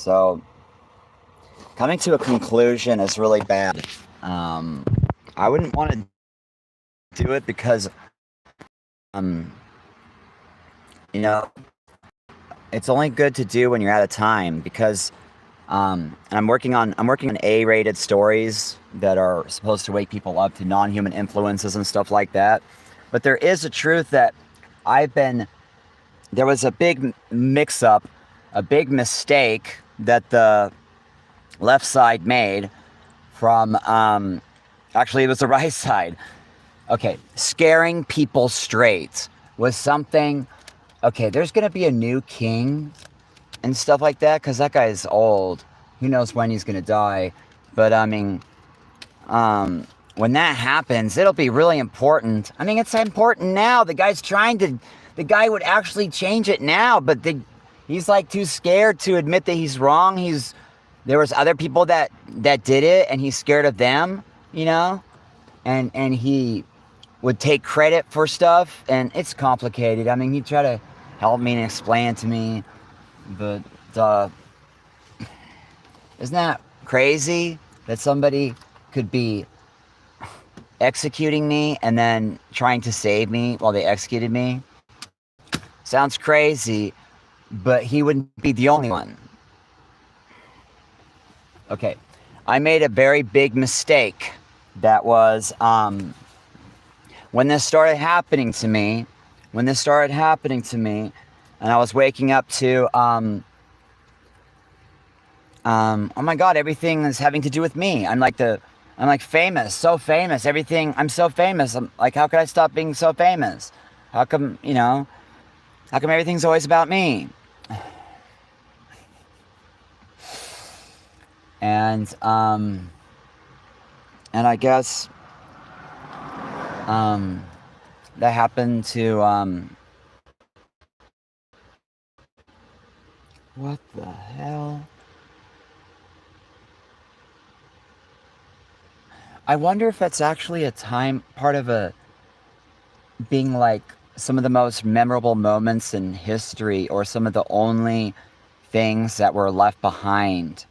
So coming to a conclusion is really bad. I wouldn't want to do it because, um, you know, it's only good to do when you're out of time because and I'm working on A-rated stories that are supposed to wake people up to non-human influences and stuff like that. But there is a truth that I've been there was a big mix-up, a big mistake that the left side made from actually it was the right side. Okay, scaring people straight was something. Okay, there's gonna be a new king and stuff like that because that guy's old. Who knows when he's gonna die? But I mean, when that happens, it'll be really important. I mean, it's important now. The guy would actually change it now, but he's like too scared to admit that he's wrong. There was other people that did it, and he's scared of them, you know, and he would take credit for stuff, and it's complicated. I mean, he tried to help me and explain it to me, but isn't that crazy that somebody could be executing me and then trying to save me while they executed me? Sounds crazy, but he wouldn't be the only one. Okay, I made a very big mistake. That was when this started happening to me, and I was waking up to, oh my God, everything is having to do with me. I'm like famous, so famous. I'm so famous. I'm like, how could I stop being so famous? How come everything's always about me? And I guess, that happened to, what the hell? I wonder if that's actually a time, part of being like some of the most memorable moments in history, or some of the only things that were left behind.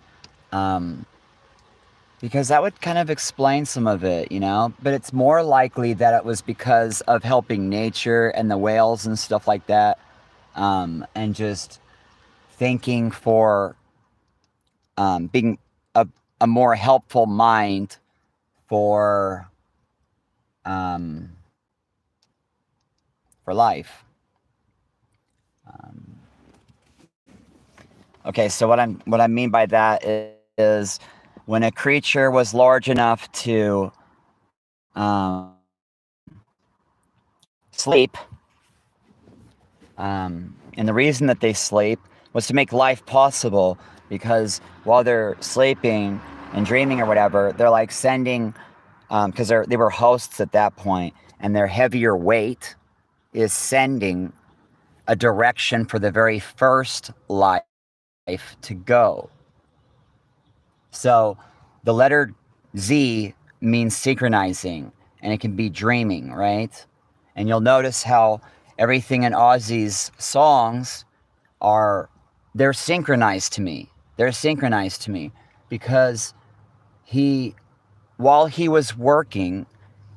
Because that would kind of explain some of it, you know? But it's more likely that it was because of helping nature and the whales and stuff like that. And just thinking for being a more helpful mind for life. Okay, so what I mean by that is when a creature was large enough to sleep, and the reason that they sleep was to make life possible, because while they're sleeping and dreaming or whatever, they're like sending, because they were hosts at that point, and their heavier weight is sending a direction for the very first life to go. So the letter Z means synchronizing, and it can be dreaming, right? And you'll notice how everything in Ozzy's songs they're synchronized to me. They're synchronized to me because while he was working,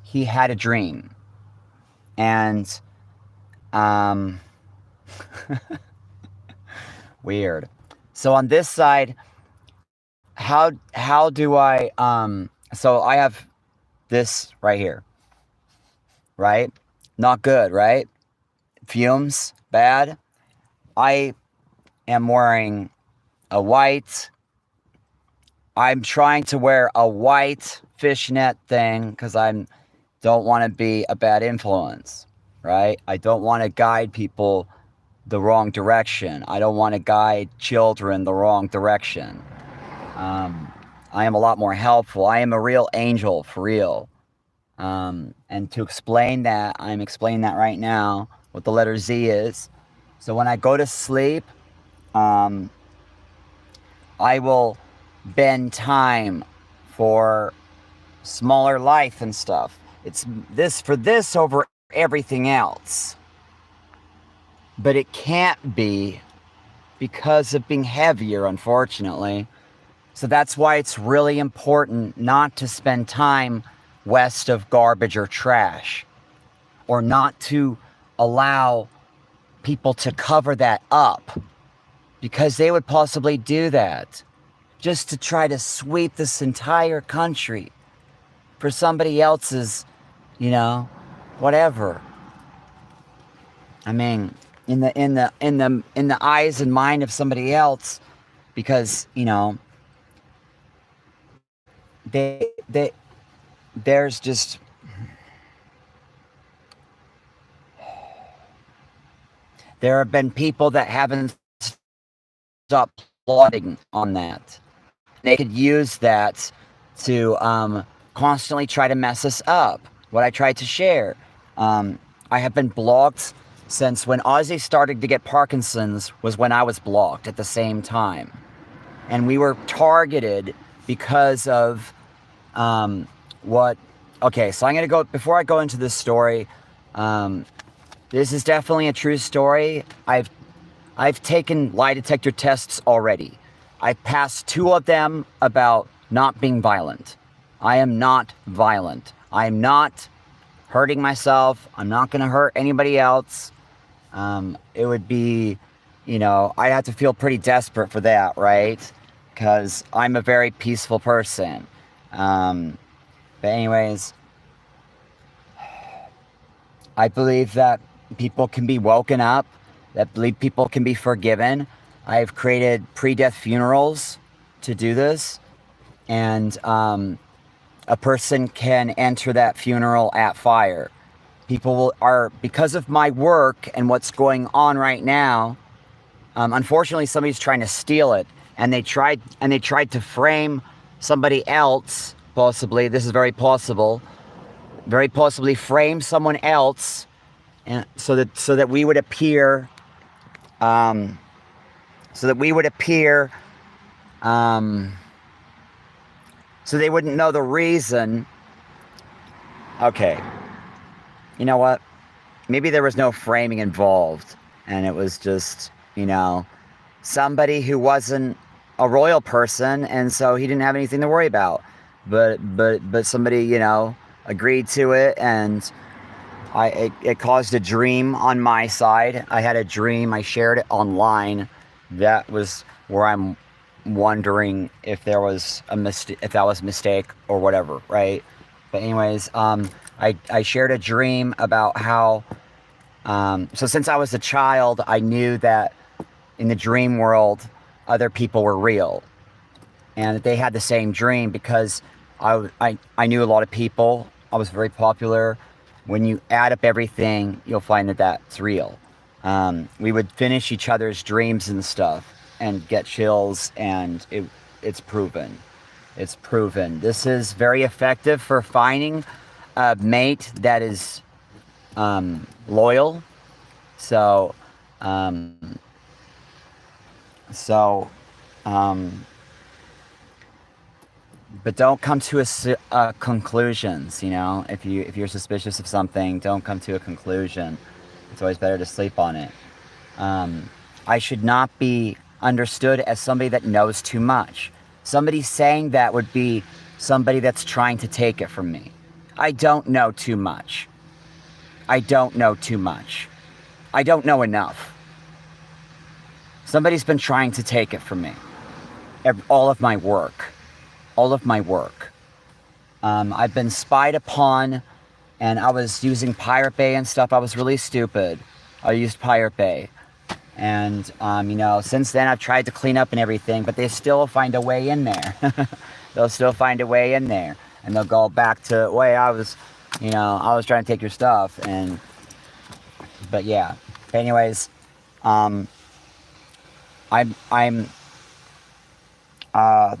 he had a dream. And weird. So on this side, how do I so I have this right here, right? Not good, right? Fumes, bad. I am wearing I'm trying to wear a white fishnet thing because I don't want to be a bad influence, right? I don't want to guide people the wrong direction. I don't want to guide children the wrong direction. I am a lot more helpful. I am a real angel, for real. And to explain that, I'm explaining that right now, what the letter Z is. So when I go to sleep, I will bend time for smaller life and stuff. It's this over everything else. But it can't be, because of being heavier, unfortunately. So that's why it's really important not to spend time west of garbage or trash, or not to allow people to cover that up, because they would possibly do that just to try to sweep this entire country for somebody else's, whatever. I mean, in the eyes and mind of somebody else, because they there's just there have been people that haven't stopped plotting on that. They could use that to constantly try to mess us up. What I tried to share. I have been blocked since when Ozzy started to get Parkinson's was when I was blocked at the same time. And we were targeted because of what... Okay, so I'm going to go... Before I go into this story, this is definitely a true story. I've taken lie detector tests already. I've passed 2 of them about not being violent. I am not violent. I am not hurting myself. I'm not going to hurt anybody else. It would be, I'd have to feel pretty desperate for that, right? Because I'm a very peaceful person. But anyways, I believe that people can be woken up. That believe people can be forgiven. I've created pre-death funerals to do this. And a person can enter that funeral at fire. People are, because of my work and what's going on right now, unfortunately somebody's trying to steal it. And they tried to frame somebody else, possibly, this is very possible, very possibly frame someone else, and so that we would appear, so they wouldn't know the reason. Okay. You know what? Maybe there was no framing involved, and it was just, somebody who wasn't a royal person, and so he didn't have anything to worry about. But somebody, agreed to it, and it caused a dream on my side. I had a dream. I shared it online. That was where I'm wondering if there was a mistake, if that was a mistake or whatever, right? But anyways, I shared a dream about how, so since I was a child, I knew that in the dream world, other people were real, and that they had the same dream, because I knew a lot of people. I was very popular. When you add up everything, you'll find that that's real. We would finish each other's dreams and stuff and get chills, and it's proven. It's proven. This is very effective for finding a mate that is loyal. So, but don't come to conclusions, if you're suspicious of something, don't come to a conclusion. It's always better to sleep on it. I should not be understood as somebody that knows too much. Somebody saying that would be somebody that's trying to take it from me. I don't know too much. I don't know too much. I don't know enough. Somebody's been trying to take it from me. All of my work. All of my work. I've been spied upon, and I was using Pirate Bay and stuff. I was really stupid. I used Pirate Bay. And, since then I've tried to clean up and everything, but they still find a way in there. They'll still find a way in there. And they'll go back to, wait, I was trying to take your stuff. But yeah. Anyways, there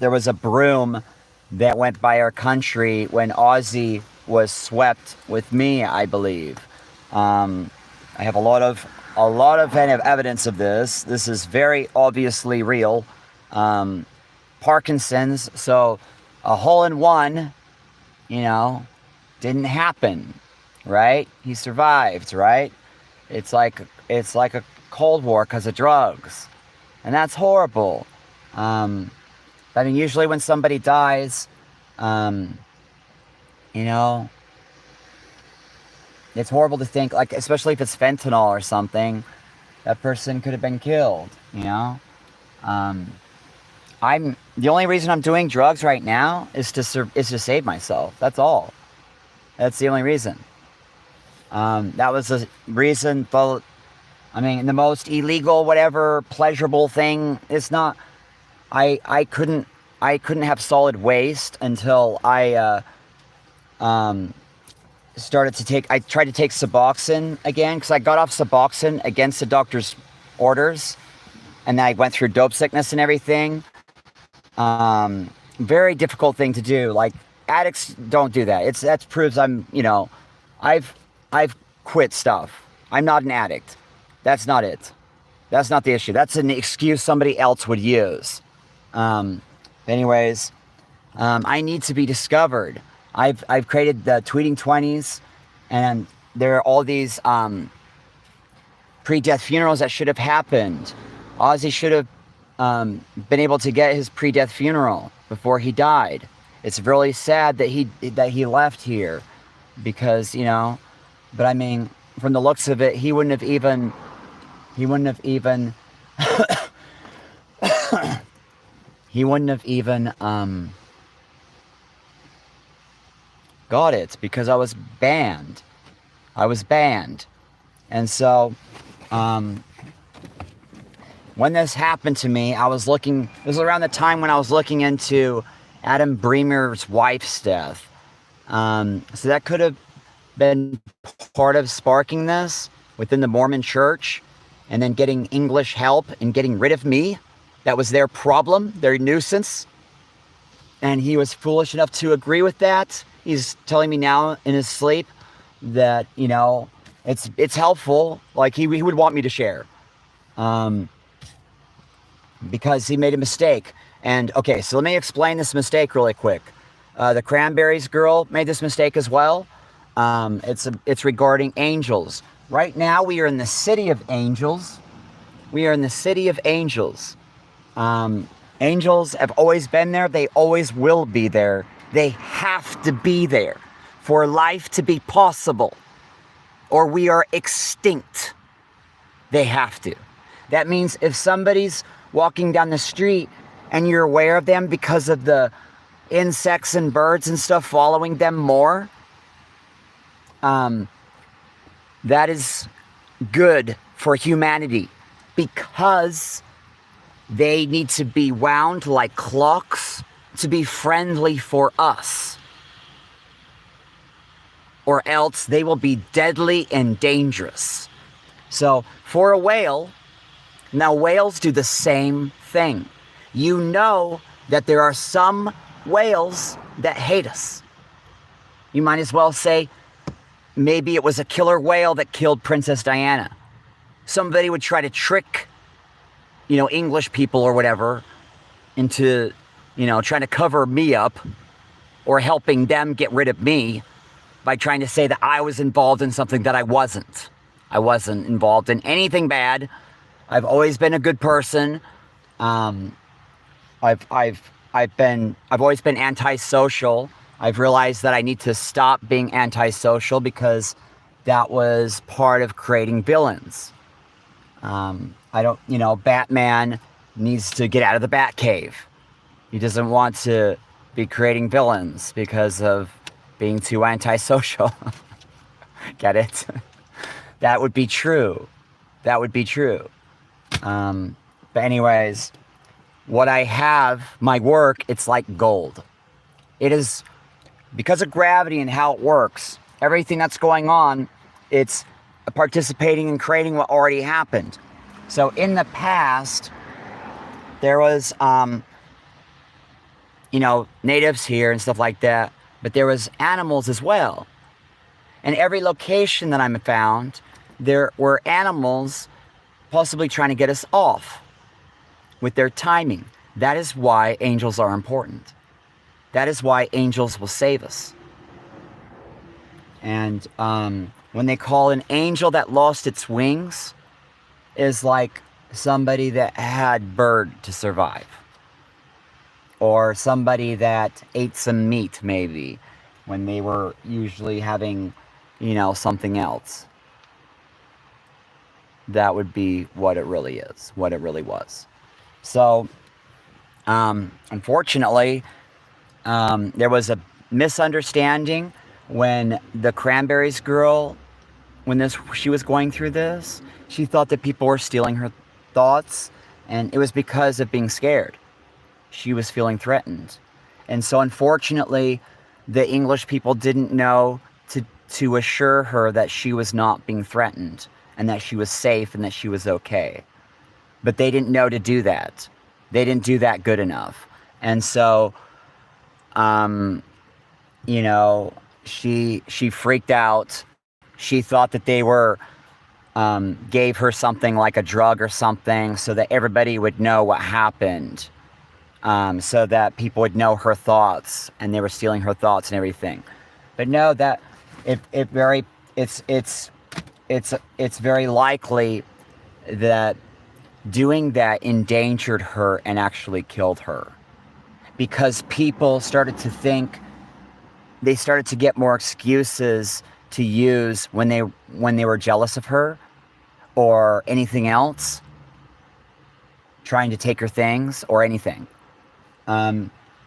was a broom that went by our country when Ozzy was swept with me, I believe. I have a lot of evidence of this. This is very obviously real. Parkinson's, so a hole-in-one, didn't happen, right? He survived, right? It's like a Cold War because of drugs. And that's horrible. I mean, usually when somebody dies, you know, it's horrible to think, like, especially if it's fentanyl or something, that person could have been killed, you know? The only reason I'm doing drugs right now is to save myself. That's all. That's the only reason. That was the reason. I mean, the most illegal, whatever, pleasurable thing. It's not. I couldn't have solid waste until I started to take. I tried to take Suboxone again because I got off Suboxone against the doctor's orders, and then I went through dope sickness and everything. Very difficult thing to do. Like, addicts don't do that. That proves I'm, I've quit stuff. I'm not an addict. That's not it. That's not the issue. That's an excuse somebody else would use. Anyways, I need to be discovered. I've created the Tweeting 20s, and there are all these pre-death funerals that should have happened. Ozzy should have been able to get his pre-death funeral before he died. It's really sad that he left here, because but I mean, from the looks of it, he wouldn't have even he wouldn't have even got it, because I was banned. And so when this happened to me, this was around the time when I was looking into Adam Bremer's wife's death. So that could have been part of sparking this within the Mormon church, and then getting English help and getting rid of me. That was their problem, their nuisance. And he was foolish enough to agree with that. He's telling me now in his sleep that, it's helpful. Like, he would want me to share. Because he made a mistake. And okay, so let me explain this mistake really quick. The Cranberries girl made this mistake as well. It's regarding angels. Right now we are in the city of angels. Angels have always been there. They always will be there. They have to be there for life to be possible, or we are extinct. They have to. That means if somebody's walking down the street and you're aware of them because of the insects and birds and stuff following them more, that is good for humanity, because they need to be wound like clocks to be friendly for us, or else they will be deadly and dangerous. So for a whale, now whales do the same thing. You know that there are some whales that hate us. You might as well say, maybe it was a killer whale that killed Princess Diana. Somebody would try to trick, English people or whatever into, trying to cover me up, or helping them get rid of me by trying to say that I was involved in something that I wasn't. I wasn't involved in anything bad. I've always been a good person. I've always been antisocial. I've realized that I need to stop being antisocial, because that was part of creating villains. Batman needs to get out of the Batcave. He doesn't want to be creating villains because of being too antisocial. Get it? That would be true. But anyways, what I have, my work, it's like gold. It is, because of gravity and how it works, everything that's going on, it's participating in creating what already happened. So in the past, there was, natives here and stuff like that, but there was animals as well. And every location that I'm found, there were animals possibly trying to get us off with their timing. That is why angels are important. That is why angels will save us. And when they call an angel that lost its wings, is like somebody that had bird to survive, or somebody that ate some meat maybe when they were usually having, something else. That would be what it really is, what it really was. So, unfortunately, there was a misunderstanding when the Cranberries girl, she was going through this. She thought that people were stealing her thoughts, and it was because of being scared. She was feeling threatened. And so unfortunately, the English people didn't know to assure her that she was not being threatened and that she was safe and that she was okay. But they didn't know to do that. They didn't do that good enough. And so, she freaked out. She thought that they gave her something like a drug or something so that everybody would know what happened. So that people would know her thoughts and they were stealing her thoughts and everything. But no, that it's very likely that doing that endangered her and actually killed her, because people started to think, they started to get more excuses to use when they were jealous of her or anything else, trying to take her things or anything.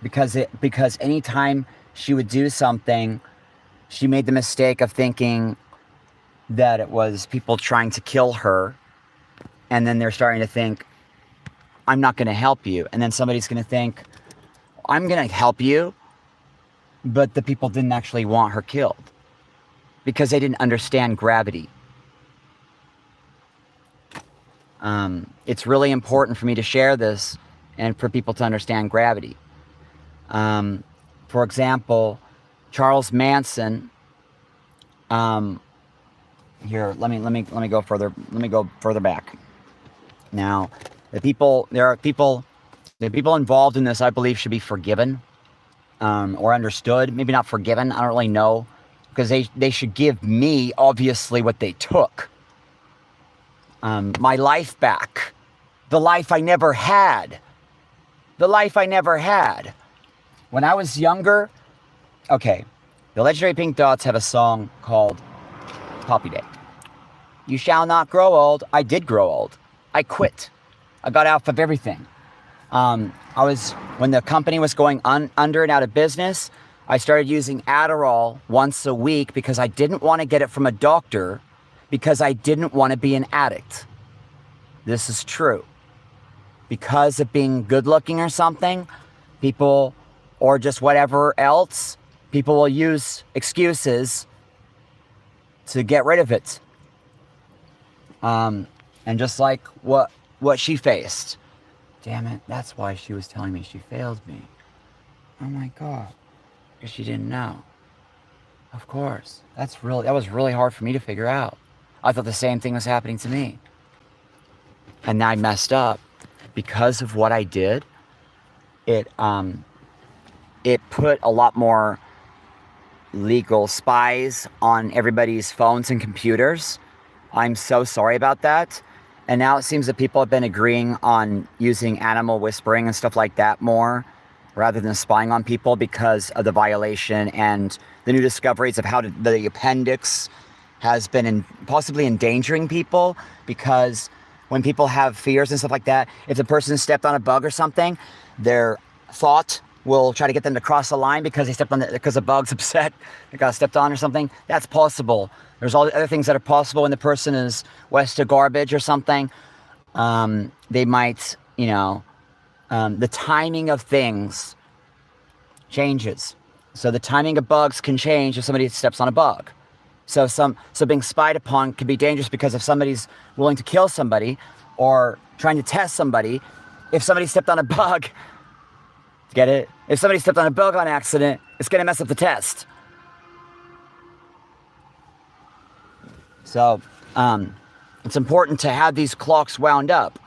Because anytime she would do something, she made the mistake of thinking that it was people trying to kill her, and then they're starting to think, I'm not going to help you. And then somebody's going to think, I'm going to help you, but the people didn't actually want her killed because they didn't understand gravity. It's really important for me to share this and for people to understand gravity. For example, Charles Manson. Here, let me go further. Let me go further back. Now, the people involved in this, I believe, should be forgiven, or understood. Maybe not forgiven. I don't really know, because they should give me, obviously, what they took. My life back, the life I never had. The life I never had. When I was younger, okay, the Legendary Pink Dots have a song called Poppy Day. You shall not grow old. I did grow old. I quit. I got out of everything. When the company was going under and out of business, I started using Adderall once a week because I didn't want to get it from a doctor, because I didn't want to be an addict. This is true. Because of being good looking or something, people, or just whatever else, people will use excuses to get rid of it. And just like what she faced. Damn it, that's why she was telling me she failed me. Oh my God. Because she didn't know. Of course. That was really hard for me to figure out. I thought the same thing was happening to me. And I messed up. Because of what I did, it put a lot more legal spies on everybody's phones and computers. I'm so sorry about that. And now it seems that people have been agreeing on using animal whispering and stuff like that more, rather than spying on people, because of the violation and the new discoveries of how the appendix has been possibly endangering people. Because when people have fears and stuff like that, if the person stepped on a bug or something, their thought will try to get them to cross the line because because a bug's upset, they got stepped on or something. That's possible. There's all the other things that are possible when the person is west of garbage or something. They might, the timing of things changes. So the timing of bugs can change if somebody steps on a bug. So being spied upon can be dangerous, because if somebody's willing to kill somebody or trying to test somebody, if somebody stepped on a bug, get it? If somebody stepped on a bug on accident, it's going to mess up the test. So it's important to have these clocks wound up.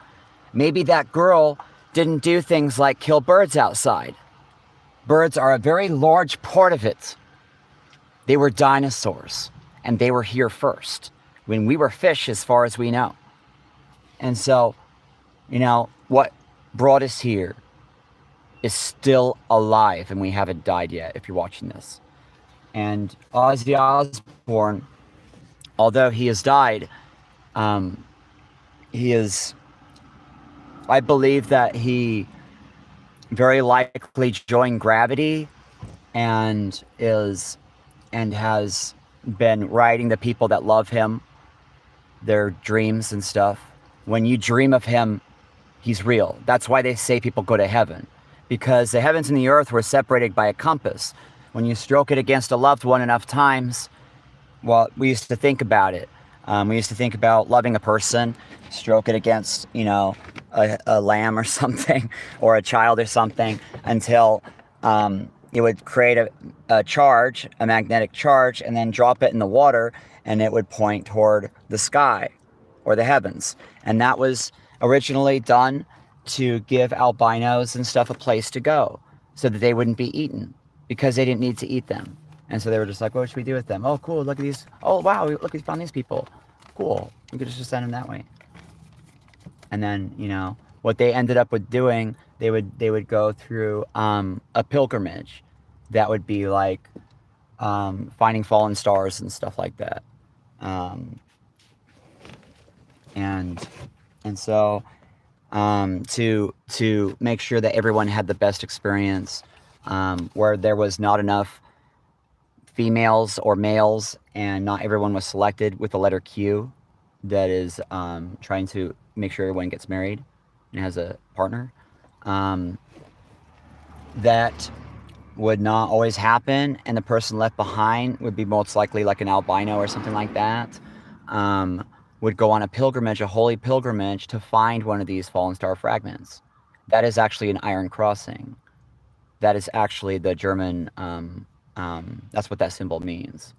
Maybe that girl didn't do things like kill birds outside. Birds are a very large part of it. They were dinosaurs, and they were here first, when we were fish as far as we know. And so You know, what brought us here is still alive, and we haven't died yet, if you're watching this. And Ozzy Osbourne, although he has died, he is, I believe that he very likely joined gravity and has been writing the people that love him their dreams and stuff. When you dream of him, he's real. That's why they say people go to heaven, because the heavens and the earth were separated by a compass. When you stroke it against a loved one enough times, well, we used to think about it. We used to think about loving a person, stroke it against, you know, a lamb or something, or a child or something, until it would create a charge, a magnetic charge, and then drop it in the water, and it would point toward the sky or the heavens. And that was originally done to give albinos and stuff a place to go so that they wouldn't be eaten, because they didn't need to eat them. And so they were just like, what should we do with them? Oh, cool, look at these. Oh, wow, look, we found these people. Cool, we could just send them that way. And then, you know, what they ended up with doing, they would go through a pilgrimage that would be like finding fallen stars and stuff like that. And so to make sure that everyone had the best experience, where there was not enough females or males, and not everyone was selected with the letter Q, that is trying to make sure everyone gets married and has a partner. That would not always happen, and the person left behind would be most likely like an albino or something like that. Would go on a pilgrimage, a holy pilgrimage, to find one of these fallen star fragments. That is actually an iron crossing. That is actually the German, that's what that symbol means.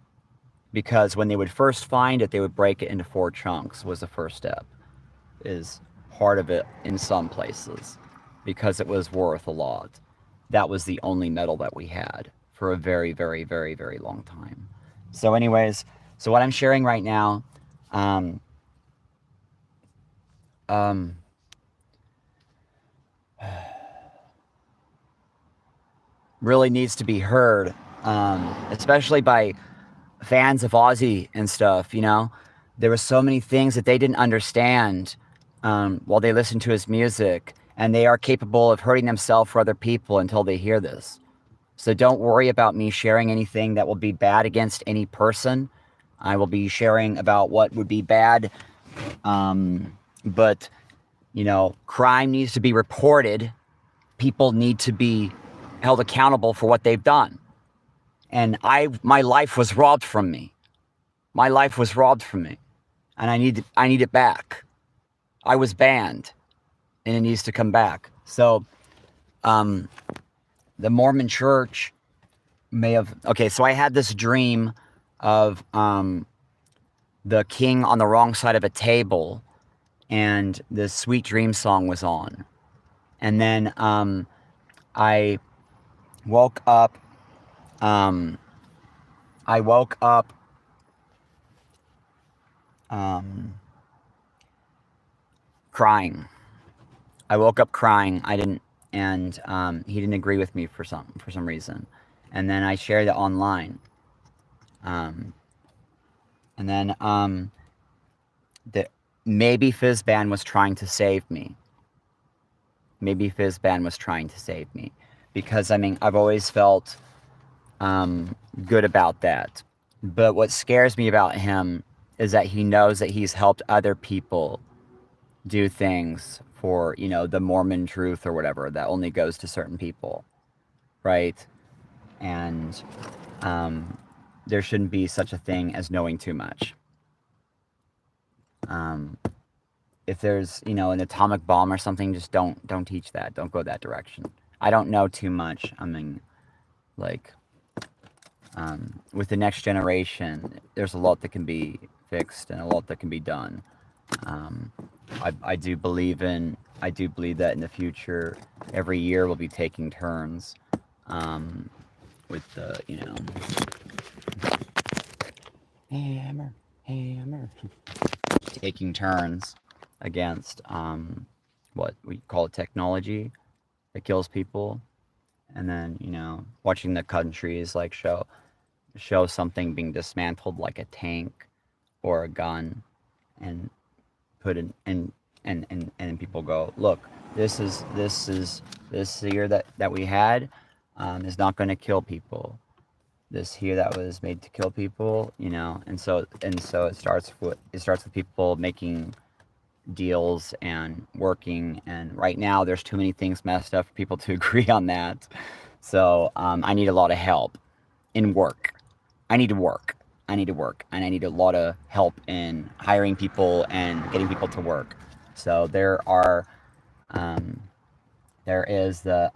Because when they would first find it, they would break it into 4 chunks, was the first step. Is part of it in some places, because it was worth a lot. That was the only metal that we had for a very, very, very, very long time. So anyways, so what I'm sharing right now, really needs to be heard, especially by fans of Ozzy and stuff, you know? There were so many things that they didn't understand while they listened to his music, and they are capable of hurting themselves for other people until they hear this. So don't worry about me sharing anything that will be bad against any person. I will be sharing about what would be bad, but, you know, crime needs to be reported. People need to be held accountable for what they've done. And my life was robbed from me. My life was robbed from me. And I need it back. I was banned, and it needs to come back. So, the Mormon Church may have... Okay, so I had this dream of the king on the wrong side of a table, and the Sweet Dream song was on. And then I woke up... crying. I woke up crying. He didn't agree with me for some reason. And then I shared it online. And then maybe FizBAN was trying to save me. Maybe FizBAN was trying to save me, because I mean, I've always felt good about that. But what scares me about him is that he knows that he's helped other people do things for, you know, the Mormon truth or whatever that only goes to certain people, right? And there shouldn't be such a thing as knowing too much. If there's, you know, an atomic bomb or something, just don't teach that. Don't go that direction. I don't know too much. I mean, like, with the next generation, there's a lot that can be fixed and a lot that can be done. I do believe that in the future, every year we'll be taking turns with the, you know, hammer, taking turns against what we call it, technology that kills people. And then, watching the countries like show something being dismantled like a tank or a gun, and put in and people go, look, this here that we had, is not going to kill people. This here that was made to kill people, and so it starts with people making deals and working. And right now there's too many things messed up for people to agree on that. So I need a lot of help in work. I need to work. I need to work, and I need a lot of help in hiring people and getting people to work. So there is the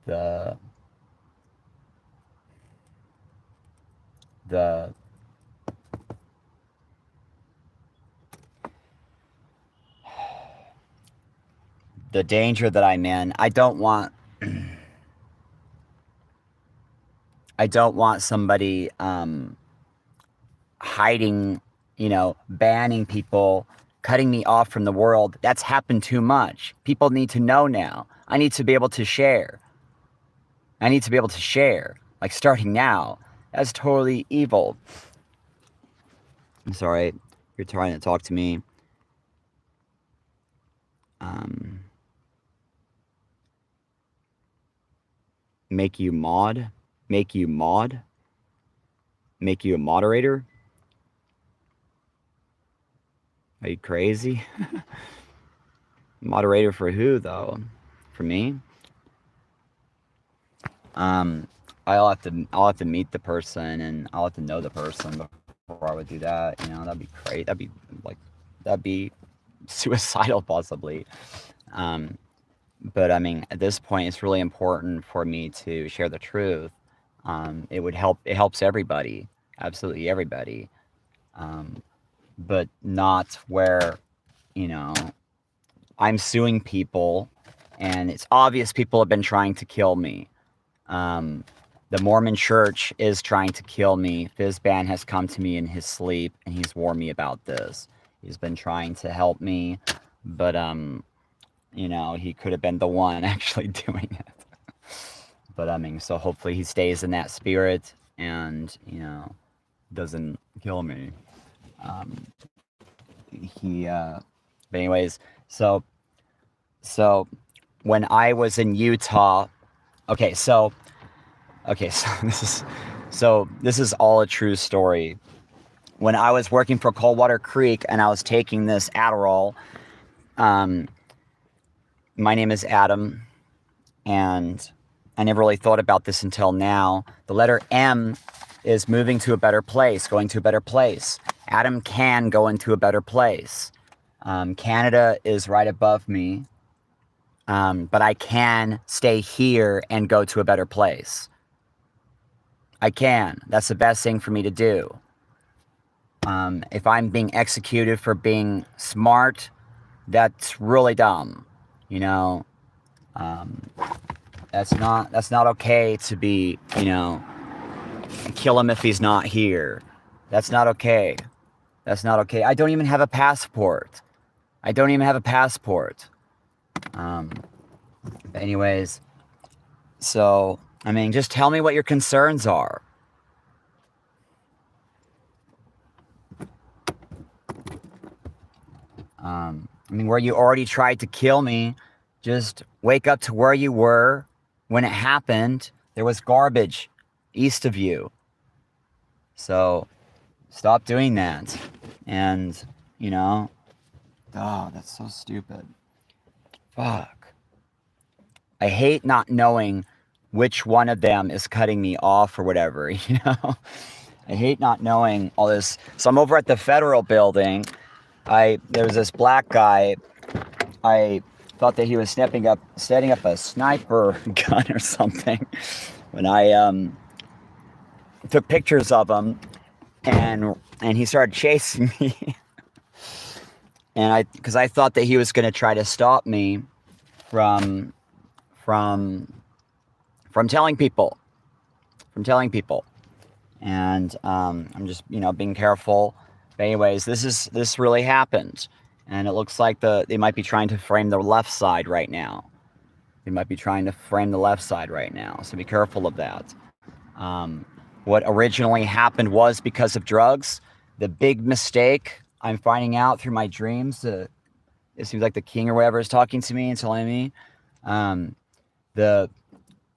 the the danger that I'm in. I don't want somebody hiding, banning people, cutting me off from the world. That's happened too much. People need to know now. I need to be able to share. Like starting now. That's totally evil. I'm sorry. You're trying to talk to me. Make you mod? Make you mod? Make you a moderator? Are you crazy? Moderator for who, though? For me? I'll have to meet the person, and I'll have to know the person before I would do that. That'd be great. That'd be suicidal, possibly. But I mean, at this point, it's really important for me to share the truth. It helps everybody, absolutely everybody. But not where, I'm suing people, and it's obvious people have been trying to kill me. The Mormon Church is trying to kill me. FizBAN has come to me in his sleep, and he's warned me about this. He's been trying to help me, but he could have been the one actually doing it. But so hopefully he stays in that spirit and doesn't kill me. But anyways, so when I was in Utah, okay, so this is all a true story. When I was working for Coldwater Creek and I was taking this Adderall, my name is Adam, and I never really thought about this until now. The letter M is moving to a better place, going to a better place. Adam can go into a better place. Canada is right above me, but I can stay here and go to a better place. I can. That's the best thing for me to do. If I'm being executed for being smart, that's really dumb. That's not okay to be, kill him if he's not here. That's not okay. I don't even have a passport. Anyways, so, just tell me what your concerns are. Where you already tried to kill me, just wake up to where you were when it happened. There was garbage east of you. So stop doing that. And, oh, that's so stupid. Fuck. I hate not knowing which one of them is cutting me off or whatever, I hate not knowing all this. So I'm over at the federal building. There was this black guy. I thought that he was setting up a sniper gun or something. When I took pictures of him, and he started chasing me, and because I thought that he was going to try to stop me from telling people, and I'm just being careful. But anyways, this really happened. And it looks like they might be trying to frame the left side right now. They might be trying to frame the left side right now. So be careful of that. What originally happened was because of drugs. The big mistake I'm finding out through my dreams, it seems like the king or whatever is talking to me and telling me um, that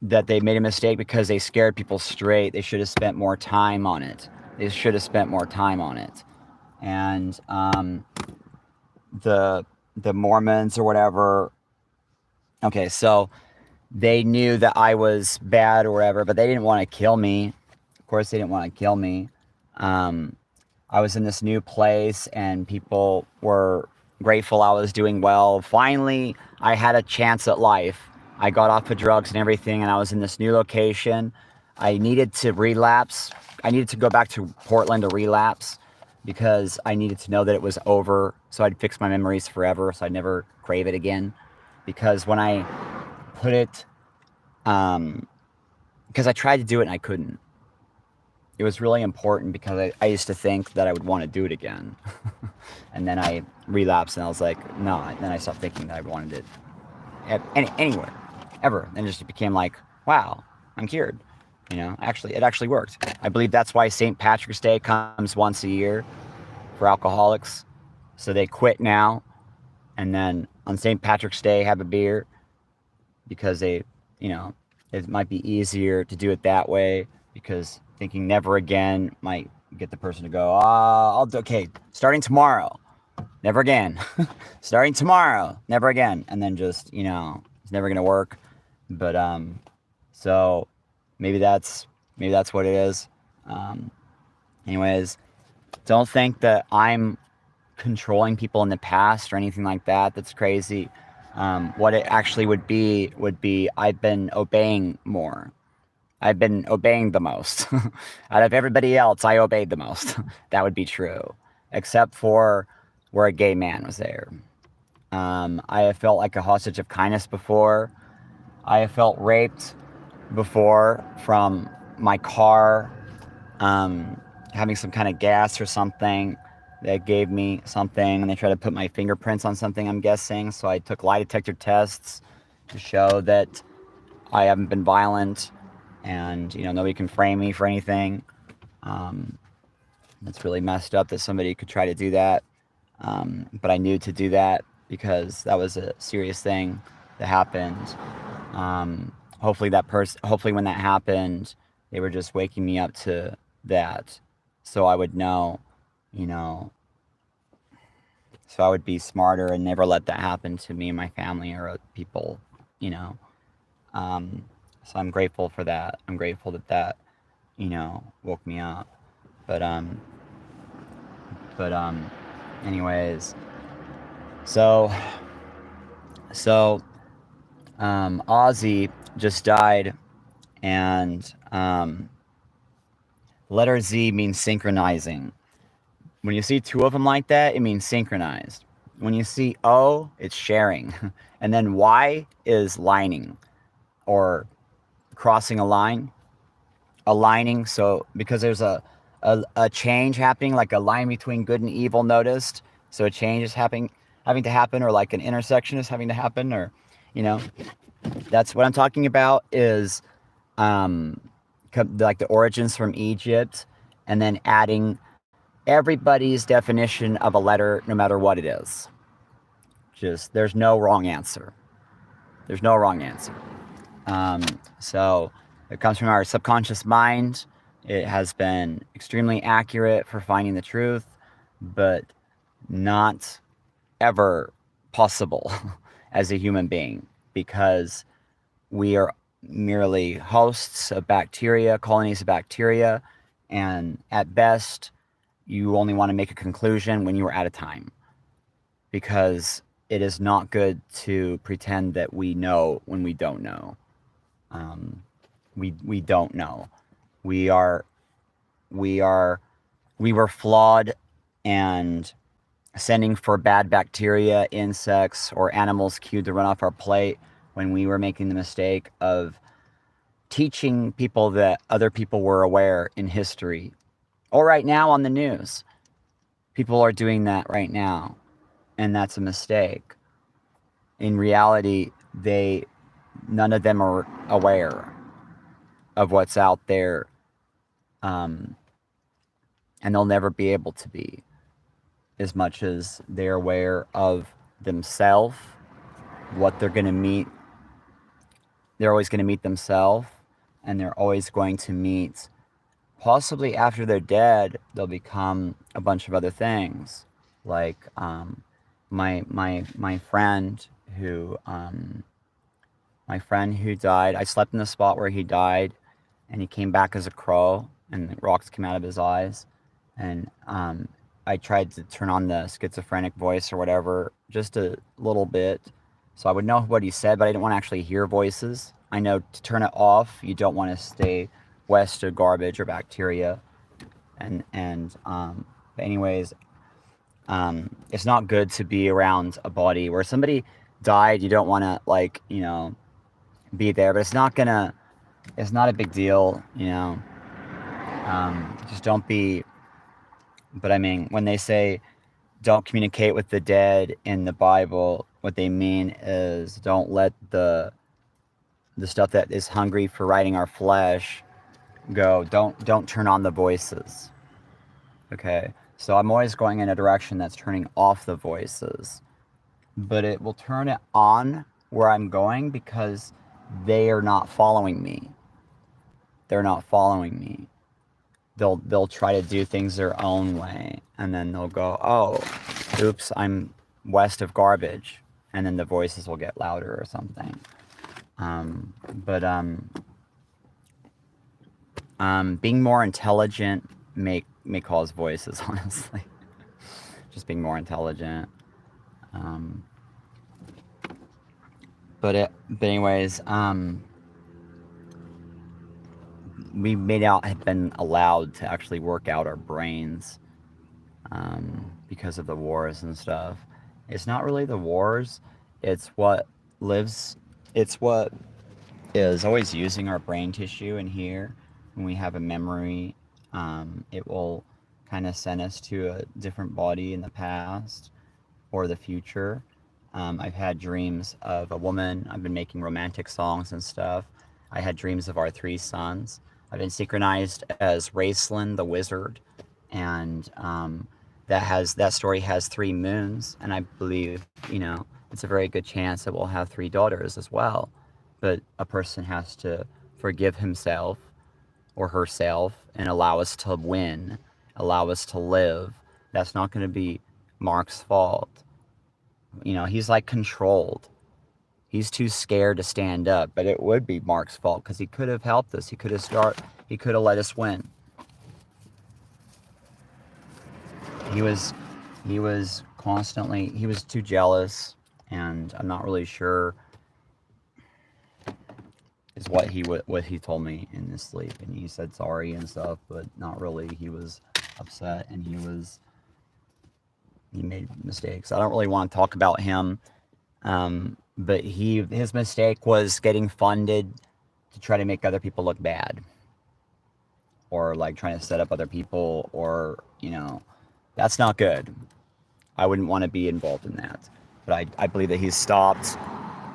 they made a mistake because they scared people straight. They should have spent more time on it. They should have spent more time on it. And the Mormons or whatever. Okay, so they knew that I was bad or whatever, but they didn't want to kill me. Of course, they didn't want to kill me. I was in this new place, and people were grateful I was doing well. Finally, I had a chance at life. I got off of drugs and everything, and I was in this new location. I needed to relapse. I needed to go back to Portland to relapse because I needed to know that it was over, so I'd fix my memories forever, so I'd never crave it again. Because when I put it, because I tried to do it and I couldn't. It was really important because I used to think that I would want to do it again. And then I relapsed and I was like, no. And then I stopped thinking that I wanted it anywhere, ever. And it just became like, wow, I'm cured. You know, actually, it actually worked. I believe that's why St. Patrick's Day comes once a year for alcoholics. So they quit now. And then on St. Patrick's Day, have a beer because they, you know, it might be easier to do it that way because thinking never again might get the person to go, okay, starting tomorrow, never again. Starting tomorrow, never again. And then just, you know, it's never going to work. But, so maybe that's what it is. Anyways, don't think that I'm controlling people in the past or anything like that. That's crazy. What it actually would be I've been obeying more. I've been obeying the most. Out of everybody else, I obeyed the most. That would be true. Except for where a gay man was there. I have felt like a hostage of kindness before. I have felt raped before from my car having some kind of gas or something that gave me something, and they tried to put my fingerprints on something, I'm guessing. So I took lie detector tests to show that I haven't been violent, and, you know, nobody can frame me for anything. It's really messed up that somebody could try to do that. But I knew to do that because that was a serious thing that happened. Hopefully when that happened, they were just waking me up to that. So I would know, you know, so I would be smarter and never let that happen to me and my family or people, you know. So I'm grateful for that. I'm grateful that, you know, woke me up. But anyways, so Ozzy just died, and letter Z means synchronizing. When you see two of them like that, it means synchronized. When you see O, it's sharing. And then Y is lining or crossing a line, aligning. So because there's a change happening, like a line between good and evil noticed. So a change is having to happen, or like an intersection is having to happen, or, you know, that's what I'm talking about is like the origins from Egypt, and then adding everybody's definition of a letter, no matter what it is. Just, there's no wrong answer. There's no wrong answer. So it comes from our subconscious mind. It has been extremely accurate for finding the truth, but not ever possible as a human being, because we are merely hosts of bacteria, colonies of bacteria, and at best, you only want to make a conclusion when you are out of time, because it is not good to pretend that we know when we don't know. We don't know. We were flawed and sending for bad bacteria, insects, or animals cued to run off our plate when we were making the mistake of teaching people that other people were aware in history, or right now on the news. People are doing that right now. and that's a mistake. In reality, none of them are aware of what's out there, and they'll never be able to be, as much as they're aware of themselves, what they're going to meet. They're always going to meet themselves, and they're always going to meet, possibly after they're dead, they'll become a bunch of other things. Like my friend who died, I slept in the spot where he died, and he came back as a crow, and the rocks came out of his eyes. And I tried to turn on the schizophrenic voice or whatever, just a little bit, so I would know what he said, but I didn't want to actually hear voices. I know to turn it off, you don't want to stay west of garbage or bacteria. But anyways, it's not good to be around a body where somebody died. You don't want to, like, be there, but it's not a big deal, just don't be. But I mean, when they say don't communicate with the dead in the Bible, what they mean is don't let the stuff that is hungry for riding our flesh go. Don't turn on the voices. Okay? So I'm always going in a direction that's turning off the voices. But it will turn it on where I'm going because they are not following me. They're not following me. They'll try to do things their own way, and then they'll go, oh, oops, I'm west of garbage, and then the voices will get louder or something. Being more intelligent may cause voices, honestly. Just being more intelligent. But anyways, we may not have been allowed to actually work out our brains because of the wars and stuff. It's not really the wars, it's what is always using our brain tissue in here. When we have a memory, it will kind of send us to a different body in the past or the future. I've had dreams of a woman. I've been making romantic songs and stuff. I had dreams of our 3 sons. I've been synchronized as Raistlin, the wizard, and that story has 3 moons, and I believe, it's a very good chance that we'll have 3 daughters as well. But a person has to forgive himself or herself and allow us to win, allow us to live. That's not going to be Mark's fault. He's like controlled. He's too scared to stand up, but it would be Mark's fault because he could have helped us. He could have let us win. He was too jealous, and I'm not really sure is what he told me in his sleep, and he said sorry and stuff, but not really. He was upset, and he made mistakes. I don't really want to talk about him. But his mistake was getting funded to try to make other people look bad, or like trying to set up other people, or that's not good. I wouldn't want to be involved in that. But I believe that he's stopped.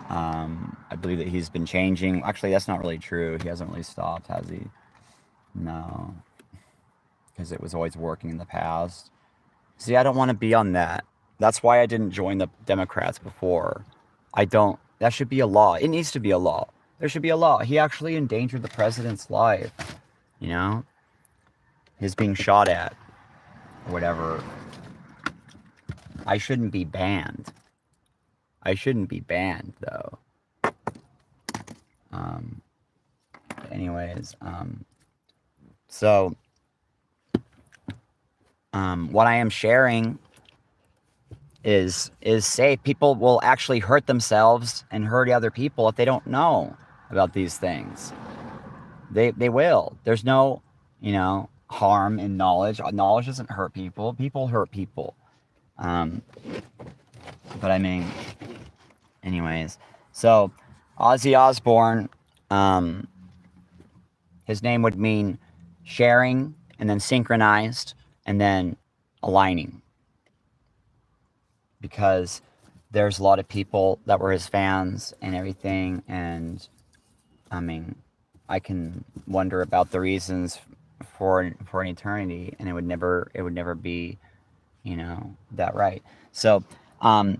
I believe that he's been changing. Actually, that's not really true. He hasn't really stopped, has he? No, because it was always working in the past. See, I don't want to be on that. That's why I didn't join the Democrats before. That should be a law. It needs to be a law. There should be a law. He actually endangered the president's life. His being shot at, or whatever. I shouldn't be banned. I shouldn't be banned, though. Anyways, so, what I am sharing is safe. People will actually hurt themselves and hurt other people if they don't know about these things. They will. There's no, harm in knowledge. Knowledge doesn't hurt people. People hurt people. But I mean, anyways. So, Ozzy Osbourne, his name would mean sharing, and then synchronized, and then aligning. because there's a lot of people that were his fans and everything. And I mean, I can wonder about the reasons for an eternity, and it would never be, that right. So, the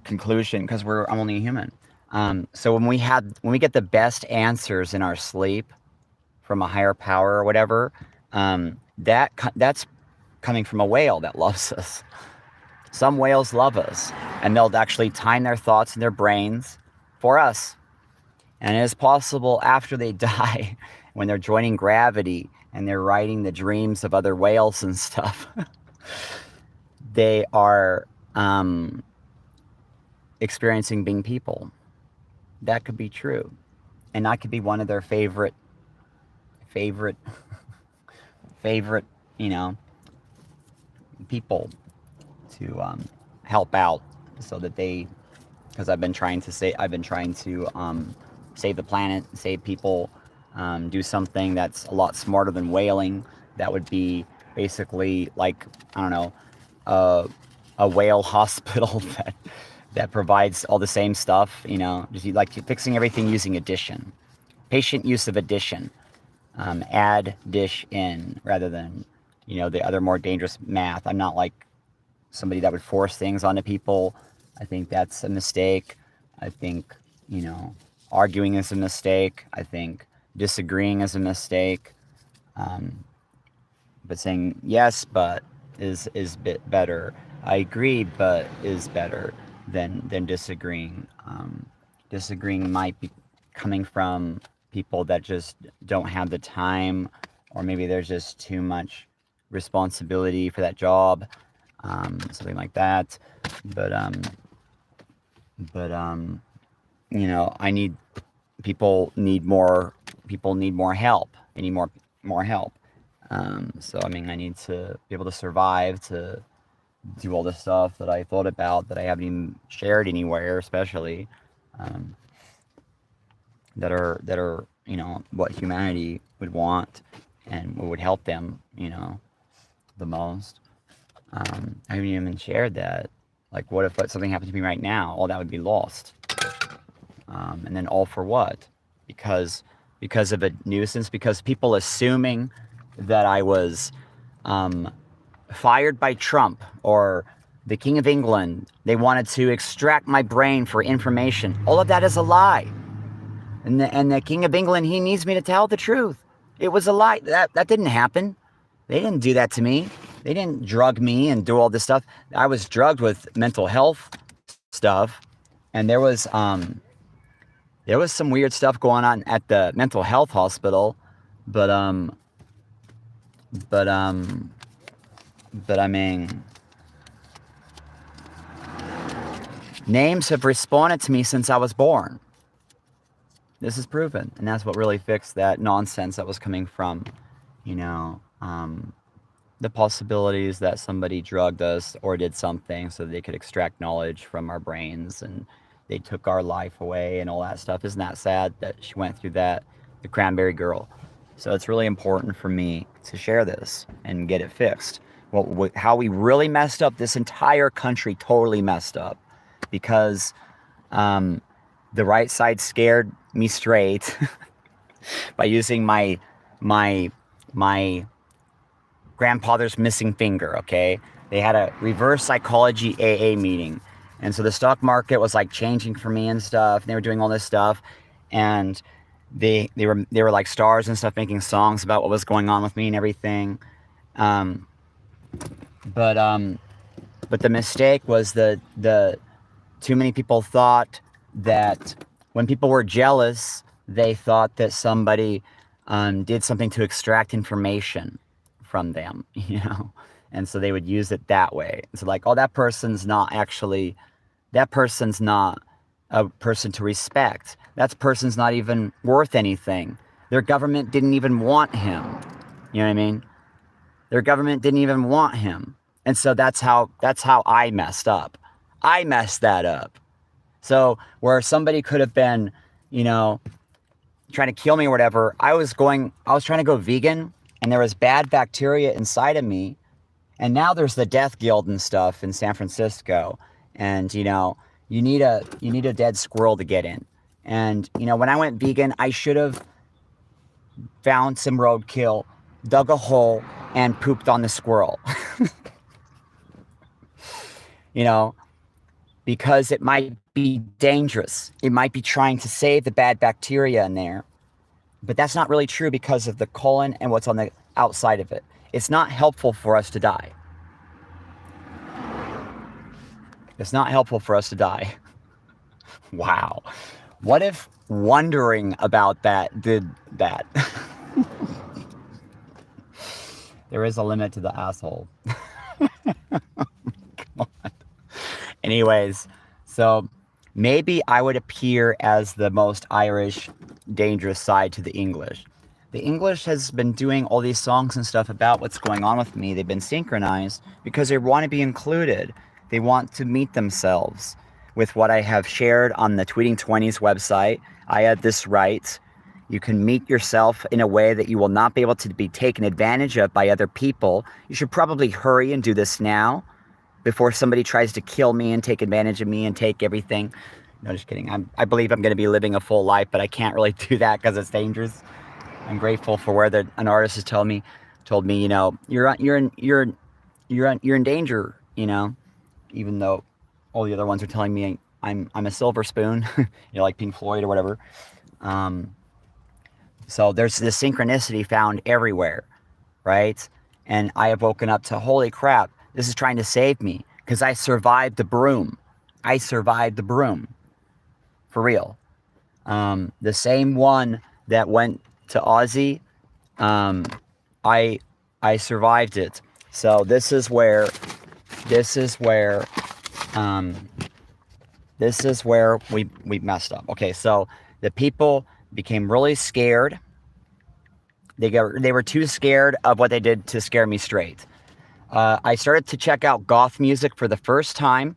conclusion, because I'm only a human. So when we get the best answers in our sleep from a higher power or whatever, that's coming from a whale that loves us. Some whales love us, and they'll actually time their thoughts in their brains for us. And it is possible after they die, when they're joining gravity and they're writing the dreams of other whales and stuff, they are experiencing being people. That could be true. And I could be one of their favorite, people to help out, so that because I've been trying to save the planet, save people, do something that's a lot smarter than whaling. That would be basically like, I don't know, a whale hospital that provides all the same stuff, just like fixing everything using addition, patient use of addition, add, dish, in, rather than, the other more dangerous math. I'm not like somebody that would force things onto people. I think that's a mistake. I think, arguing is a mistake. I think disagreeing is a mistake. But saying yes, but is bit better. I agree, but is better than disagreeing. Disagreeing might be coming from people that just don't have the time, or maybe there's just too much responsibility for that job, something like that. But I need people need more help. They need more help. So I mean, I need to be able to survive, to do all this stuff that I thought about that I haven't even shared anywhere, especially that are what humanity would want and what would help them the most. I haven't even shared that. Like, what if something happened to me right now? All that would be lost. And then all for what? Because of a nuisance, because people assuming that I was fired by Trump or the King of England. They wanted to extract my brain for information. All of that is a lie. And the King of England, he needs me to tell the truth. It was a lie. That didn't happen. They didn't do that to me. They didn't drug me and do all this stuff. I was drugged with mental health stuff, and there was some weird stuff going on at the mental health hospital, but I mean, names have responded to me since I was born. This is proven, and that's what really fixed that nonsense that was coming from, the possibilities that somebody drugged us or did something so they could extract knowledge from our brains, and they took our life away and all that stuff. Isn't that sad that she went through that, the Cranberry Girl? So it's really important for me to share this and get it fixed. Well, how we really messed up, this entire country totally messed up, because the right side scared me straight by using my grandfather's missing finger, okay? They had a reverse psychology AA meeting. And so the stock market was like changing for me and stuff. And they were doing all this stuff. And they were like stars and stuff, making songs about what was going on with me and everything. But the mistake was the too many people thought that when people were jealous, they thought that somebody did something to extract information from them, and so they would use it that way. So like, oh, that person's not a person to respect. That person's not even worth anything. Their government didn't even want him. You know what I mean? Their government didn't even want him. And so that's how I messed up. I messed that up. So where somebody could have been, trying to kill me or whatever, I was trying to go vegan, and there was bad bacteria inside of me, And now there's the Death Guild and stuff in San Francisco. And, you need a dead squirrel to get in. And, when I went vegan, I should have found some roadkill, dug a hole, and pooped on the squirrel. you know, because it might be dangerous. It might be trying to save the bad bacteria in there. But that's not really true because of the colon and what's on the outside of it. It's not helpful for us to die. It's not helpful for us to die. Wow. What if wondering about that did that? There is a limit to the asshole. Anyways, so maybe I would appear as the most Irish, dangerous side to the English. The English has been doing all these songs and stuff about what's going on with me. They've been synchronized because they want to be included. They want to meet themselves with what I have shared on the Tweeting 20s website. I had this right. You can meet yourself in a way that you will not be able to be taken advantage of by other people. You should probably hurry and do this now before somebody tries to kill me and take advantage of me and take everything. No, just kidding. I believe I'm going to be living a full life, but I can't really do that because it's dangerous. I'm grateful for where an artist has told me, you're in danger, even though all the other ones are telling me I'm a silver spoon, like Pink Floyd or whatever. So there's this synchronicity found everywhere, right? And I have woken up to, holy crap, this is trying to save me because I survived the broom. I survived the broom. For real. The same one that went to Aussie, I survived it. So this is where we messed up. Okay, so the people became really scared. They were too scared of what they did to scare me straight. I started to check out goth music for the first time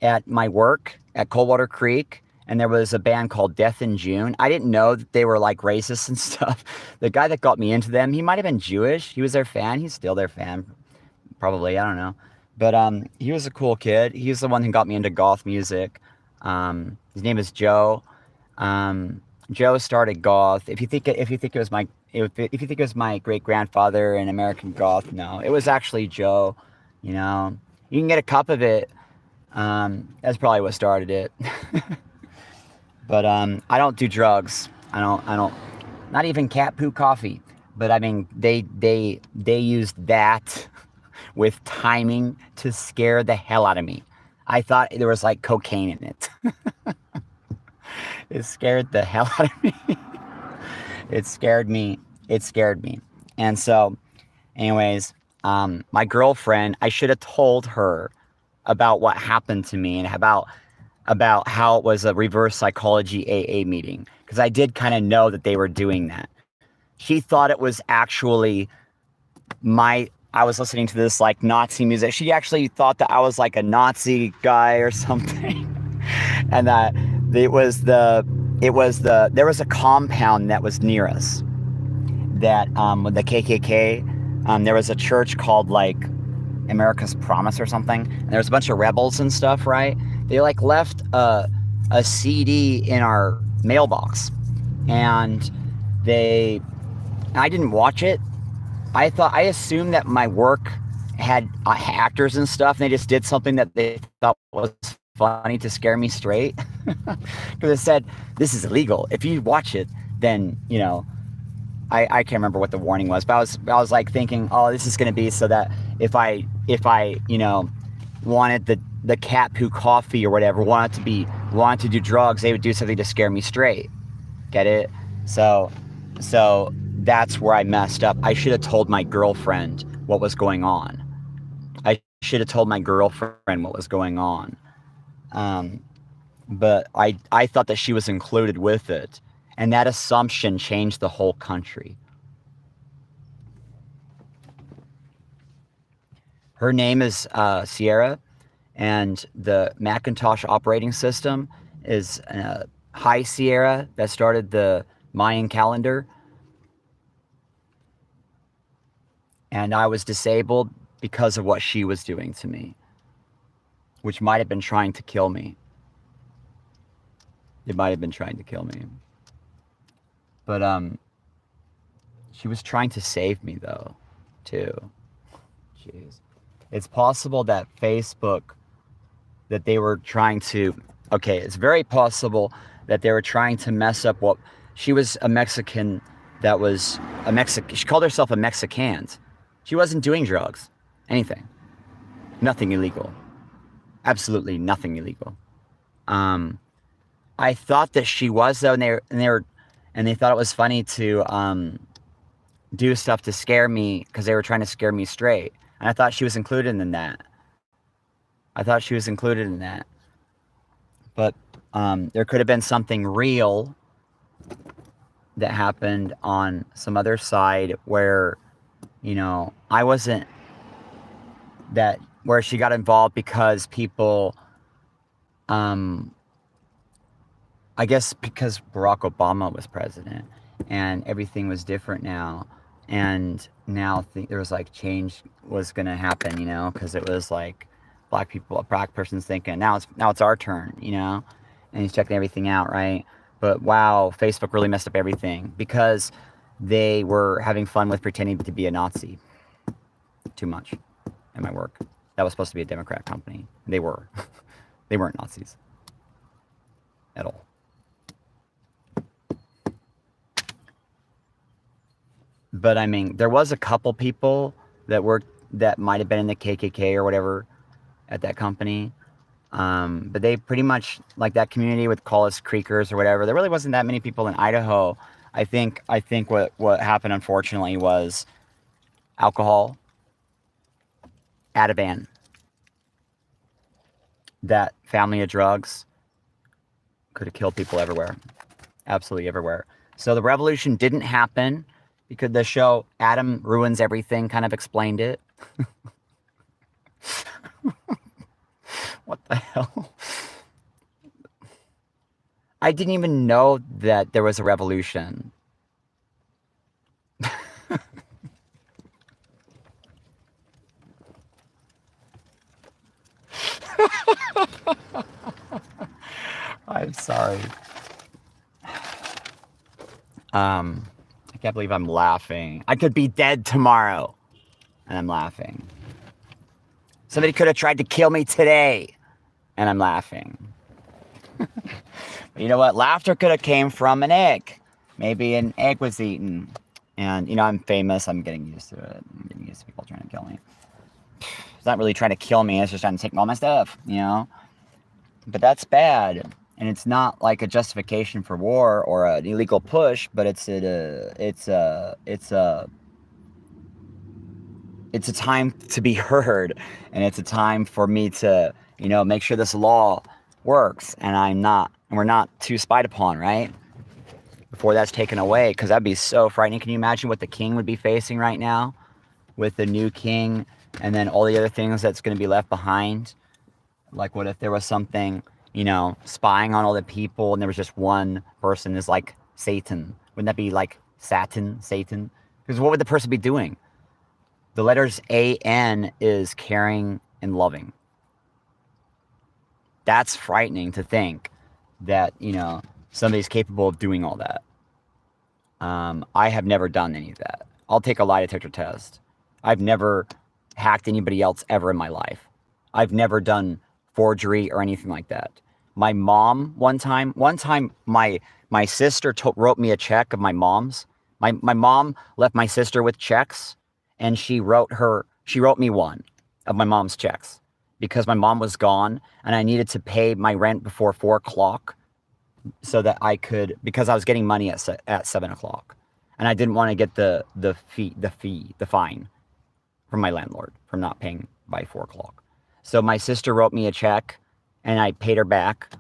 at my work at Coldwater Creek, and there was a band called Death in June. I didn't know that they were like racist and stuff. The guy that got me into them, he might have been Jewish. He was their fan. He's still their fan, probably. I don't know. But he was a cool kid. He was the one who got me into goth music. His name is Joe. Joe started goth. If you think it was my great grandfather in American goth, no, it was actually Joe. You can get a cup of it. That's probably what started it. But I don't do drugs. I don't. Not even cat poo coffee. But I mean, they used that with timing to scare the hell out of me. I thought there was like cocaine in it. It scared the hell out of me. It scared me. And so, anyways, my girlfriend, I should have told her about what happened to me and about how it was a reverse psychology AA meeting, because I did kind of know that they were doing that. She thought it was actually I was listening to this like Nazi music. She actually thought that I was like a Nazi guy or something. And that there was a compound that was near us that with the KKK, there was a church called like America's Promise or something, and there was a bunch of rebels and stuff, right? They like left a CD in our mailbox, and I didn't watch it. I assumed that my work had actors and stuff, and they just did something that they thought was funny to scare me straight. Because it said, this is illegal. If you watch it, then, I can't remember what the warning was, but I was like thinking, oh, this is going to be so that if I wanted the cat poo coffee or whatever, wanted to do drugs, they would do something to scare me straight. Get it? So that's where I messed up. I should have told my girlfriend what was going on. But I thought that she was included with it. And that assumption changed the whole country. Her name is Sierra, and the Macintosh operating system is High Sierra that started the Mayan calendar. And I was disabled because of what she was doing to me, which might have been trying to kill me. It might have been trying to kill me. But she was trying to save me though, too. Jeez. It's possible that Facebook, that they were trying to, okay, it's very possible that they were trying to mess up what, she was a Mexican that was a Mexican, she called herself a Mexican. She wasn't doing drugs, anything. Nothing illegal. Absolutely nothing illegal. I thought that she was though, and they thought it was funny to do stuff to scare me because they were trying to scare me straight. And I thought she was included in that. I thought she was included in that. But there could have been something real that happened on some other side where, you know, I wasn't that, where she got involved because people, I guess because Barack Obama was president and everything was different now. And now there was like change was going to happen, you know, because it was like black person's thinking now it's our turn, you know, and he's checking everything out, right? But wow, Facebook really messed up everything because they were having fun with pretending to be a Nazi too much at my work. That was supposed to be a Democrat company. They were. They weren't Nazis at all. But I mean, there was a couple people that might have been in the KKK or whatever at that company. But they pretty much, like that community would call us Creekers or whatever. There really wasn't that many people in Idaho. I think what happened, unfortunately, was alcohol, Ativan, that family of drugs could have killed people everywhere. Absolutely everywhere. So the revolution didn't happen because the show Adam Ruins Everything kind of explained it. What the hell? I didn't even know that there was a revolution. I'm sorry. I can't believe I'm laughing. I could be dead tomorrow, and I'm laughing. Somebody could have tried to kill me today, and I'm laughing. You know what? Laughter could have came from an egg. Maybe an egg was eaten. And, you know, I'm famous. I'm getting used to it. I'm getting used to people trying to kill me. It's not really trying to kill me. It's just trying to take all my stuff, you know? But that's bad. And it's not like a justification for war or an illegal push, but it's a time to be heard, and it's a time for me to, you know, make sure this law works, and we're not too spied upon, right? Before that's taken away, because that'd be so frightening. Can you imagine what the king would be facing right now with the new king, and then all the other things that's going to be left behind? Like, what if there was something, you know, spying on all the people, and there was just one person is like Satan? Wouldn't that be like Satan? Because what would the person be doing? The letters A-N is caring and loving. That's frightening to think that, you know, somebody's capable of doing all that. I have never done any of that. I'll take a lie detector test. I've never hacked anybody else ever in my life. I've never done forgery or anything like that. My mom, one time my sister wrote me a check of my mom's. My mom left my sister with checks, and she wrote me one of my mom's checks because my mom was gone and I needed to pay my rent before 4 o'clock so that I could, because I was getting money at 7 o'clock, and I didn't want to get the fine from my landlord for not paying by 4 o'clock. So my sister wrote me a check and I paid her back.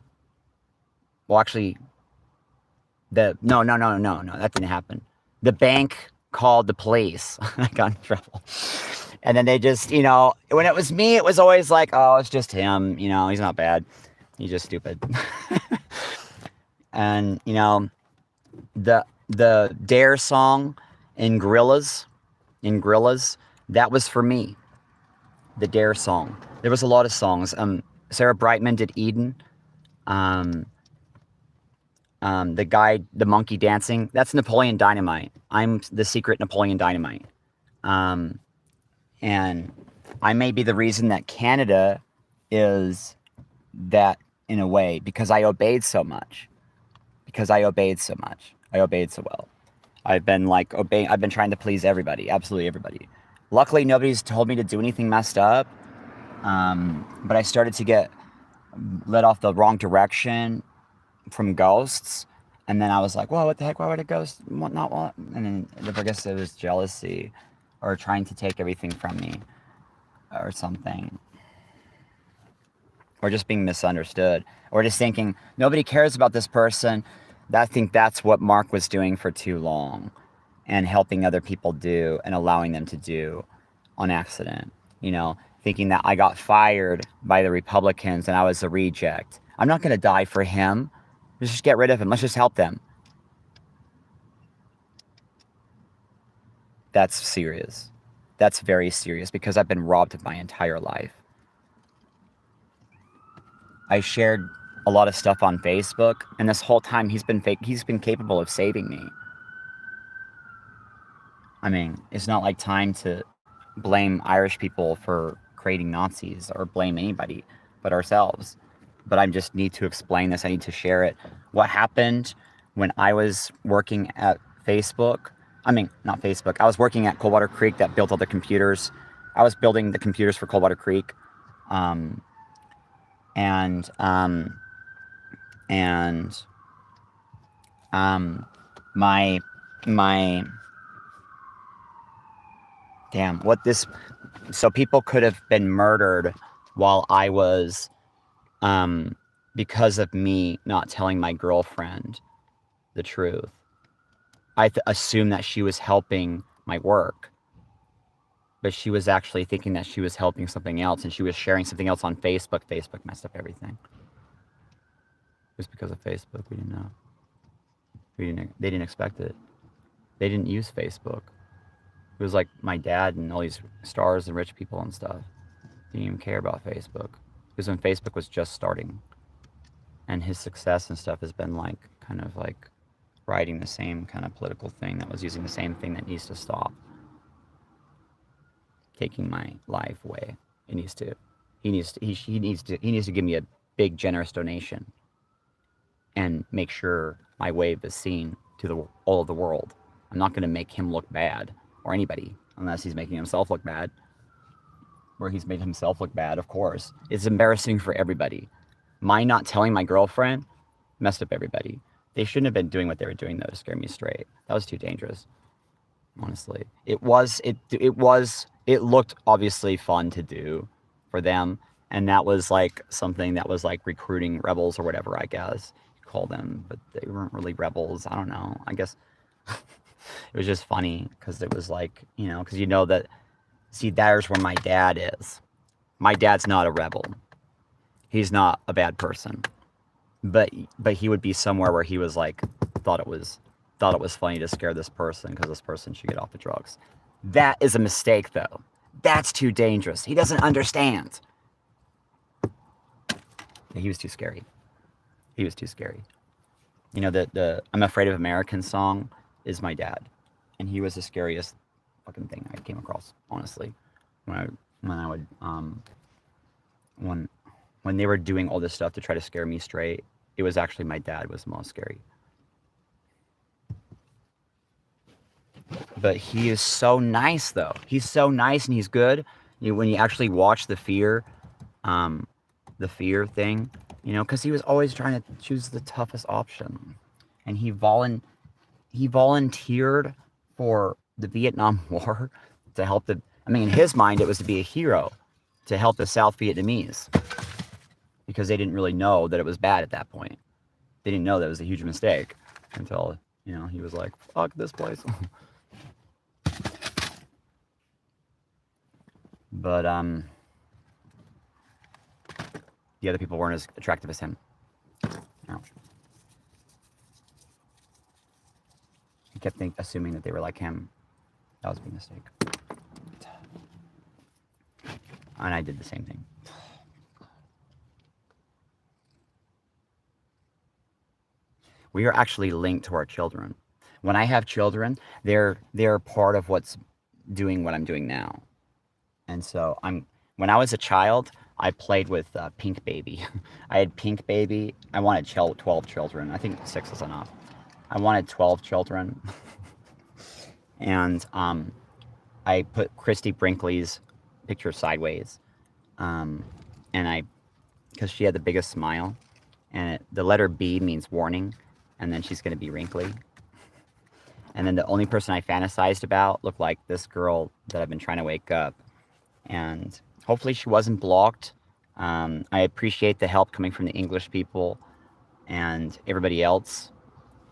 Well, actually, no, that didn't happen. The bank called the police. I got in trouble. And then they just, you know, when it was me, it was always like, oh, it's just him. You know, he's not bad. He's just stupid. And, you know, the Dare song in Gorillas, that was for me. the Dare song. There was a lot of songs. Sarah Brightman did Eden. The guy, the monkey dancing, that's Napoleon Dynamite. I'm the secret Napoleon Dynamite. And I may be the reason that Canada is that in a way, because I obeyed so much. I obeyed so well. I've been trying to please everybody, absolutely everybody. Luckily, nobody's told me to do anything messed up. But I started to get led off the wrong direction from ghosts. And then I was like, whoa, what the heck? Why would a ghost not want? And then I guess it was jealousy or trying to take everything from me or something. Or just being misunderstood. Or just thinking, nobody cares about this person. I think that's what Mark was doing for too long. And helping other people do and allowing them to do on accident. You know, thinking that I got fired by the Republicans and I was a reject. I'm not going to die for him. Let's just get rid of him. Let's just help them. That's serious. That's very serious because I've been robbed my entire life. I shared a lot of stuff on Facebook, and this whole time he's been capable of saving me. I mean, it's not like time to blame Irish people for creating Nazis or blame anybody but ourselves. But I just need to explain this. I need to share it. What happened when I was working at Facebook? I mean, not Facebook. I was working at Coldwater Creek that built all the computers. I was building the computers for Coldwater Creek. My damn, so people could have been murdered while I was, because of me not telling my girlfriend the truth. I assumed that she was helping my work, but she was actually thinking that she was helping something else, and she was sharing something else on Facebook. Facebook messed up everything. It was because of Facebook. We didn't know. They didn't expect it. They didn't use Facebook. It was like my dad and all these stars and rich people and stuff didn't even care about Facebook. Because when Facebook was just starting. And his success and stuff has been like, kind of like riding the same kind of political thing that was using the same thing that needs to stop. Taking my life away. He needs to give me a big generous donation. And make sure my wave is seen to all of the world. I'm not going to make him look bad, or anybody, unless he's making himself look bad. Where he's made himself look bad, of course. It's embarrassing for everybody. My not telling my girlfriend messed up everybody. They shouldn't have been doing what they were doing, though, to scare me straight. That was too dangerous, honestly. It looked obviously fun to do for them, and that was like something that was like recruiting rebels or whatever, I guess you call them, but they weren't really rebels. I don't know. I guess it was just funny because it was like, because that, see, there's where my dad is. My dad's not a rebel. He's not a bad person, but he would be somewhere where he was like, thought it was funny to scare this person because this person should get off the drugs. That is a mistake, though. That's too dangerous. He doesn't understand. Yeah, he was too scary. The I'm Afraid of Americans song is my dad, and he was the scariest fucking thing I came across, honestly. When they were doing all this stuff to try to scare me straight, it was actually my dad was the most scary. But he is so nice, though. He's so nice and he's good. When you actually watch the fear thing, because he was always trying to choose the toughest option. And he volunteered for the Vietnam War to help in his mind, it was to be a hero to help the South Vietnamese. Because they didn't really know that it was bad at that point. They didn't know that it was a huge mistake until, he was like, fuck this place. But, the other people weren't as attractive as him. No. He kept assuming that they were like him. That was a big mistake. And I did the same thing. We are actually linked to our children. When I have children, they're part of what's doing what I'm doing now. And so when I was a child, I played with Pink Baby. I had Pink Baby. I wanted 12 children. I think 6 is enough. I wanted 12 children. And I put Christy Brinkley's picture sideways. Um, and because she had the biggest smile. And the letter B means warning. And then she's going to be wrinkly. And then the only person I fantasized about looked like this girl that I've been trying to wake up. And hopefully she wasn't blocked. I appreciate the help coming from the English people and everybody else.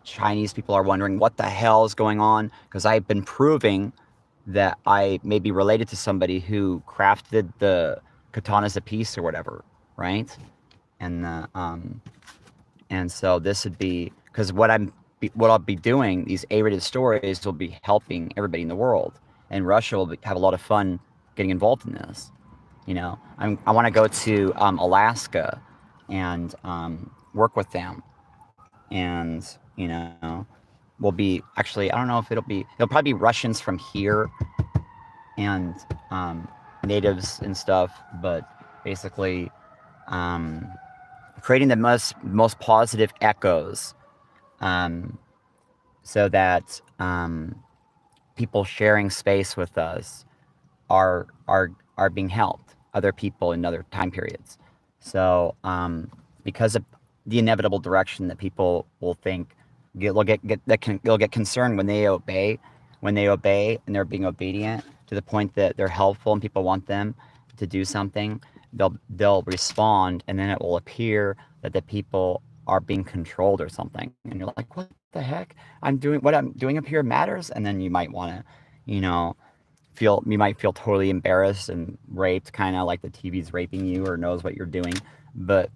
Chinese people are wondering what the hell is going on, because I've been proving that I may be related to somebody who crafted the katanas apiece or whatever, right? And so this would be, because what I'll be doing, these A-rated stories will be helping everybody in the world, and Russia will have a lot of fun getting involved in this. You know, I want to go to Alaska and work with them, and you know, we'll be actually, I don't know if it'll probably be Russians from here and natives and stuff, but basically creating the most positive echoes, so that people sharing space with us are being helped, other people in other time periods. So because of the inevitable direction that people will think, they'll get concerned when they obey and they're being obedient to the point that they're helpful and people want them to do something. They'll respond, and then it will appear that the people are being controlled or something, and you're like, what the heck? What I'm doing up here matters. And then you might want to, you might feel totally embarrassed and raped, kind of like the TV's raping you or knows what you're doing. But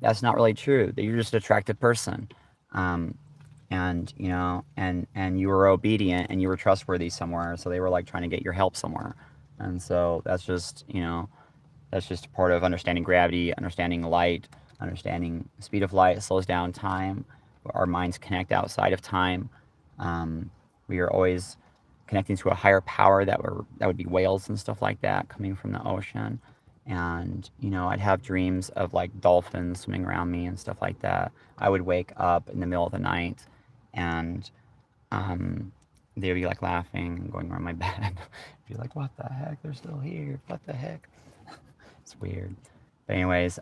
that's not really true. That you're just an attractive person, and you were obedient and you were trustworthy somewhere. So they were like trying to get your help somewhere, and so that's just part of understanding gravity, understanding light, understanding the speed of light. It slows down time. Our minds connect outside of time. We are always connecting to a higher power that would be whales and stuff like that coming from the ocean. And I'd have dreams of like dolphins swimming around me and stuff like that. I would wake up in the middle of the night, and they would be like laughing and going around my bed. Be like, what the heck? They're still here. What the heck? It's weird. But anyways,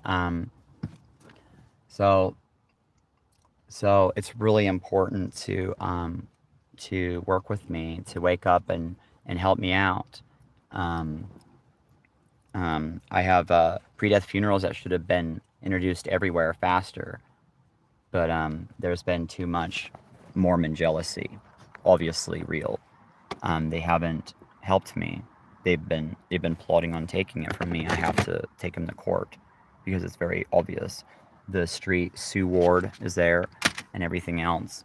so it's really important to work with me, to wake up and help me out. I have pre-death funerals that should have been introduced everywhere faster, but there's been too much Mormon jealousy, obviously real. They haven't helped me. They've been plotting on taking it from me. I have to take them to court because it's very obvious. The street Sue Ward is there, and everything else.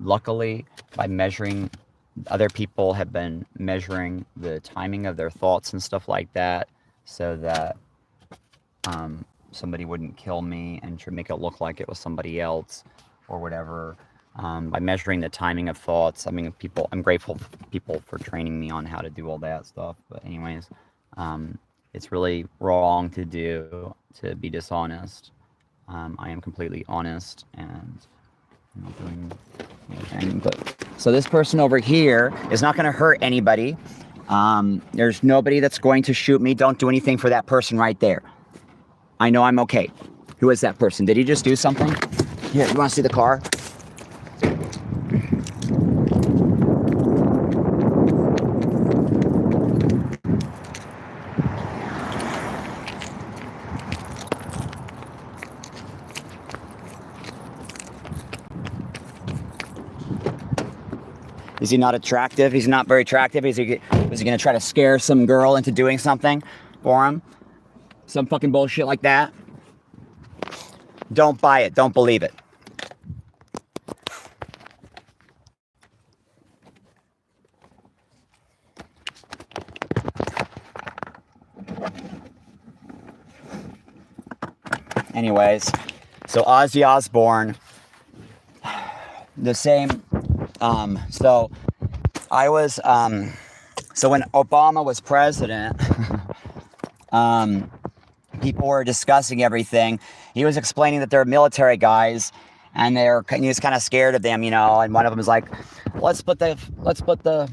Luckily, by measuring, other people have been measuring the timing of their thoughts and stuff like that, so that somebody wouldn't kill me and try to make it look like it was somebody else or whatever. By measuring the timing of thoughts. I mean, I'm grateful for people for training me on how to do all that stuff. But anyways, it's really wrong to be dishonest. I am completely honest, and I'm not doing anything. But so this person over here is not going to hurt anybody. There's nobody that's going to shoot me. Don't do anything for that person right there. I know I'm okay. Who is that person? Did he just do something? Here, you want to see the car? Is he not attractive? He's not very attractive. Was he going to try to scare some girl into doing something for him? Some fucking bullshit like that? Don't buy it. Don't believe it. anyways, so Ozzy Osbourne, the same, so I was, so when Obama was president, people were discussing everything. He was explaining that they're military guys, and he was kind of scared of them, you know, and one of them was like, let's put the,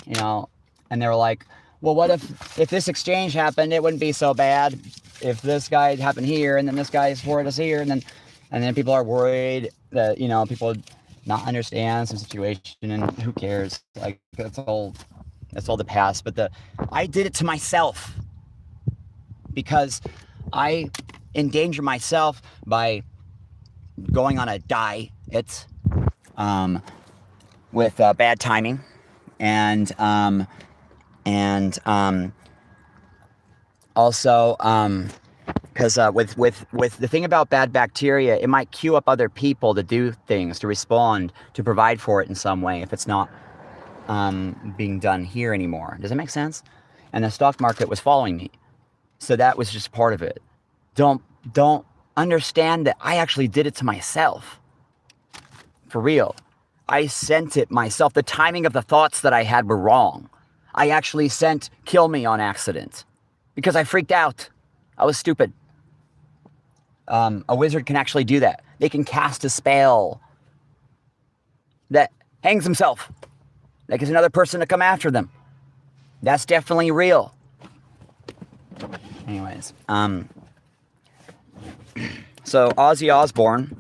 you know, and they were like, well, what if this exchange happened, it wouldn't be so bad if this guy happened here, and then this guy's for us here, and then people are worried that, you know, people not understand some situation, and who cares? Like, that's all the past. But I did it to myself because I endanger myself by going on a diet with bad timing, and also because with the thing about bad bacteria, it might cue up other people to do things, to respond, to provide for it in some way if it's not being done here anymore. Does that make sense? And the stock market was following me, so that was just part of it. Don't understand that I actually did it to myself. For real. I sent it myself. The timing of the thoughts that I had were wrong. I actually sent kill me on accident because I freaked out. I was stupid. A wizard can actually do that. They can cast a spell that hangs himself. That gets another person to come after them. That's definitely real. Anyways, so Ozzy Osbourne,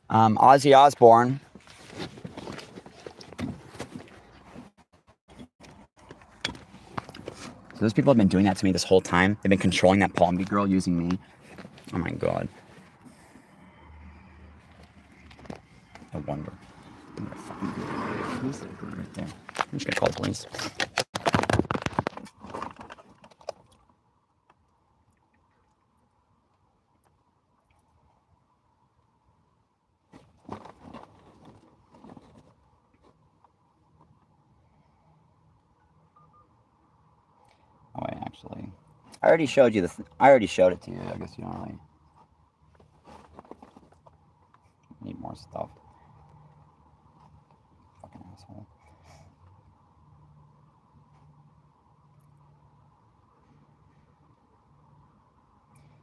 Ozzy Osbourne, so those people have been doing that to me this whole time. They've been controlling that Palm Beach girl using me. Oh my god. I wonder. Who's that girl right there? I'm just gonna call the police. Oh wait, actually, I already showed you I already showed it to you. I guess you don't really need more stuff. Fucking asshole.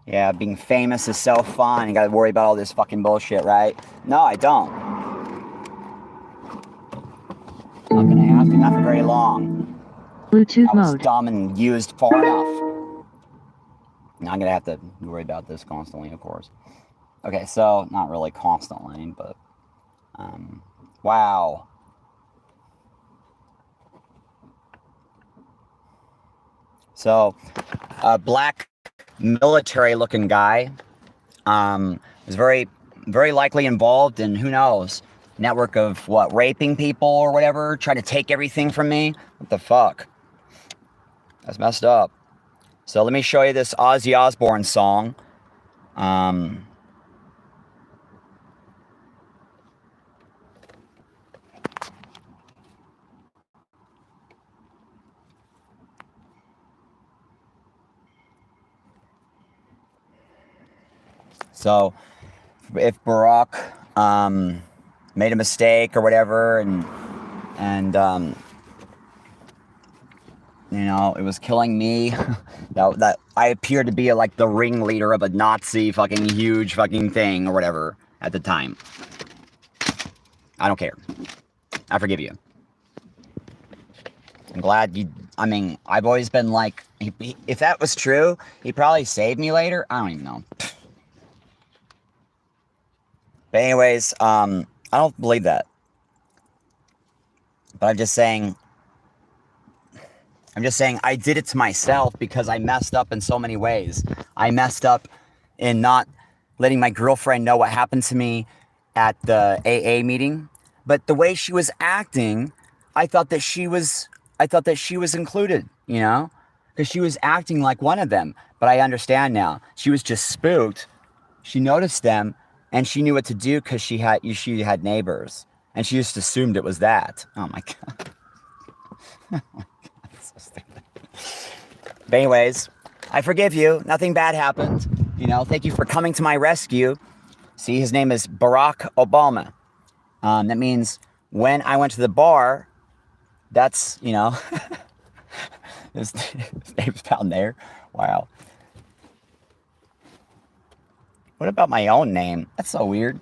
Yeah, being famous is so fun. You gotta worry about all this fucking bullshit, right? No, I don't. I'm not gonna ask you, not for very long. Bluetooth I was mode. dumb and used far enough. Now I'm gonna have to worry about this constantly, of course. Okay, so not really constantly, but wow. So a black military-looking guy was very, very likely involved in, who knows, network of what, raping people or whatever, trying to take everything from me. What the fuck? That's messed up. So let me show you this Ozzy Osbourne song. So if Barack made a mistake or whatever, and you know, it was killing me, that I appeared to be like the ringleader of a Nazi fucking huge fucking thing or whatever at the time. I don't care. I forgive you. I'm glad you, I mean, I've always been like, if that was true, he'd probably save me later. I don't even know. But anyways, I don't believe that. But I'm just saying I did it to myself because I messed up in so many ways. I messed up in not letting my girlfriend know what happened to me at the AA meeting. But the way she was acting, I thought that she was included, you know? because she was acting like one of them. But I understand now. She was just spooked. She noticed them, and she knew what to do because she had neighbors, and she just assumed it was that. Oh my god. Oh my god, that's so stupid. But anyways, I forgive you. Nothing bad happened. You know, thank you for coming to my rescue. See, his name is Barack Obama. That means when I went to the bar, that's, you know, his name's down there. Wow. What about my own name? That's so weird.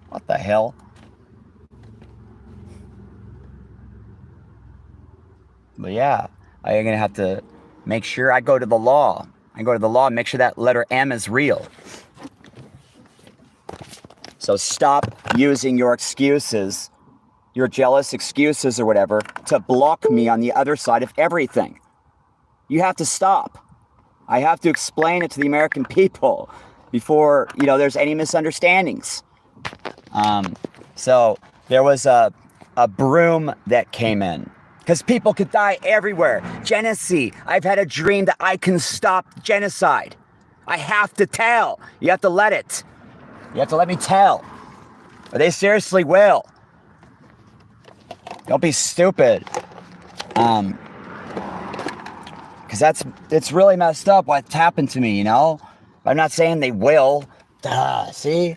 What the hell? But yeah, I'm going to have to make sure I go to the law. I go to the law and make sure that letter M is real. So stop using your excuses, your jealous excuses or whatever, to block me on the other side of everything. You have to stop. I have to explain it to the American people before, you know, there's any misunderstandings. So there was a broom that came in. Because people could die everywhere. Genocide. I've had a dream that I can stop genocide. I have to tell. You have to let it. You have to let me tell. Or they seriously will. Don't be stupid. Because it's really messed up what's happened to me, you know? I'm not saying they will. Duh, see?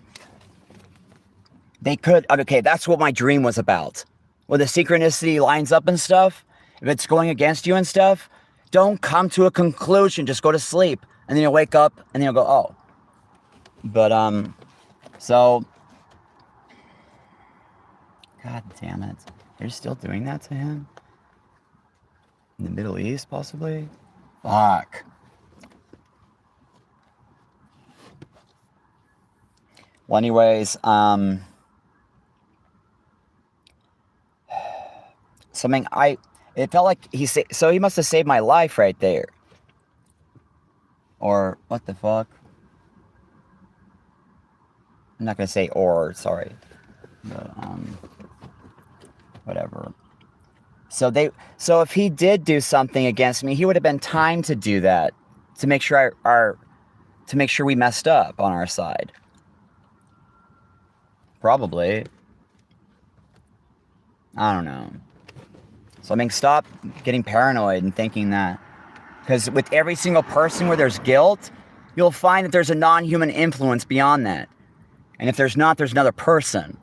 They could. Okay, that's what my dream was about. When the synchronicity lines up and stuff, if it's going against you and stuff, don't come to a conclusion. Just go to sleep. And then you'll wake up and then you'll go, oh. But, so. God damn it. They're still doing that to him? In the Middle East, possibly? Fuck. Well, anyways, something it felt like so he must have saved my life right there. Or, what the fuck? I'm not gonna say or, sorry. But, whatever. So if he did do something against me, he would have been time to do that. To make sure to make sure we messed up on our side. Probably. I don't know. So I mean, stop getting paranoid and thinking that. Because with every single person where there's guilt, you'll find that there's a non-human influence beyond that. And if there's not, there's another person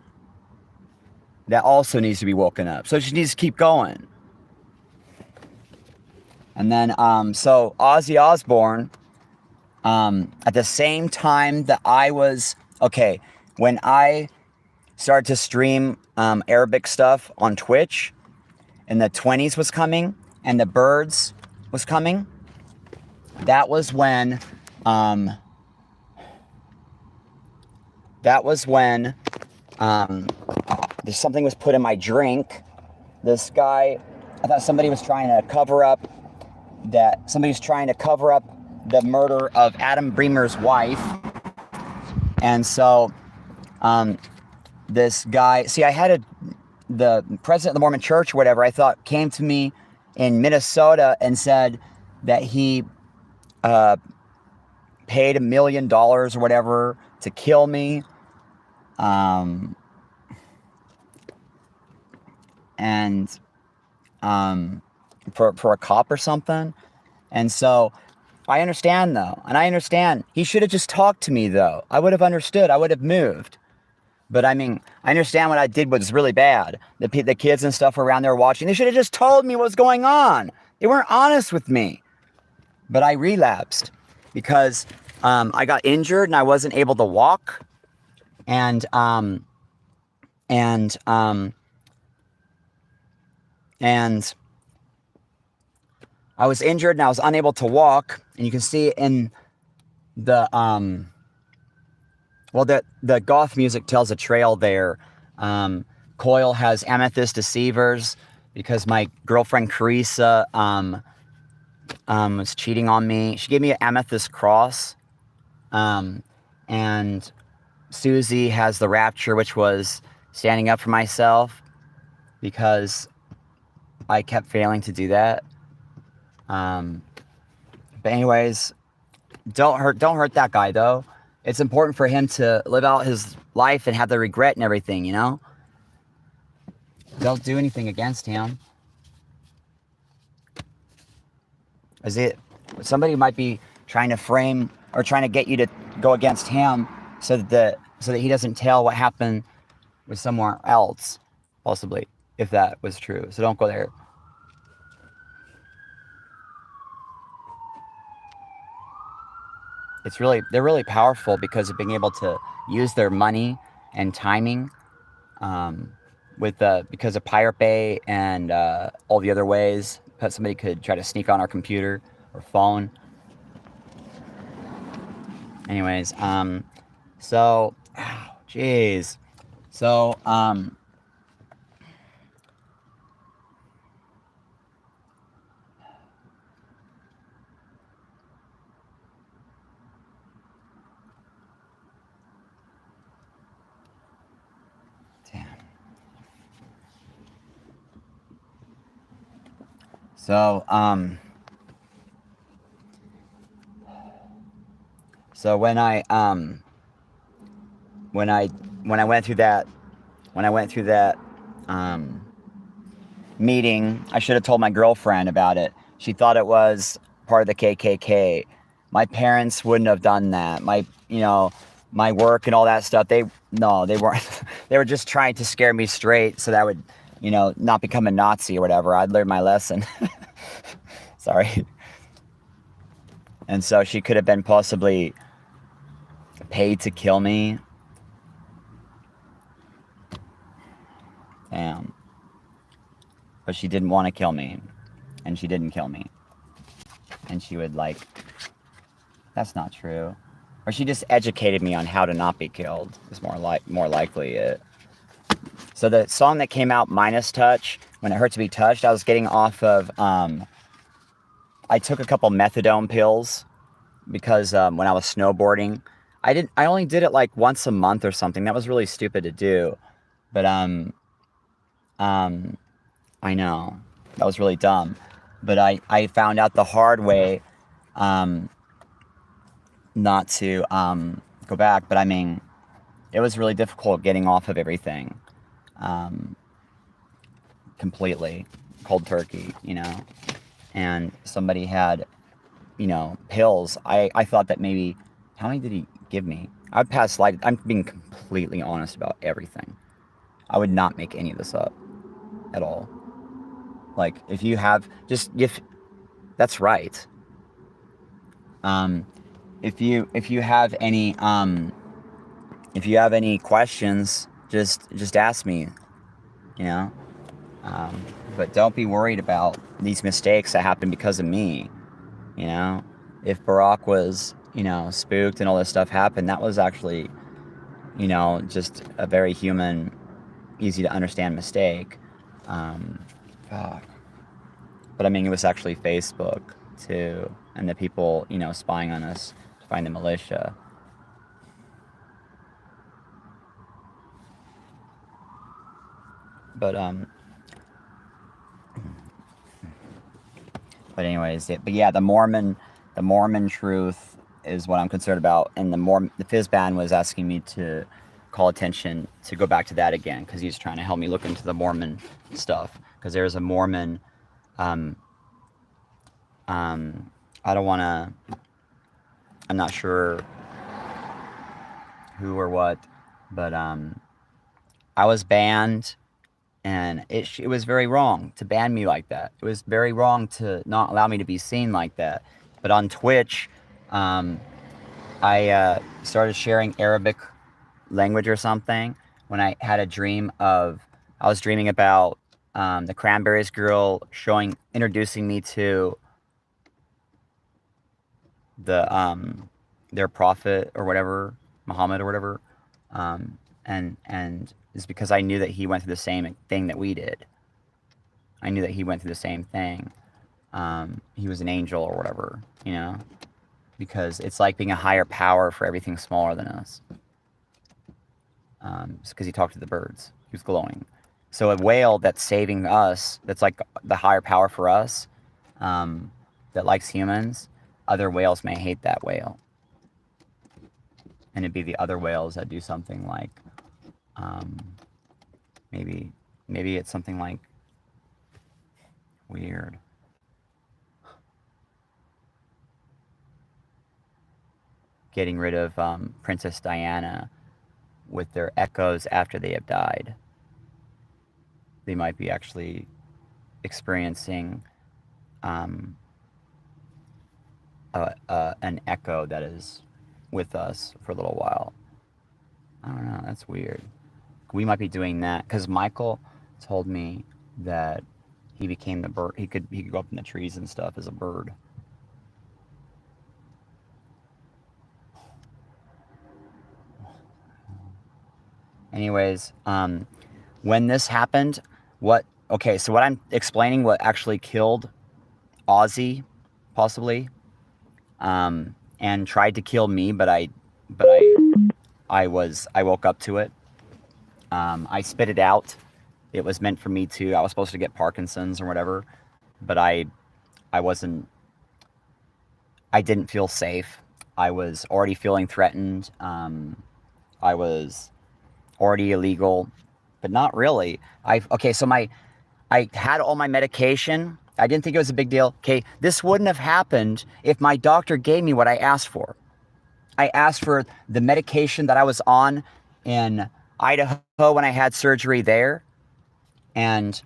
that also needs to be woken up. So it just needs to keep going. And then, so Ozzy Osbourne, at the same time that I was, okay, when I started to stream Arabic stuff on Twitch, and the 20s was coming, and the Birds was coming, that was when something was put in my drink. This guy, I thought somebody was trying to cover up the murder of Adam Bremer's wife. And so, this guy, see, I had the president of the Mormon Church or whatever, I thought came to me in Minnesota and said that he paid $1 million or whatever to kill me. And for a cop or something. And so I understand though. And I understand he should have just talked to me though. I would have understood. I would have moved. But I mean, I understand what I did was really bad. The kids and stuff were around there watching. They should have just told me what was going on. They weren't honest with me. But I relapsed because I got injured and I wasn't able to walk. And I was injured and I was unable to walk. And you can see in the the goth music tells a trail there. Coil has amethyst deceivers because my girlfriend Carissa was cheating on me. She gave me an amethyst cross. And Susie has the rapture, which was standing up for myself because I kept failing to do that. But anyways, don't hurt that guy though. It's important for him to live out his life and have the regret and everything, you know? Don't do anything against him. Is it somebody might be trying to frame or trying to get you to go against him so that he doesn't tell what happened with someone else, possibly, if that was true. So don't go there. They're really powerful because of being able to use their money and timing, because of Pirate Bay and all the other ways that somebody could try to sneak on our computer or phone. Anyways, so, jeez. So, damn. So, so when I went through that meeting, I should have told my girlfriend about it. She thought it was part of the KKK. My parents wouldn't have done that. My work and all that stuff, they weren't. They were just trying to scare me straight so that I would, not become a Nazi or whatever. I'd learn my lesson. Sorry. And so she could have been possibly paid to kill me. Damn. But she didn't want to kill me. And she didn't kill me. And she would that's not true. Or she just educated me on how to not be killed. Is more likely it. So the song that came out, Minus Touch, When It Hurt to Be Touched, I was getting off of, I took a couple methadone pills because when I was snowboarding, I only did it like once a month or something. That was really stupid to do. But I know. That was really dumb. But I found out the hard way not to go back. But I mean, it was really difficult getting off of everything completely. Cold turkey, And somebody had, pills. I thought that maybe, how many did he give me? I would pass light. I'm being completely honest about everything. I would not make any of this up at all. Like, if you have, that's right. If you have any questions, just ask me, but don't be worried about these mistakes that happen because of me. If Barack was, spooked and all this stuff happened, that was actually, just a very human, easy to understand mistake. Fuck. But I mean, it was actually Facebook too, and the people, spying on us to find the militia. But anyways, but yeah, the Mormon truth is what I'm concerned about, and the FizBAN was asking me to call attention to go back to that again because he's trying to help me look into the Mormon stuff because there's a Mormon. I don't want to. I'm not sure who or what, but I was banned. And it was very wrong to ban me like that. It was very wrong to not allow me to be seen like that. But on Twitch, I started sharing Arabic language or something when I had a dream I was dreaming about the Cranberries girl introducing me to their prophet or whatever, Muhammad or whatever, and it's because I knew that he went through the same thing that we did. I knew that he went through the same thing. He was an angel or whatever, because it's like being a higher power for everything smaller than us. It's because he talked to the birds. He was glowing. So a whale that's saving us, that's like the higher power for us, that likes humans, other whales may hate that whale. And it'd be the other whales that do something like, maybe it's something like weird. Getting rid of Princess Diana with their echoes after they have died. They might be actually experiencing an echo that is with us for a little while. I don't know. That's weird. We might be doing that because Michael told me that he became the bird. He could go up in the trees and stuff as a bird. Anyways, when this happened, so what I'm explaining, what actually killed Ozzy, possibly, and tried to kill me, but I woke up to it. I spit it out. It was meant for me too. I was supposed to get Parkinson's or whatever, but I wasn't. I didn't feel safe. I was already feeling threatened. I was already illegal, but not really. I had all my medication. I didn't think it was a big deal. Okay, this wouldn't have happened if my doctor gave me what I asked for. I asked for the medication that I was on in Idaho when I had surgery there. And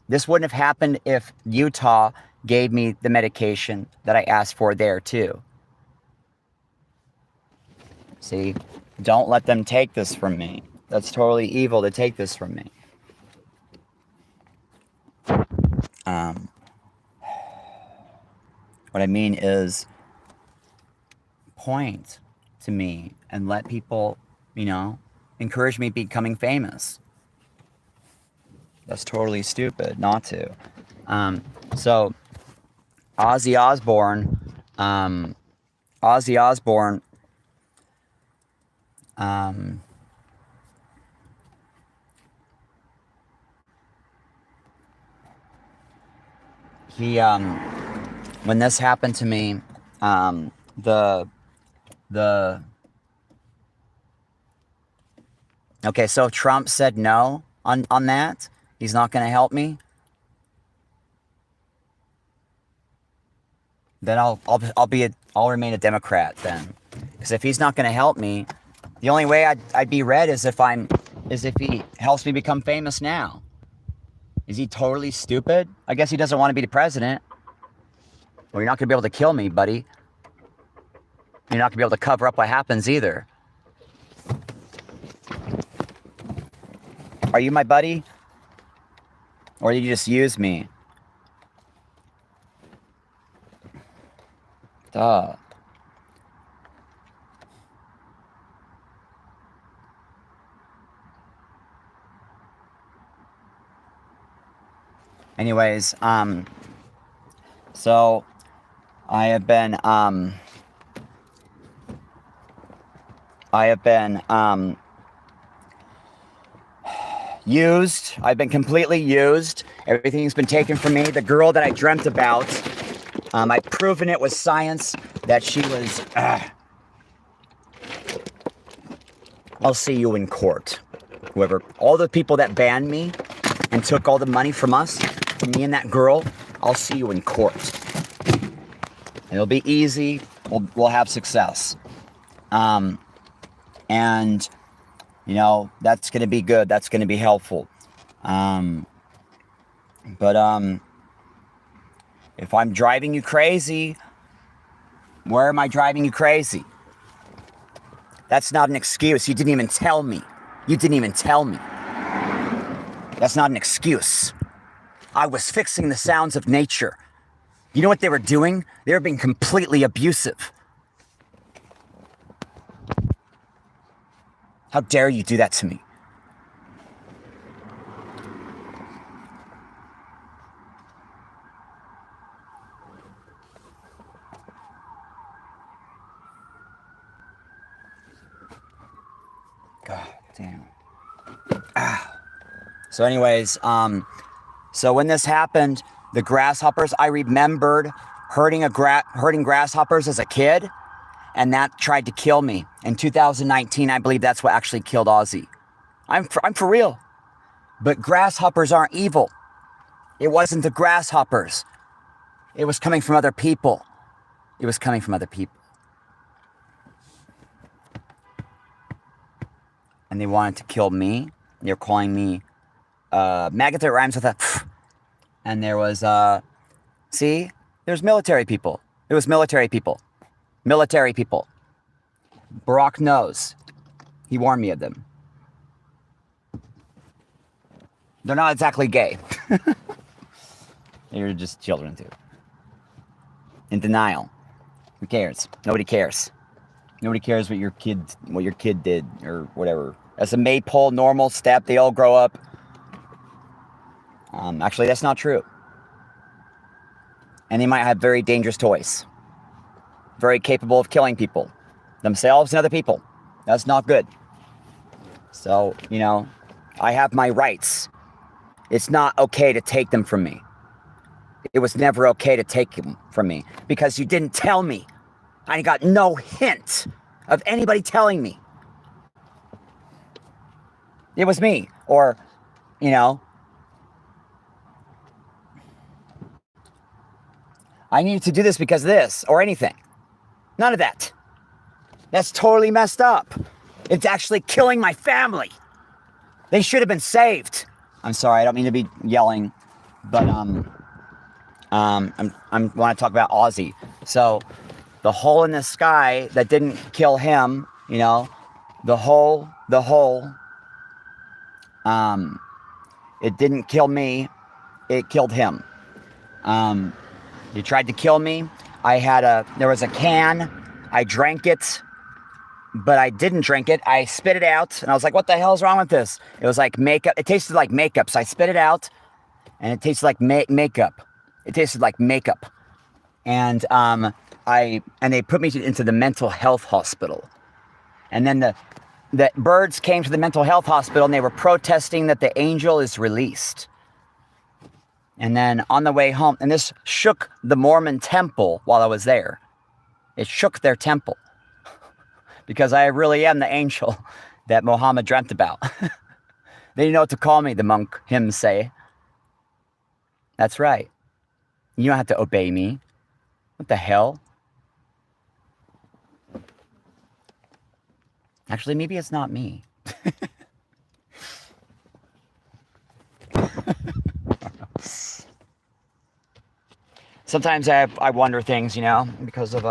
this wouldn't have happened if Utah gave me the medication that I asked for there too. See, don't let them take this from me. That's totally evil to take this from me. What I mean is, point to me and let people, encourage me becoming famous. That's totally stupid not to. So Ozzy Osbourne, he, when this happened to me, okay, so Trump said no on that. He's not going to help me. Then I'll remain a Democrat then, because if he's not going to help me, the only way I'd be red is if he helps me become famous now. Is he totally stupid? I guess he doesn't want to be the president. Well, you're not going to be able to kill me, buddy. You're not going to be able to cover up what happens either. Are you my buddy? Or did you just use me? Duh. Anyways, so I have been used. I've been completely used. Everything's been taken from me. The girl that I dreamt about, I've proven it with science that she was... I'll see you in court. All the people that banned me and took all the money from us, from me and that girl, I'll see you in court. It'll be easy. We'll have success. And, that's going to be good. That's going to be helpful. But if I'm driving you crazy, where am I driving you crazy? That's not an excuse. You didn't even tell me. That's not an excuse. I was fixing the sounds of nature. You know what they were doing? They were being completely abusive. How dare you do that to me? God damn. Ah. So anyways, so when this happened, the grasshoppers, I remembered hurting grasshoppers as a kid, and that tried to kill me. In 2019, I believe that's what actually killed Ozzy. I'm for real. But grasshoppers aren't evil. It wasn't the grasshoppers. It was coming from other people. It was coming from other people. And they wanted to kill me. They were calling me maggot that rhymes with a and there was see, there's military people. It was military people. Military people. Barack knows. He warned me of them. They're not exactly gay. They're just children too. In denial. Who cares? Nobody cares. Nobody cares what your kid did or whatever. As a maypole, normal step, they all grow up. Actually, that's not true. And they might have very dangerous toys. Very capable of killing people. Themselves and other people. That's not good. So, you know, I have my rights. It's not okay to take them from me. It was never okay to take them from me. Because you didn't tell me. I got no hint of anybody telling me. It was me. Or, you know, I needed to do this because of this. Or anything. None of that. That's totally messed up. It's actually killing my family. They should have been saved. I'm sorry, I don't mean to be yelling, but I want to talk about Ozzy. So, the hole in the sky that didn't kill him, you know, the hole, it didn't kill me, it killed him. He tried to kill me. There was a can, I drank it, but I didn't drink it. I spit it out, and I was like, what the hell is wrong with this? It was like makeup. It tasted like makeup, so I spit it out, and it tasted like makeup. It tasted like makeup. And they put me into the mental health hospital. And then the birds came to the mental health hospital, and they were protesting that the angel is released. And then on the way home, and this shook the Mormon temple while I was there. It shook their temple. Because I really am the angel that Muhammad dreamt about. They didn't know what to call me, the monk hymns say. That's right. You don't have to obey me. What the hell? Actually, maybe it's not me. Sometimes I wonder things, you know, because of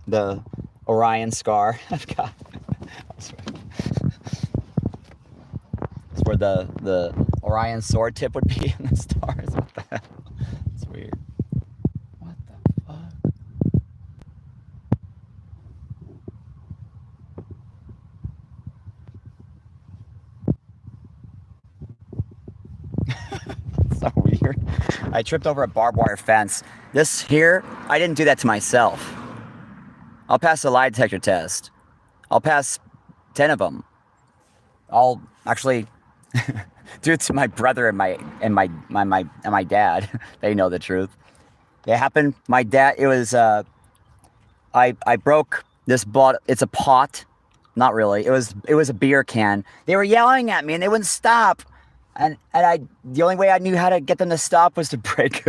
the Orion scar I've got. It's where the Orion sword tip would be in the stars. What the hell? It's weird. What the fuck? So weird. I tripped over a barbed wire fence. This here, I didn't do that to myself. I'll pass the lie detector test. I'll pass 10 of them. I'll actually do it to my brother and my dad. They know the truth. It happened. My dad. It was. I broke this bottle. It's a pot. Not really. It was a beer can. They were yelling at me and they wouldn't stop. And the only way I knew how to get them to stop was to break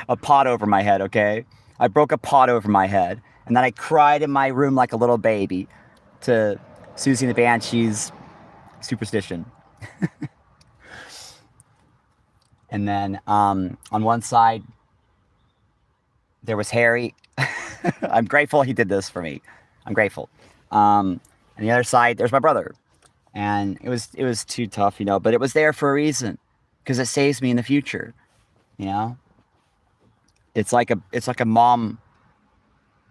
a pot over my head. Okay. I broke a pot over my head. And then I cried in my room like a little baby to Susie and the Banshees superstition. And then on one side, there was Harry. I'm grateful he did this for me. I'm grateful. And the other side, there's my brother. And it was too tough, you know, but it was there for a reason. Because it saves me in the future. You know? It's like a mom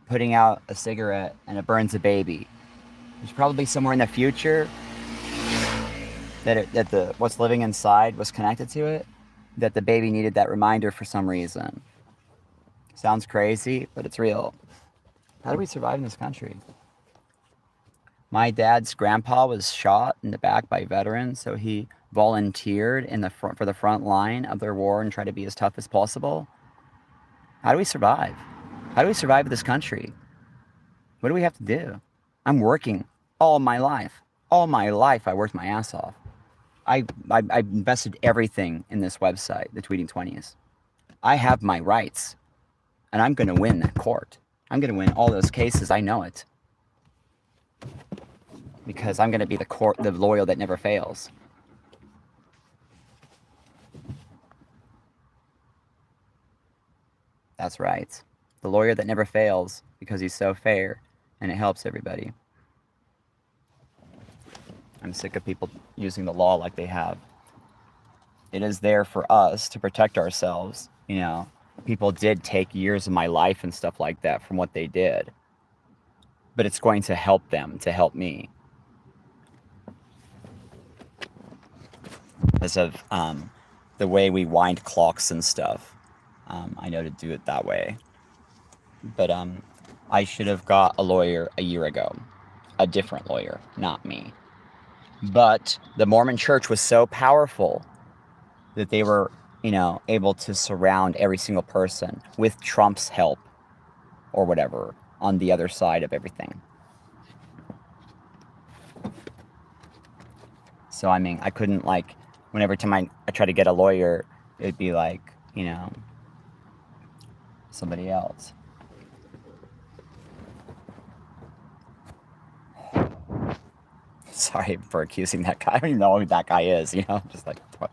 putting out a cigarette and it burns a baby. There's probably somewhere in the future that what's living inside was connected to it, that the baby needed that reminder for some reason. Sounds crazy, but it's real. How do we survive in this country? My dad's grandpa was shot in the back by veterans, so he volunteered in the front for the front line of their war and tried to be as tough as possible. How do we survive? How do we survive this country? What do we have to do? I'm working all my life. All my life, I worked my ass off. I invested everything in this website, the Tweeting 20s. I have my rights, and I'm going to win that court. I'm going to win all those cases. I know it. Because I'm going to be the lawyer that never fails. That's right. The lawyer that never fails because he's so fair and it helps everybody. I'm sick of people using the law like they have. It is there for us to protect ourselves. You know, people did take years of my life and stuff like that from what they did. But it's going to help them, to help me. Because of the way we wind clocks and stuff. I know to do it that way. But I should have got a lawyer a year ago. A different lawyer, not me. But the Mormon church was so powerful that they were, you know, able to surround every single person with Trump's help or whatever on the other side of everything. So, I mean, I couldn't, like, whenever time I try to get a lawyer, it'd be like, you know, somebody else. Sorry for accusing that guy. I don't even know who that guy is, you know? Just like... But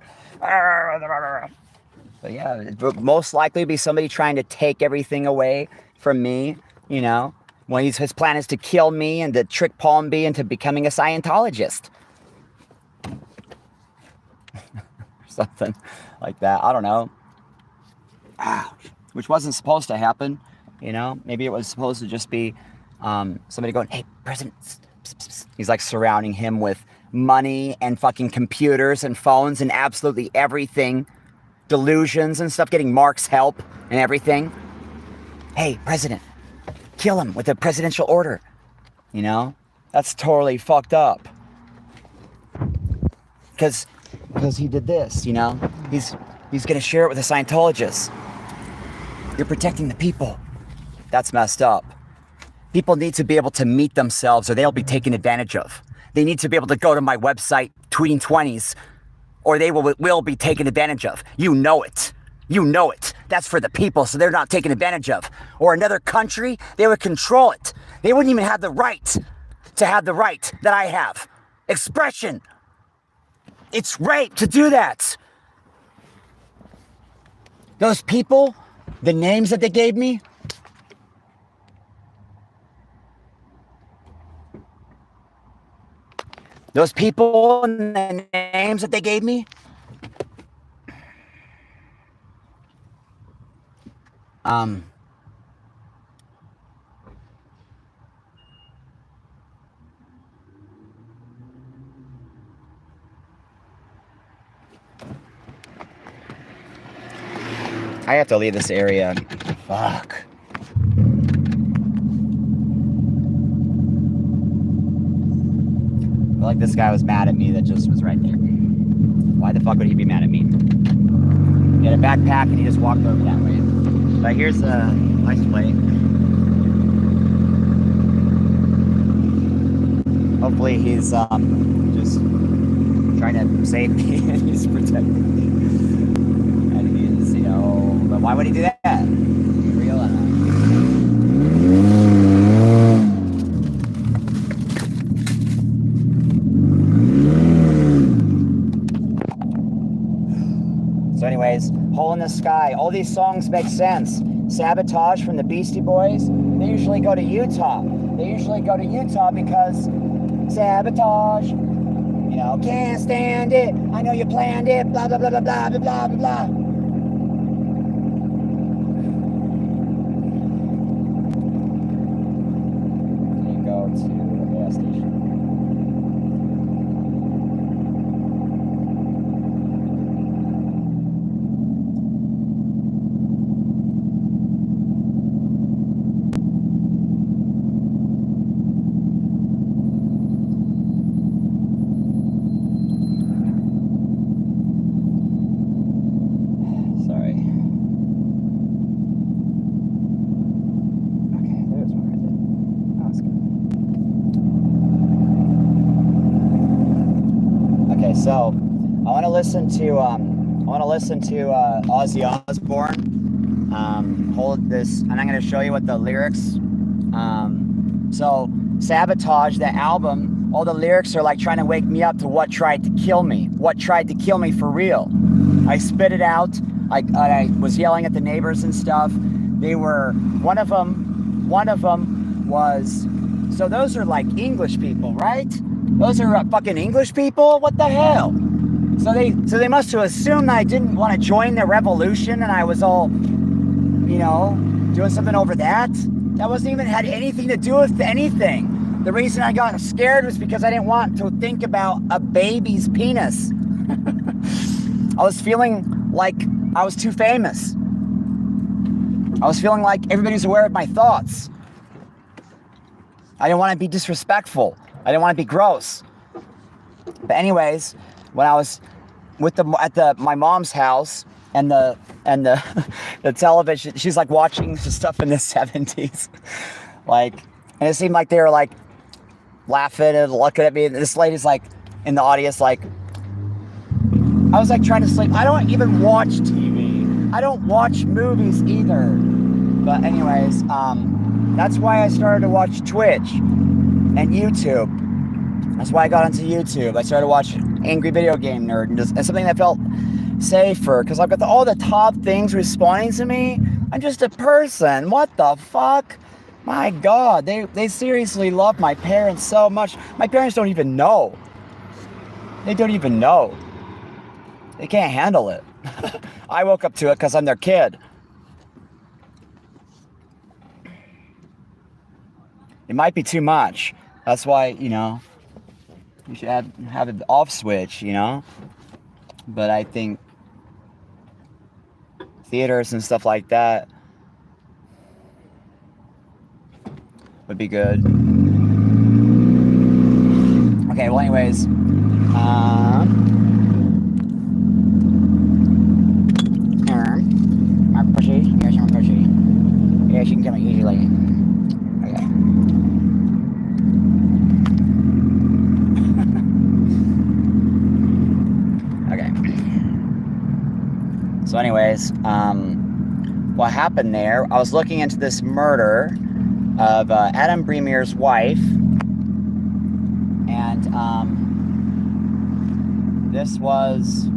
yeah, it would most likely be somebody trying to take everything away from me, you know? When his plan is to kill me and to trick Palm B into becoming a Scientologist. Something like that. I don't know. Which wasn't supposed to happen, you know? Maybe it was supposed to just be somebody going, hey, President... He's like surrounding him with money and fucking computers and phones and absolutely everything. Delusions and stuff, getting Mark's help and everything. Hey, President, kill him with a presidential order. You know? That's totally fucked up. Because he did this, you know? He's gonna share it with the Scientologists. You're protecting the people. That's messed up. People need to be able to meet themselves or they'll be taken advantage of. They need to be able to go to my website, Tweeting 20s, or they will be taken advantage of. You know it. You know it. That's for the people, so they're not taken advantage of. Or another country, they would control it. They wouldn't even have the right to have the right that I have. Expression. It's rape to do that. Those people, the names that they gave me, those people and the names that they gave me, I have to leave this area. Fuck. I feel like this guy was mad at me that just was right there. Why the fuck would he be mad at me? He had a backpack and he just walked over that way. But here's a nice plate. Hopefully he's just trying to save me and he's protecting me. And he's, you know, but why would he do that? Be real enough. So anyways, Hole in the Sky. All these songs make sense. Sabotage from the Beastie Boys. They usually go to Utah. They usually go to Utah because sabotage. You know, can't stand it. I know you planned it. Blah, blah, blah, blah, blah, blah, blah, blah. You go to the gas station. So I want to listen to Ozzy Osbourne. Hold this, and I'm going to show you what the lyrics. So Sabotage, the album, all the lyrics are like trying to wake me up to what tried to kill me. What tried to kill me for real. I spit it out. I was yelling at the neighbors and stuff. They were, one of them was, so those are like English people, right? Those are fucking English people? What the hell? So they must have assumed I didn't want to join the revolution and I was all, you know, doing something over that. That wasn't even had anything to do with anything. The reason I got scared was because I didn't want to think about a baby's penis. I was feeling like I was too famous. I was feeling like everybody's aware of my thoughts. I didn't want to be disrespectful. I didn't want to be gross. But anyways, when I was with my mom's house and the television, she's like watching stuff in the 70s. Like, and it seemed like they were like laughing and looking at me. And this lady's like in the audience, like, I was like trying to sleep. I don't even watch TV. I don't watch movies either. But anyways, that's why I started to watch Twitch and YouTube. That's why I got into YouTube. I started watching Angry Video Game Nerd and something that felt safer because I've got all the top things responding to me. I'm just a person. What the fuck? My God, they seriously love my parents so much. My parents don't even know. They don't even know. They can't handle it. I woke up to it because I'm their kid. It might be too much. That's why, you know, you should have an off switch, you know? But I think theaters and stuff like that would be good. Okay, well anyways, my pushy, here's my pushy. Yeah, she can come easily. Okay. Okay. So anyways, what happened there, I was looking into this murder of Adam Bremer's wife, and this was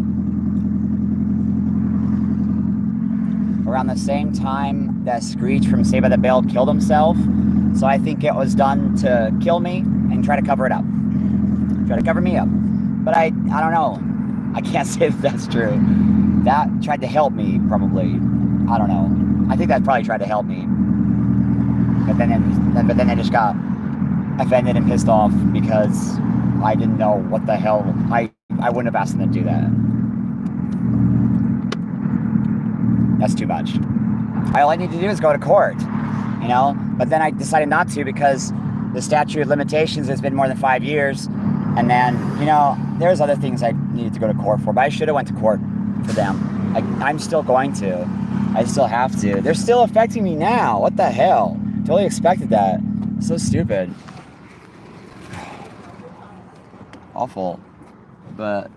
around the same time that Screech from Saved by the Bell killed himself. So I think it was done to kill me and try to cover it up. Try to cover me up. But I don't know. I can't say that that's true. That tried to help me, probably. I don't know. I think that probably tried to help me. But then I just got offended and pissed off because I didn't know what the hell. I wouldn't have asked them to do that. That's too much. All I need to do is go to court, you know? But then I decided not to because the statute of limitations has been more than 5 years. And then, you know, there's other things I needed to go to court for, but I should have went to court for them. I'm still going to. I still have to. They're still affecting me now. What the hell? Totally expected that. So stupid. Awful. But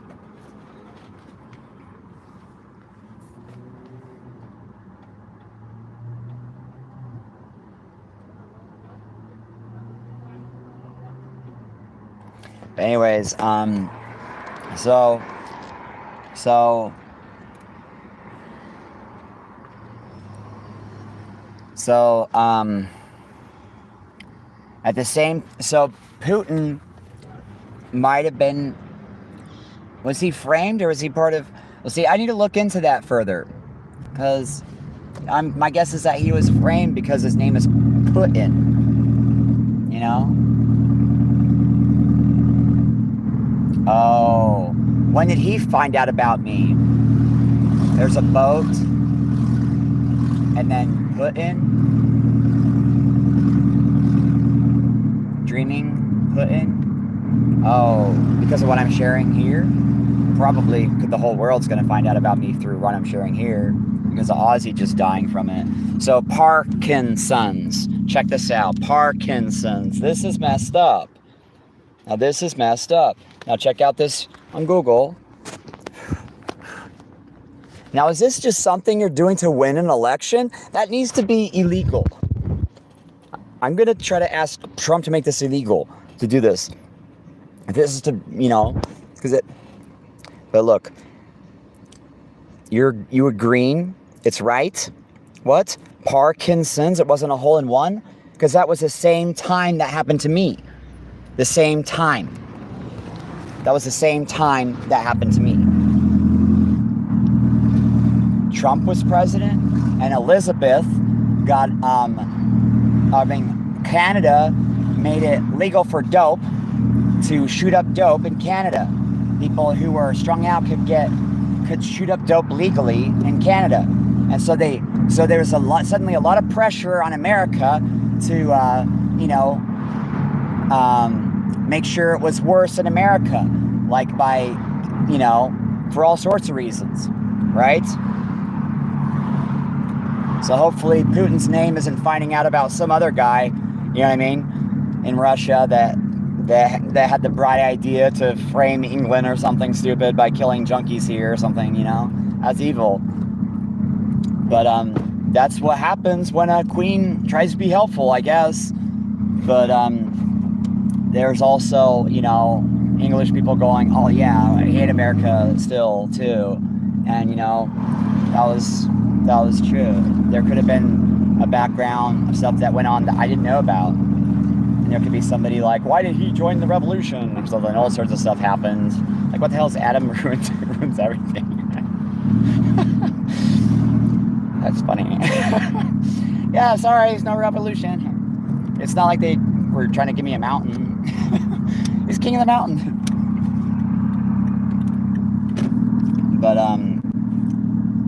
anyways, at the same, so Putin might have been, was he framed or was he part of, well, see, I need to look into that further because my guess is that he was framed because his name is Putin, you know? Oh, when did he find out about me? There's a boat, and then Putin, dreaming Putin. Oh, because of what I'm sharing here? Probably the whole world's going to find out about me through what I'm sharing here because of Ozzy just dying from it. So Parkinson's. Check this out. Parkinson's. This is messed up. Now this is messed up. Now check out this on Google. Now is this just something you're doing to win an election? That needs to be illegal. I'm going to try to ask Trump to make this illegal, to do this. If this is to, because it, but look, you were green. It's right. What? Parkinson's. It wasn't a hole in one? Because that was the same time that happened to me. The same time. That was the same time that happened to me. Trump was president, and Elizabeth got, Canada made it legal for dope to shoot up dope in Canada. People who were strung out could shoot up dope legally in Canada. And so there was suddenly a lot of pressure on America to, make sure it was worse in America, like by, for all sorts of reasons, right? So hopefully Putin's name isn't finding out about some other guy, you know what I mean, in Russia that had the bright idea to frame England or something stupid by killing junkies here or something, that's evil. But that's what happens when a queen tries to be helpful, I guess. But there's also, English people going, oh yeah, I hate America still too. And, that was true. There could have been a background of stuff that went on that I didn't know about. And there could be somebody like, why did he join the revolution? Or something. All sorts of stuff happened. Like, what the hell is Adam ruins everything? That's funny. Yeah, sorry, it's no revolution. It's not like they were trying to give me a mountain. He's king of the mountain.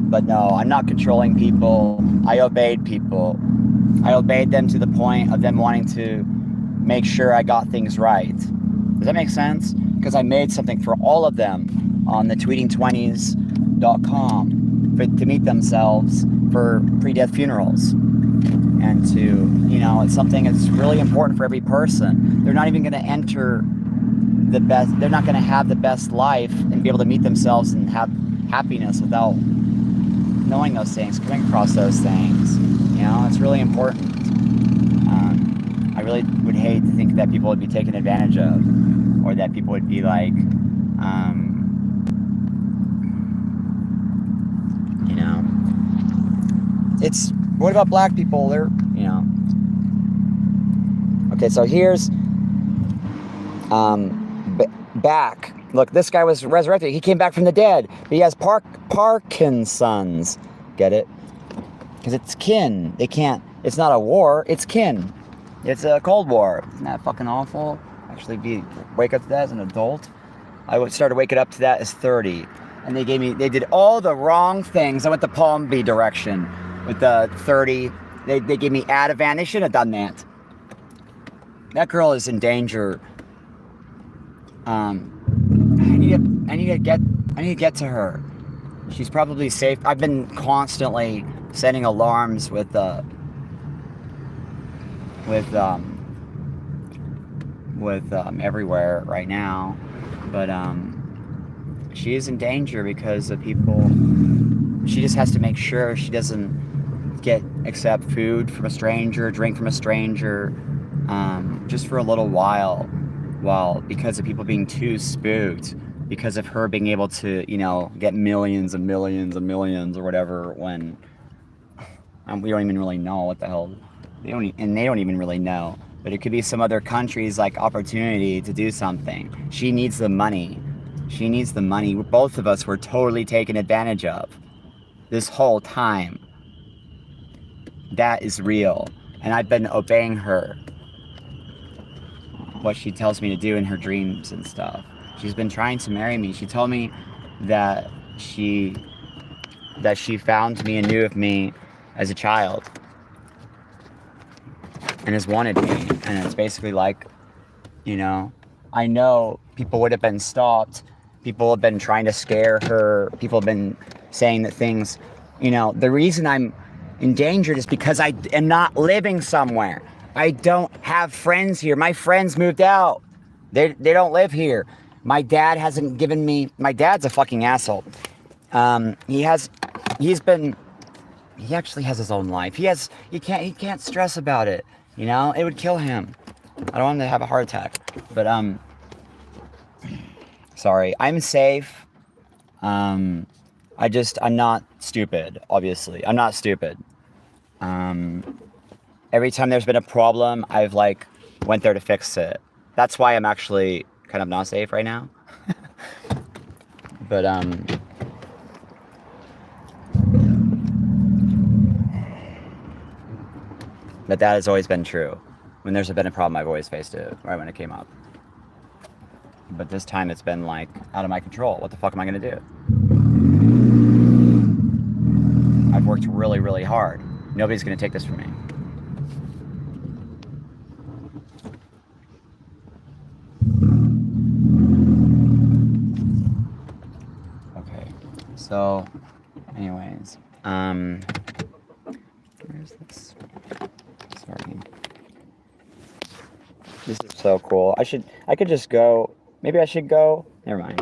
But no, I'm not controlling people. I obeyed people. I obeyed them to the point of them wanting to make sure I got things right. Does that make sense? Because I made something for all of them on the tweeting20s.com to meet themselves for pre-death funerals. And to, it's something that's really important for every person. They're not even going to enter the best, they're not going to have the best life and be able to meet themselves and have happiness without knowing those things, coming across those things. It's really important. I really would hate to think that people would be taken advantage of, or that people would be like, it's, what about black people? They're, Okay, so here's, back. Look, this guy was resurrected. He came back from the dead. But he has Parkinson's. Get it? Because it's kin. They can't, it's not a war, it's kin. It's a Cold War. Isn't that fucking awful? Actually wake up to that as an adult. I started waking up to that as 30. And they did all the wrong things. I went the Palm B direction with the 30. They gave me Ativan. They shouldn't have done that. That girl is in danger. I need to get to her. She's probably safe. I've been constantly setting alarms with everywhere right now, but she is in danger because of people. She just has to make sure she doesn't accept food from a stranger, drink from a stranger, just for a little while, because of people being too spooked, because of her being able to, get millions and millions and millions or whatever, when we don't even really know what the hell they don't even really know. But it could be some other country's opportunity to do something. She needs the money. Both of us were totally taken advantage of this whole time. That is real. And I've been obeying her, what she tells me to do in her dreams and stuff. She's been trying to marry me. She told me that she found me and knew of me as a child and has wanted me. And it's basically like, I know people would have been stopped. People have been trying to scare her. People have been saying that things, the reason I'm endangered is because I am not living somewhere. I don't have friends here. My friends moved out. They don't live here. My dad hasn't given me. My dad's a fucking asshole. He actually has his own life. He can't stress about it. You know, it would kill him. I don't want him to have a heart attack. But sorry, I'm safe. I'm not stupid. Obviously, I'm not stupid. Every time there's been a problem, I've like went there to fix it. That's why I'm actually kind of not safe right now. But but that has always been true. When there's been a problem, I've always faced it right when it came up. But this time it's been like out of my control. What the fuck am I gonna do? I've worked really, really hard. Nobody's gonna take this from me. Okay, so anyways, where's this? Sorry. This is so cool. I could just go. Maybe I should go. Never mind.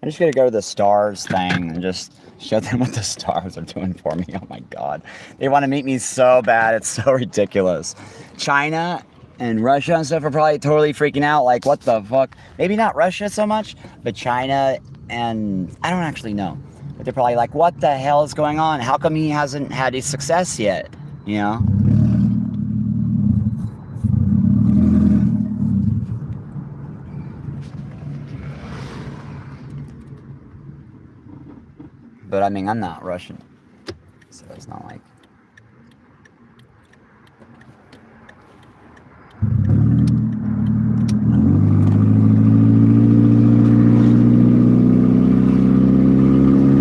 I'm just gonna go to the stars thing and just show them what the stars are doing for me. Oh my god. They want to meet me so bad. It's so ridiculous. China and Russia and stuff are probably totally freaking out. Like, what the fuck? Maybe not Russia so much, but China and I don't actually know. But they're probably like, what the hell is going on? How come he hasn't had his success yet? You know? But I mean, I'm not Russian, so it's not like.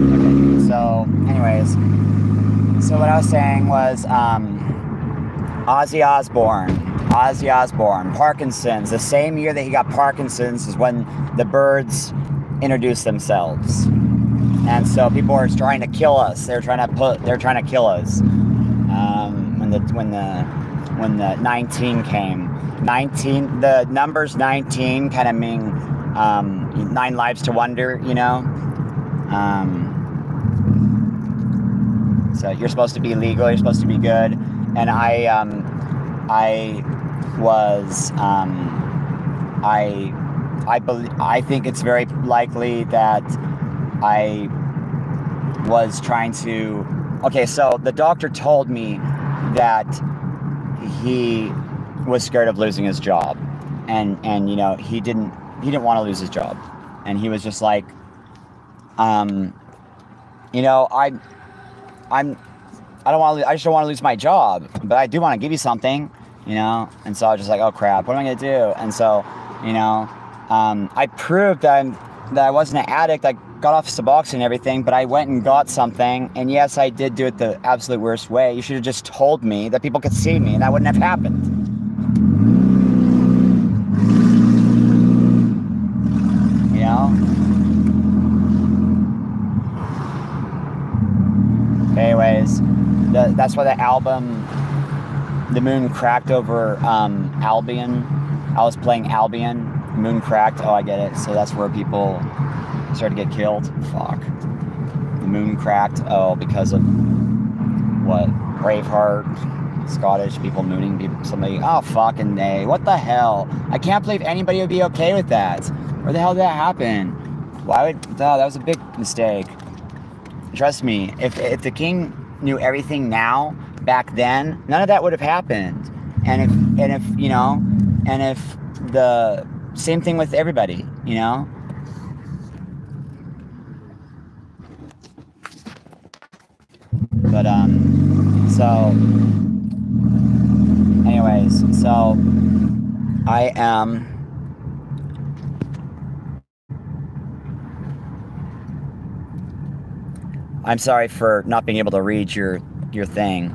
Okay, so anyways, so what I was saying was Ozzy Osbourne, Parkinson's. The same year that he got Parkinson's is when the Byrds introduced themselves. And so people are trying to kill us. They're trying to kill us. When the 19 came, the numbers 19 kind of mean 9 lives to wonder, you know. So you're supposed to be legal. You're supposed to be good. And I think it's very likely that I was trying to. Okay, so the doctor told me that he was scared of losing his job, and you know he didn't want to lose his job, and he was just like, you know, I just don't want to lose my job, but I do want to give you something, you know. And so I was just like, oh crap, what am I gonna do? And so, you know, I proved that I wasn't an addict. I got off Suboxone and everything, but I went and got something, and yes, I did do it the absolute worst way. You should have just told me that people could see me, and that wouldn't have happened. You know? Anyways, that's why the album, The Moon Cracked over Albion. I was playing Albion, Moon Cracked. Oh, I get it. So that's where people started to get killed. Fuck. The moon cracked. Oh, because of what? Braveheart, Scottish people mooning people. Somebody. Oh, fucking nay. What the hell? I can't believe anybody would be okay with that. Where the hell did that happen? Why would? Oh, that was a big mistake. Trust me. If the king knew everything now, back then, none of that would have happened. And if you know, and if the same thing with everybody, you know. But, so, anyways, so, I am, I'm sorry for not being able to read your thing.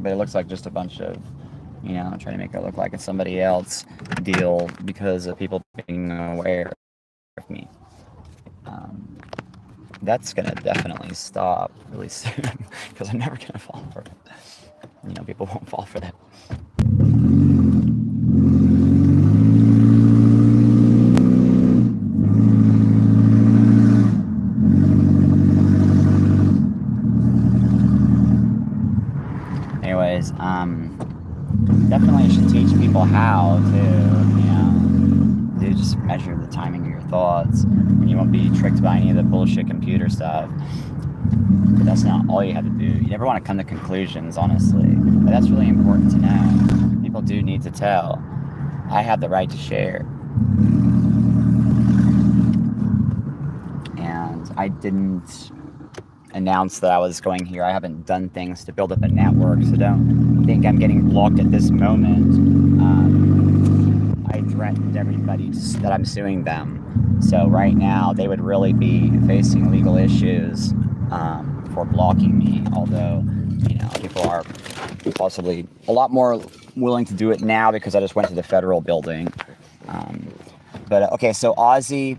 But it looks like just a bunch of you know, trying to make it look like it's somebody else deal because of people being aware of me. That's gonna definitely stop really soon because I'm never gonna fall for it. You know, people won't fall for that. Anyways, definitely should teach people how to, you know, to just measure the timing of your thoughts, and you won't be tricked by any of the bullshit computer stuff. But that's not all you have to do. You never want to come to conclusions, honestly. But that's really important to know. People do need to tell. I have the right to share. And I didn't announce that I was going here. I haven't done things to build up a network, so don't think I'm getting blocked at this moment. I threatened everybody that I'm suing them. So right now, they would really be facing legal issues for blocking me, although, you know, people are possibly a lot more willing to do it now because I just went to the federal building. Okay, so Ozzy,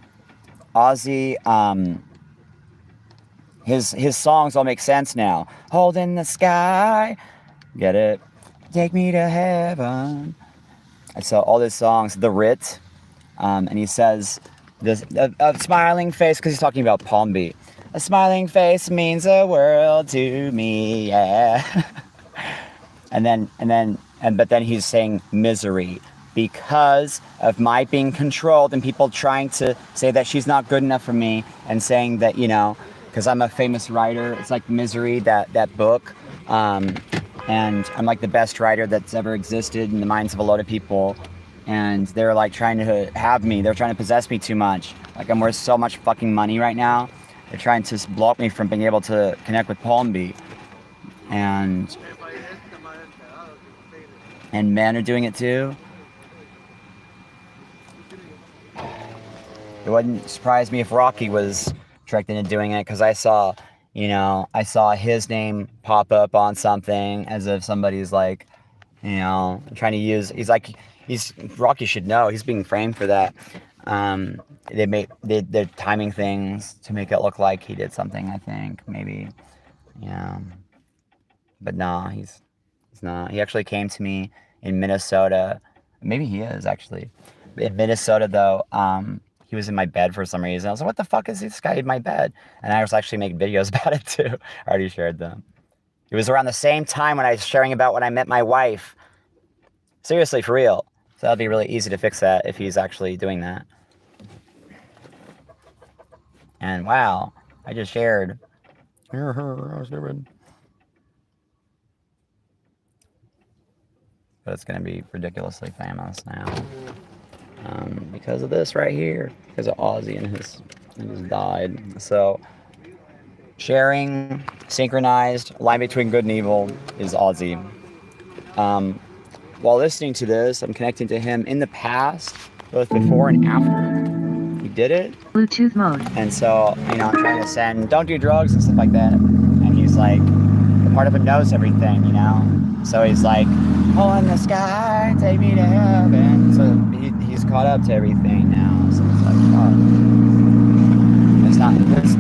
his songs all make sense now. Hold in the sky, get it? Take me to heaven. And so all his songs, The Writ, and he says this a smiling face, because he's talking about Palm Beach. A smiling face means the world to me, yeah. But then he's saying misery because of my being controlled and people trying to say that she's not good enough for me, and saying that, you know, because I'm a famous writer. It's like Misery, that book. And I'm like the best writer that's ever existed in the minds of a lot of people. And they're like trying to have me. They're trying to possess me too much. Like, I'm worth so much fucking money right now. They're trying to block me from being able to connect with Palm Beach. And men are doing it too. It wouldn't surprise me if Rocky was tricked into doing it, because I saw his name pop up on something as if somebody's like, you know, trying to use. Rocky should know he's being framed for that. They're timing things to make it look like he did something. I think maybe, yeah, but nah, he's not. He actually came to me in Minnesota. Maybe he is actually in Minnesota though. He was in my bed for some reason. I was like, what the fuck is this guy in my bed? And I was actually making videos about it too. I already shared them. It was around the same time when I was sharing about when I met my wife. Seriously, for real. So that'll be really easy to fix that if he's actually doing that. And wow, I just shared. But it's going to be ridiculously famous now. Because of this right here, because of Ozzy and his died. So sharing, synchronized, line between good and evil is Ozzy. While listening to this, I'm connecting to him in the past, both before and after he did it. Bluetooth mode. And so, you know, I'm trying to send, don't do drugs and stuff like that. And he's like, the part of him knows everything, you know? So he's like, oh, in the sky, take me to heaven. So he's caught up to everything now. So it's like,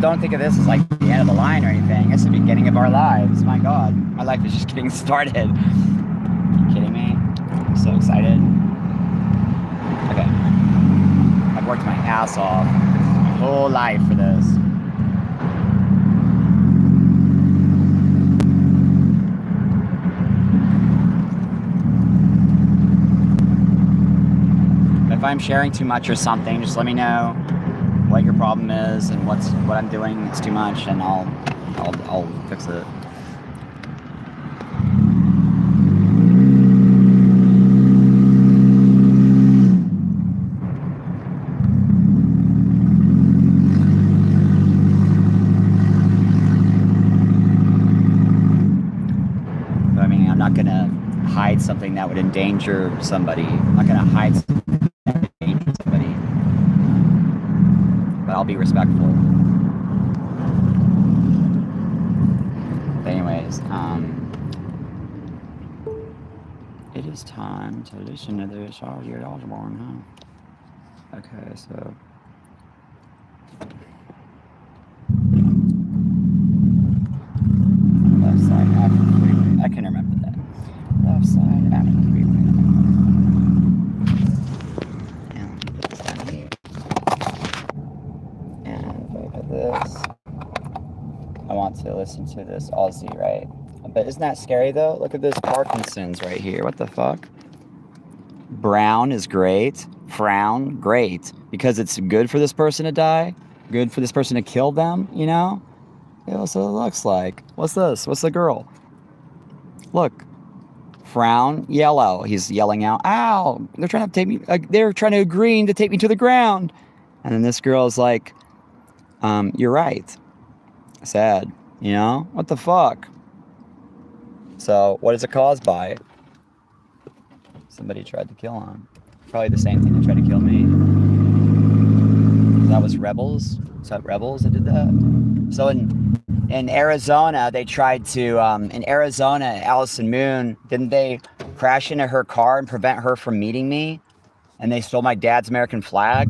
don't think of this as like the end of the line or anything. It's the beginning of our lives. My God, my life is just getting started. Are you kidding me? I'm so excited. Okay. I've worked my ass off my whole life for this. If I'm sharing too much or something, just let me know what your problem is and what I'm doing is too much, and I'll fix it. But I mean, I'm not gonna hide something that would endanger somebody. I'm not gonna hide something that would endanger somebody. But I'll be respectful. But anyways, it is time to listen to this Ozzy Osbourne, huh? Okay, so left side after the freeway. I can remember that. Left side after the freeway. And put this down here. And look at this. I want to listen to this Aussie, right? But isn't that scary though? Look at this Parkinson's right here. What the fuck? Brown is great. Frown, great. Because it's good for this person to die. Good for this person to kill them, you know? Yeah, that's what it looks like. What's this? What's the girl? Look. Frown, yellow. He's yelling out, ow! They're trying to take me, they're trying to green to take me to the ground. And then this girl is like, you're right. Sad. You know? What the fuck? So, what is it caused by? Somebody tried to kill him. Probably the same thing that tried to kill me. That was rebels? Is that rebels that did that? So in Arizona, they tried to, in Arizona, Allison Moon, didn't they crash into her car and prevent her from meeting me? And they stole my dad's American flag?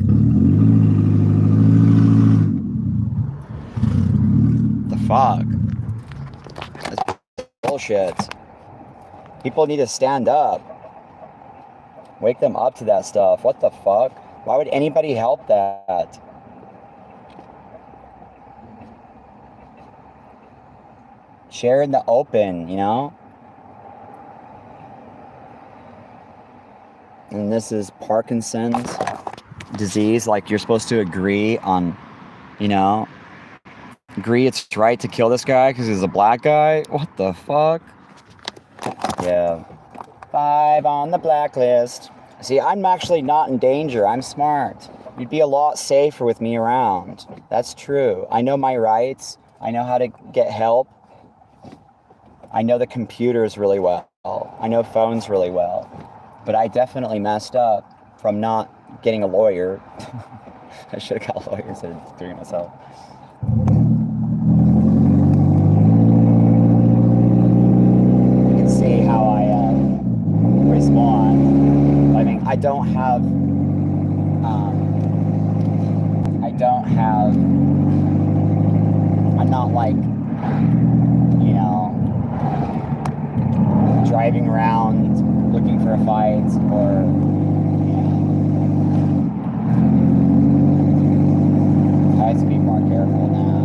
The fuck? That's bullshit. People need to stand up. Wake them up to that stuff. What the fuck? Why would anybody help that? Share in the open, you know? And this is Parkinson's disease. Like, you're supposed to agree on, you know, agree it's right to kill this guy because he's a black guy? What the fuck? Yeah. 5 on the blacklist. See, I'm actually not in danger. I'm smart. You'd be a lot safer with me around. That's true. I know my rights. I know how to get help. I know the computers really well. I know phones really well. But I definitely messed up from not getting a lawyer. I should have got a lawyer instead of doing it myself. You can see how I respond. I mean, I don't have, I'm not like, you know, driving around looking for a fight or, you know, I have to be more careful now.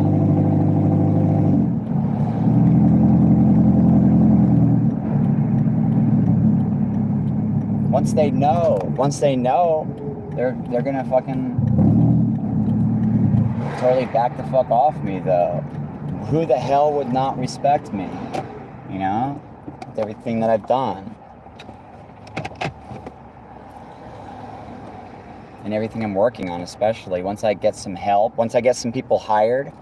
Once they know, they're gonna fucking totally back the fuck off me though. Who the hell would not respect me? You know? With everything that I've done. And everything I'm working on, especially. Once I get some help, once I get some people hired.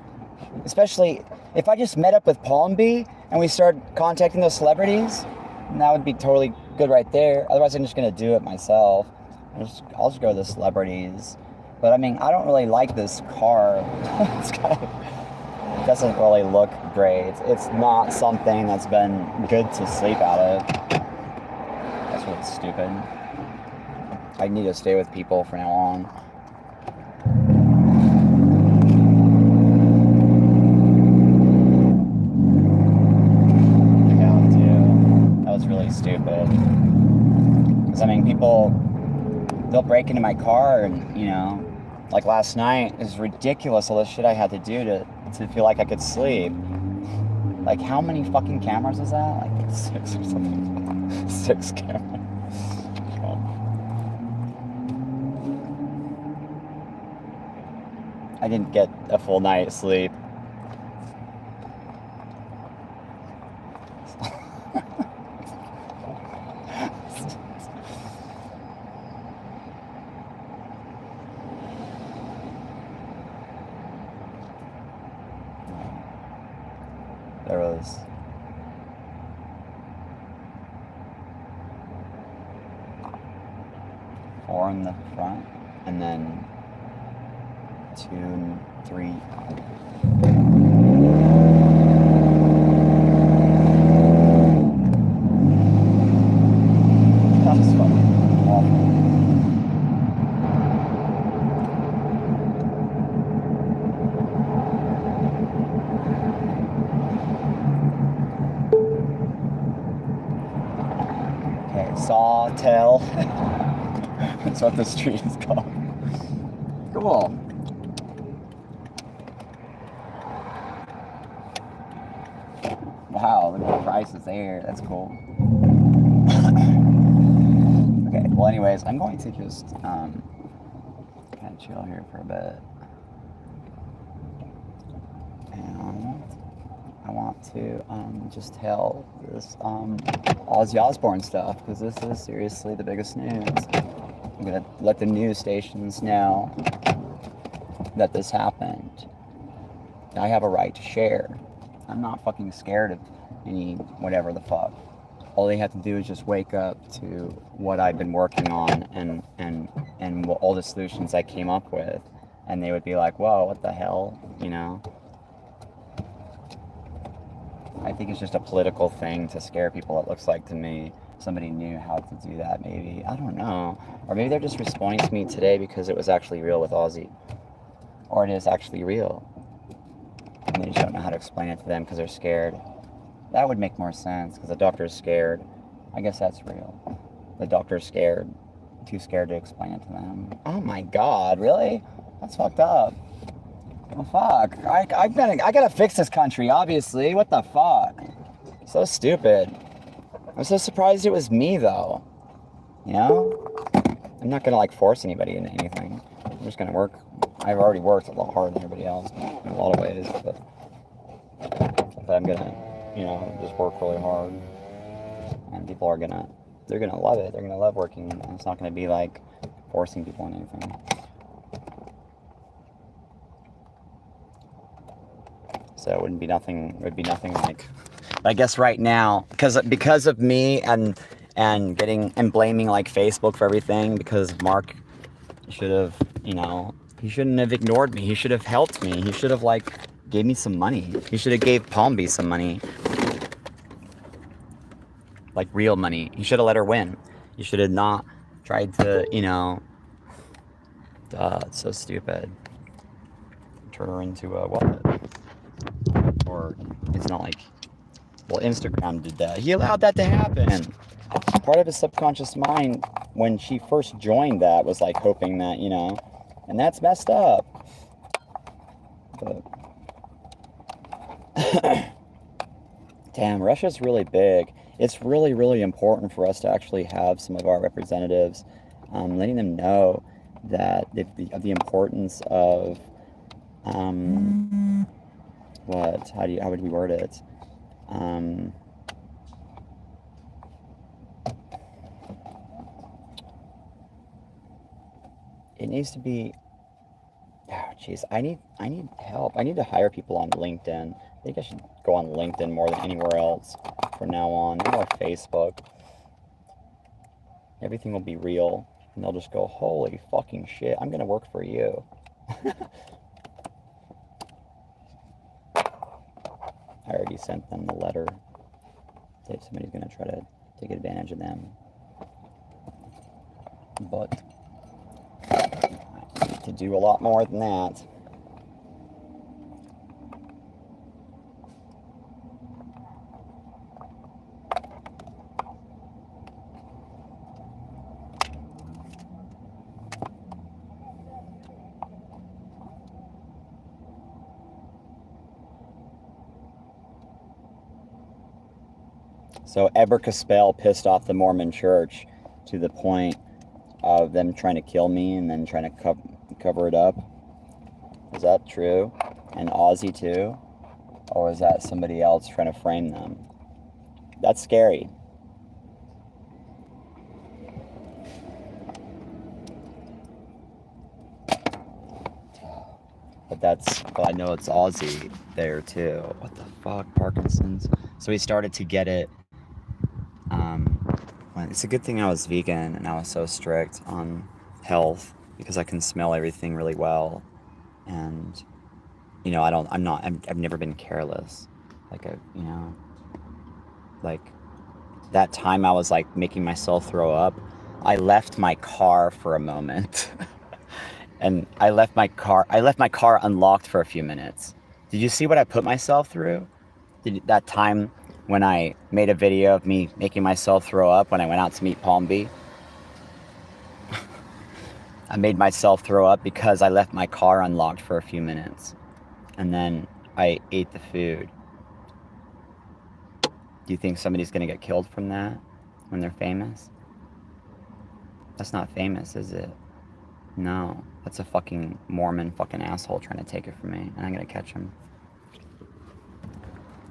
Especially if I just met up with Palmby and we start contacting those celebrities, that would be totally good right there. Otherwise, I'm just gonna do it myself. I'll just go to the celebrities. But I mean, I don't really like this car. It's kind of, it doesn't really look great. It's not something that's been good to sleep out of. That's really stupid. I need to stay with people from now on. I have to. That was really stupid. Because I mean, people, they'll break into my car and, you know, like last night, it was ridiculous all the shit I had to do to feel like I could sleep. Like, how many fucking cameras is that? Like 6 or something. 6 cameras. I didn't get a full night's sleep. There was 4 in the front, and then 2 and 3. Hotel. That's what the street is called. Cool. Wow, look at the prices there. That's cool. Okay, well anyways, I'm going to just kind of chill here for a bit. And I want to just tell this Ozzy Osbourne stuff, because this is seriously the biggest news. I'm going to let the news stations know that this happened. I have a right to share. I'm not fucking scared of any whatever the fuck. All they have to do is just wake up to what I've been working on and all the solutions I came up with, and they would be like, whoa, what the hell, you know? I think it's just a political thing to scare people, it looks like to me. Somebody knew how to do that, maybe. I don't know. Or maybe they're just responding to me today because it was actually real with Ozzy. Or it is actually real. And they just don't know how to explain it to them because they're scared. That would make more sense, because the doctor's scared. I guess that's real. The doctor's scared. Too scared to explain it to them. Oh my god, really? That's fucked up. Well, fuck. I gotta fix this country, obviously. What the fuck? So stupid. I'm so surprised it was me, though. You know? I'm not gonna, like, force anybody into anything. I'm just gonna work. I've already worked a lot harder than everybody else in a lot of ways, but I'm gonna, you know, just work really hard. And people are gonna, they're gonna love it. They're gonna love working. And it's not gonna be, like, forcing people into anything. So it would be nothing like, I guess right now, because of me and blaming like Facebook for everything, because Mark should have, you know, he shouldn't have ignored me. He should have helped me. He should have like gave me some money. He should have gave Palmby some money, like real money. He should have let her win. He should have not tried to, you know, it's so stupid. Turn her into a what? Or it's not like, well, Instagram did that. He allowed that to happen. Part of his subconscious mind when she first joined that was like hoping that, you know, and that's messed up. But damn, Russia's really big. It's really, really important for us to actually have some of our representatives letting them know that the importance of what? How would we word it? It needs to be. Oh, jeez, I need help. I need to hire people on LinkedIn. I think I should go on LinkedIn more than anywhere else from now on. Maybe more Facebook. Everything will be real, and they'll just go, "Holy fucking shit! I'm gonna work for you." I already sent them the letter. If somebody's gonna try to take advantage of them, but I need to do a lot more than that. So Eber Caspell pissed off the Mormon church to the point of them trying to kill me and then trying to cover it up. Is that true? And Ozzy too? Or is that somebody else trying to frame them? That's scary. But I know it's Ozzy there too. What the fuck, Parkinson's? So he started to get it. It's a good thing I was vegan and I was so strict on health, because I can smell everything really well, and you know I've never been careless. Like like that time I was like making myself throw up. I left my car for a moment, and I left my car unlocked for a few minutes. Did you see what I put myself through? That time when I made a video of me making myself throw up when I went out to meet Palmby, I made myself throw up because I left my car unlocked for a few minutes. And then I ate the food. Do you think somebody's gonna get killed from that when they're famous? That's not famous, is it? No. That's a fucking Mormon fucking asshole trying to take it from me. And I'm gonna catch him.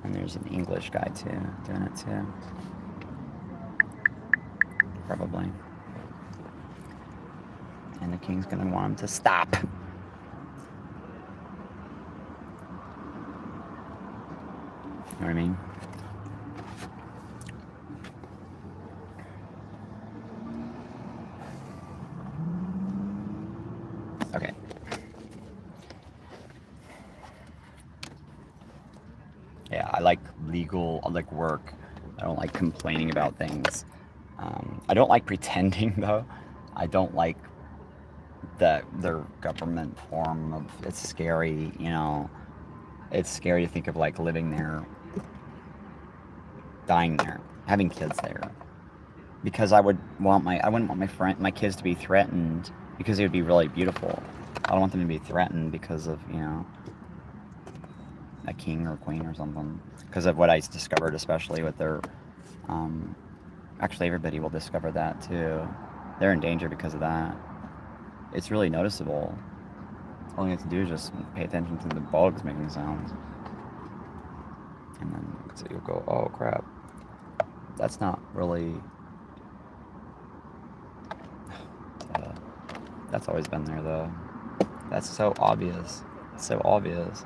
And there's an English guy too, doing it too. Probably. And the king's gonna want him to stop. You know what I mean? Okay. Yeah, I like I like work. I don't like complaining about things. I don't like pretending though. I don't like that their government form of, it's scary, you know. It's scary to think of like living there, dying there, having kids there. Because I wouldn't want my kids to be threatened because it would be really beautiful. I don't want them to be threatened because of, you know, a king or queen or something. Because of what I discovered, especially with their, actually everybody will discover that too. They're in danger because of that. It's really noticeable. All you have to do is just pay attention to the bugs making sounds. And then so you'll go, oh crap. That's not really... that's always been there though. That's so obvious. It's so obvious.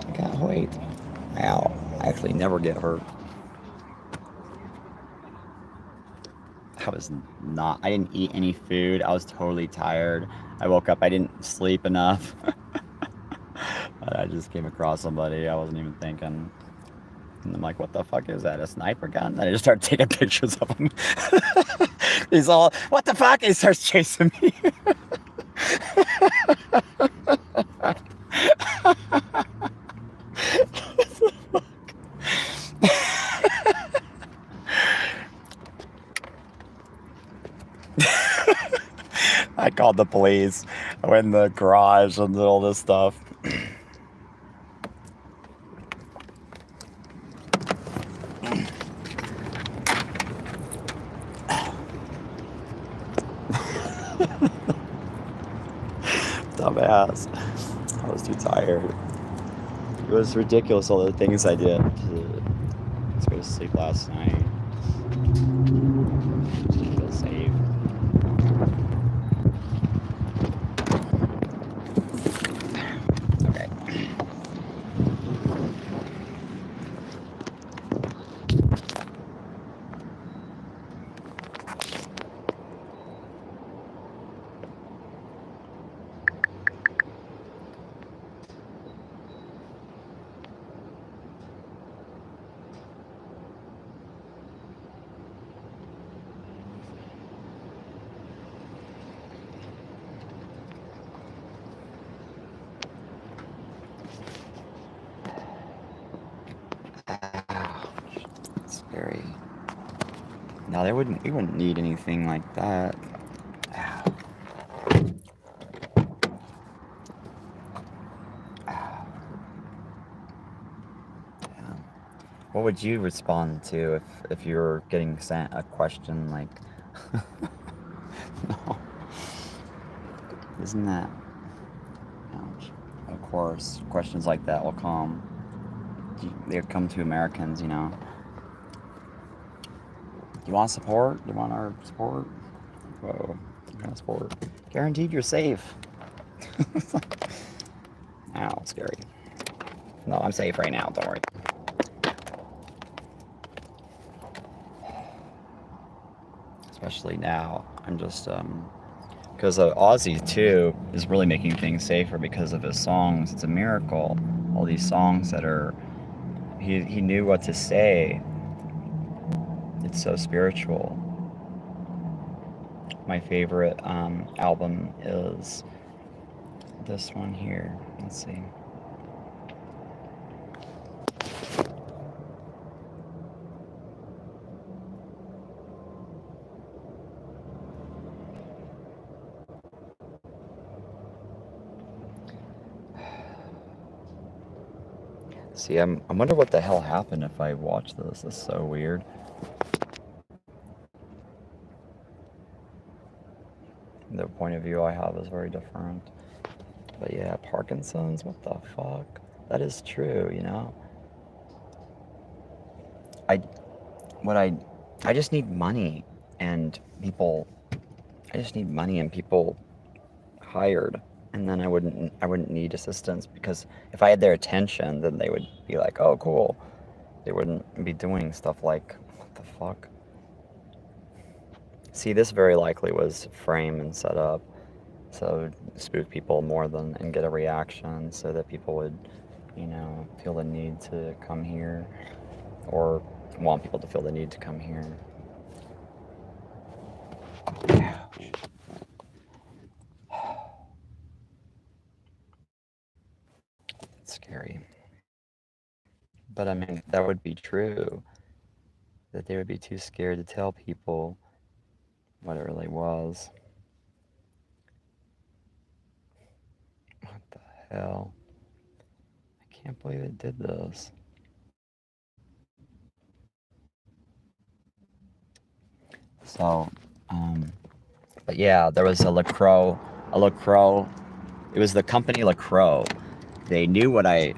I can't wait. Ow. I actually never get hurt. I didn't eat any food. I was totally tired. I woke up, I didn't sleep enough. I just came across somebody, I wasn't even thinking. And I'm like, what the fuck is that, a sniper gun? And I just started taking pictures of him. He's all, what the fuck? And he starts chasing me. I called the police. I went in the garage and did all this stuff. Dumbass. I was too tired. It was ridiculous, all the things I did to go to sleep last night. Feel safe. Okay. Scary. No, we wouldn't need anything like that. What would you respond to if you were getting sent a question like, no. Isn't that, ouch. Of course, questions like that will come. They come to Americans, you know. Do you want support? Do you want our support? Whoa, what kind of support? Guaranteed you're safe. Ow, scary. No, I'm safe right now, don't worry. Especially now, I'm just, because Ozzy too is really making things safer because of his songs. It's a miracle. All these songs that are, he knew what to say. It's so spiritual. My favorite album is this one here. Let's see. See, I wonder what the hell happened if I watch this. This is so weird. The point of view I have is very different. But yeah, Parkinson's, what the fuck? That is true, you know? I just need money and people, I just need money and people hired, and then I wouldn't need assistance, because if I had their attention, then they would be like, oh, cool. They wouldn't be doing stuff like, what the fuck? See, this very likely was framed and set up so spook people more than and get a reaction, so that people would, you know, feel the need to come here, or want people to feel the need to come here. It's scary. But I mean, that would be true, that they would be too scared to tell people what it really was. What the hell? I can't believe it did this. So, but yeah, there was a LaCroix, it was the company LaCroix. They knew what in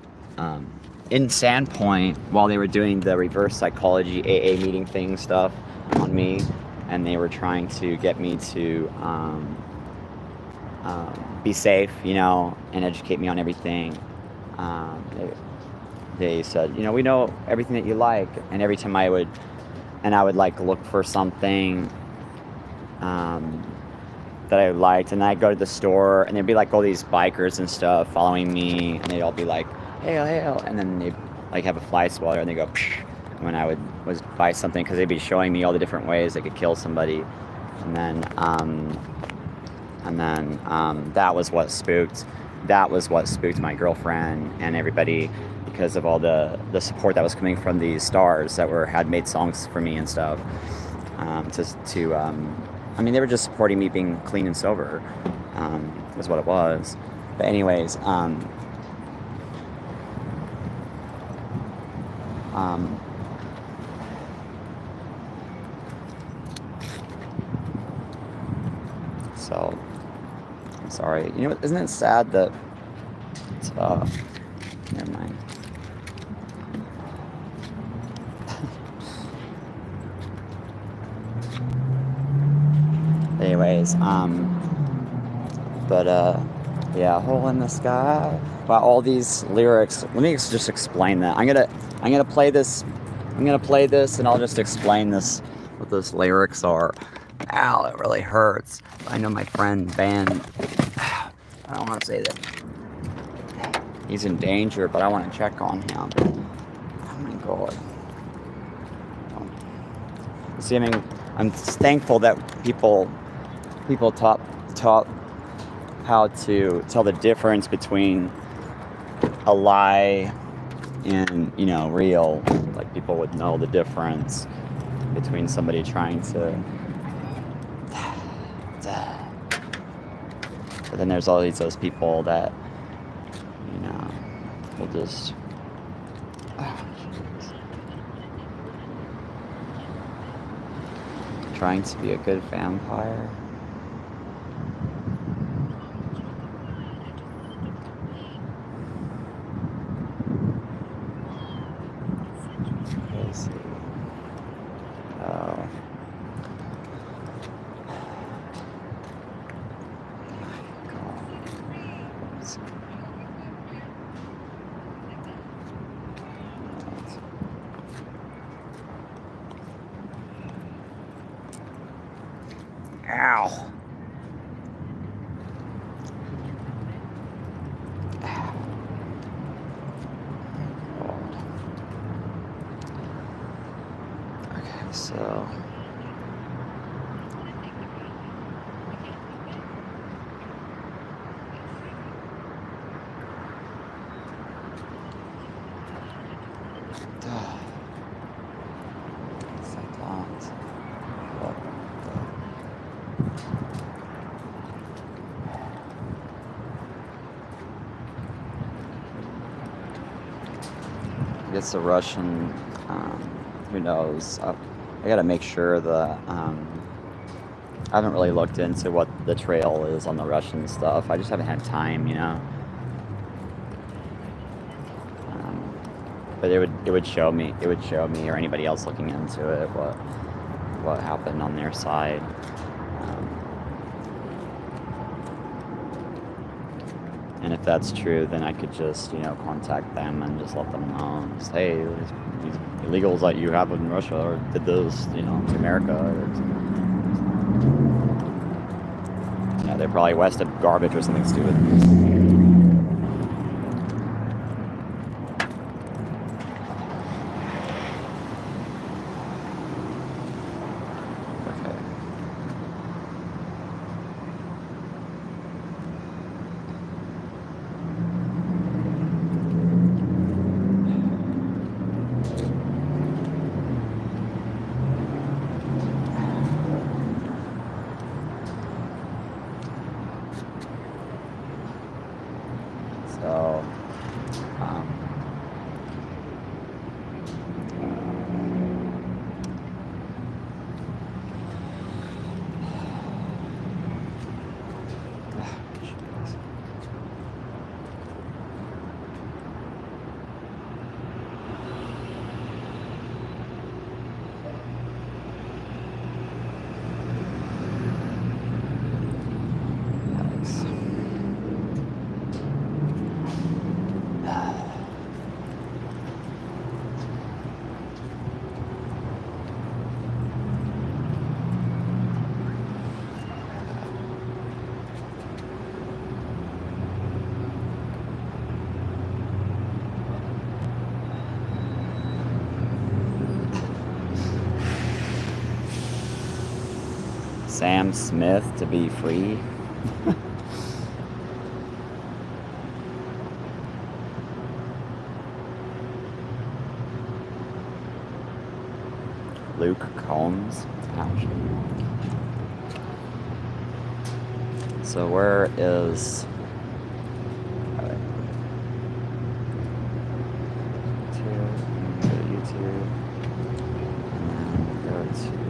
Sandpoint, while they were doing the reverse psychology AA meeting thing stuff on me, and they were trying to get me to be safe, you know, and educate me on everything. They said, you know, we know everything that you like, and every time I would like look for something that I liked, and I'd go to the store, and there'd be like all these bikers and stuff following me, and they'd all be like, hail, hail, and then they'd like have a fly swatter, and they go, psh, when I was buy something, because they'd be showing me all the different ways they could kill somebody, and then that was what spooked my girlfriend and everybody, because of all the support that was coming from these stars that had made songs for me and stuff. I mean, they were just supporting me being clean and sober, was what it was. But anyways, so I'm sorry. You know, isn't it sad that it's, never mind. Anyways, yeah, hole in the sky. Wow, all these lyrics. Let me just explain that. I'm gonna play this, and I'll just explain this, what those lyrics are. Ow, it really hurts. I know my friend Ben, I don't want to say that he's in danger, but I want to check on him. Oh my God. See, I mean, I'm thankful that people taught how to tell the difference between a lie and, you know, real. Like, people would know the difference between somebody trying to. But then there's always those people that, you know, will just. Trying to be a good vampire. Let's see. Oh. Ow. Okay, so. it's a Russian, who knows. I gotta make sure that, I haven't really looked into what the trail is on the Russian stuff. I just haven't had time, you know. But it would show me, or anybody else looking into it, what happened on their side. And if that's true, then I could just, you know, contact them and just let them know. Just, hey, these illegals that you have in Russia or did this, you know, to America. Yeah, they're probably west of garbage or something stupid. Sam Smith to be free. Luke Combs. Ouch. So where is... YouTube. And then go to...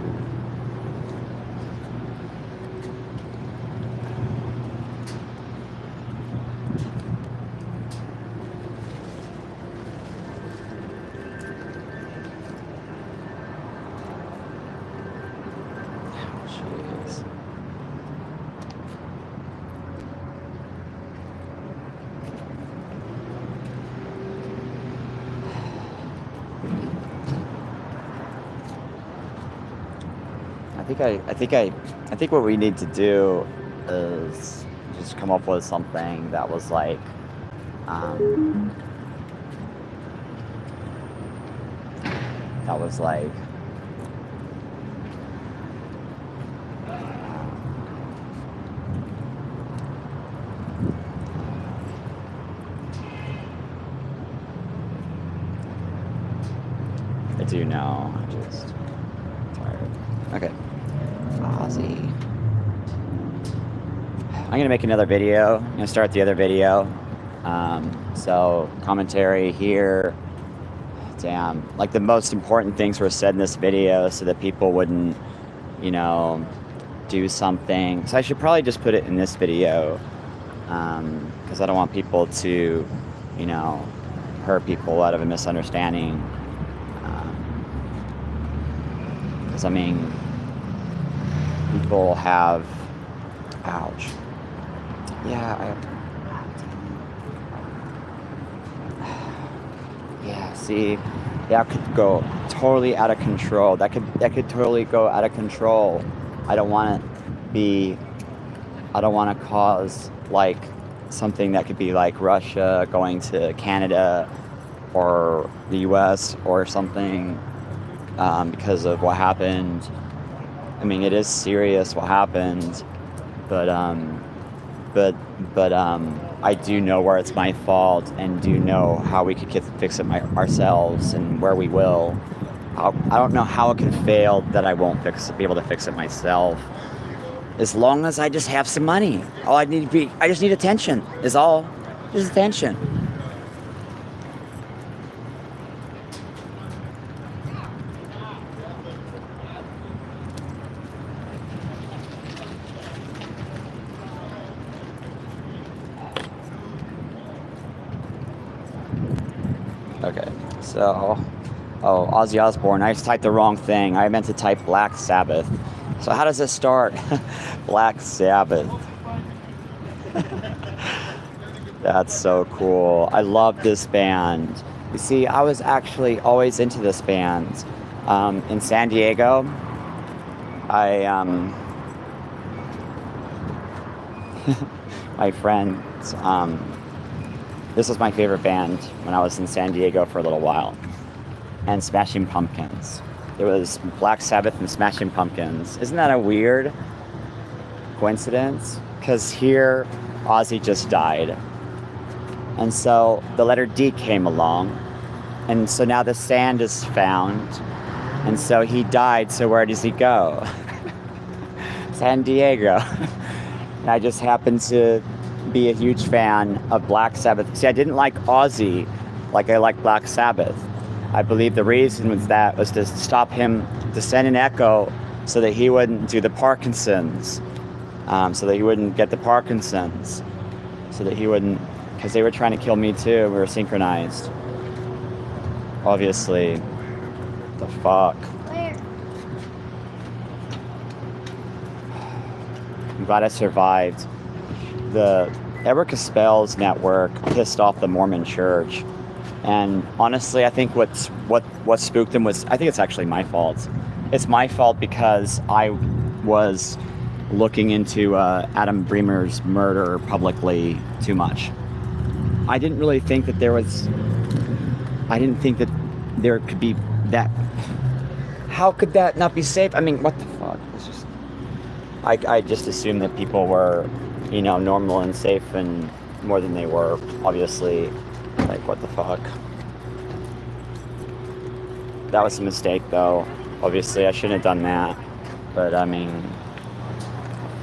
I think what we need to do is just come up with something that was like, I do know, I just tired. Okay. Ozzy. I'm gonna make another video. I'm gonna start the other video. So commentary here. Damn, like the most important things were said in this video so that people wouldn't, you know, do something. So I should probably just put it in this video, because I don't want people to, you know, hurt people out of a misunderstanding. Because I mean, people have, ouch. Yeah, yeah, see, that could go totally out of control. That could totally go out of control. I don't want to cause like something that could be like Russia going to Canada or the US or something, because of what happened. I mean, it is serious what happened, but I do know where it's my fault and do know how we could fix it ourselves and where we will. I don't know how it can fail that I won't be able to fix it myself. As long as I just have some money. All I just need attention is all. Just attention. So, oh, Ozzy Osbourne. I just typed the wrong thing. I meant to type Black Sabbath. So how does this start? Black Sabbath. That's so cool. I love this band. You see, I was actually always into this band. In San Diego, my friends, this was my favorite band when I was in San Diego for a little while. And Smashing Pumpkins. It was Black Sabbath and Smashing Pumpkins. Isn't that a weird coincidence? Because here, Ozzy just died. And so the letter D came along. And so now the sand is found. And so he died, so where does he go? San Diego. And I just happened to be a huge fan of Black Sabbath. See, I didn't like Ozzy like I like Black Sabbath. I believe the reason was to stop him, to send an echo so that he wouldn't do the Parkinson's. So that he wouldn't get the Parkinson's. So that he wouldn't, because they were trying to kill me too. We were synchronized. Obviously. The fuck. Where? I'm glad I survived. The Edward Caspell's network pissed off the Mormon Church. And honestly, I think what spooked them was, I think it's actually my fault. It's my fault because I was looking into Adam Bremer's murder publicly too much. I didn't really think that there could be that. How could that not be safe? I mean, what the fuck? It's just, I just assumed that people were, normal and safe and more than they were, obviously. Like, what the fuck? That was a mistake, though. Obviously, I shouldn't have done that. But, I mean,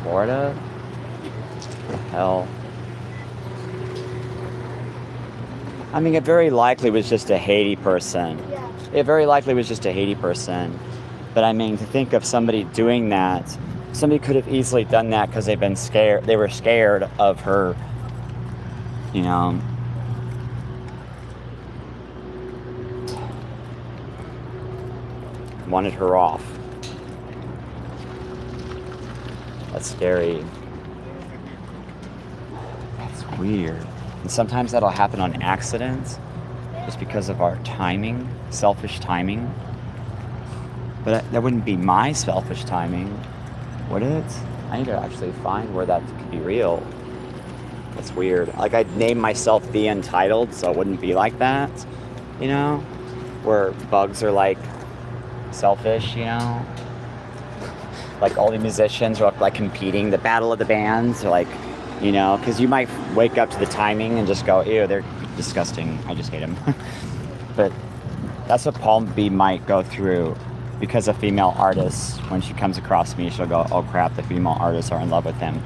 Florida? What the hell? I mean, it very likely was just a Haiti person. Yeah. It very likely was just a Haiti person. But, I mean, to think of somebody doing that, somebody could have easily done that because they were scared of her, wanted her off. That's scary. That's weird. And sometimes that'll happen on accident, just because of our timing, selfish timing. But that wouldn't be my selfish timing, would it? I need to actually find where that could be real. That's weird. Like, I'd name myself The Entitled, so it wouldn't be like that, where bugs are like selfish, like all the musicians are like competing, the battle of the bands, or like, because you might wake up to the timing and just go, ew, they're disgusting, I just hate them. But that's what Paul B might go through, because a female artist, when she comes across me, she'll go, oh crap, the female artists are in love with him.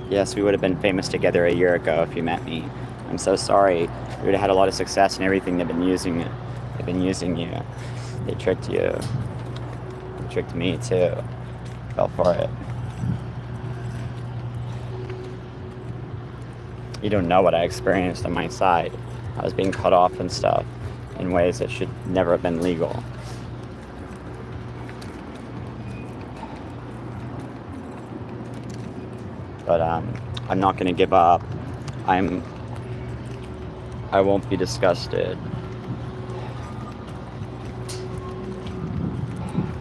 Yes, we would have been famous together a year ago if you met me. I'm so sorry. We would have had a lot of success and everything. They've been using it. They've been using you. They tricked you. They tricked me too. Fell for it. You don't know what I experienced on my side. I was being cut off and stuff in ways that should never have been legal. But I'm not going to give up. I won't be disgusted.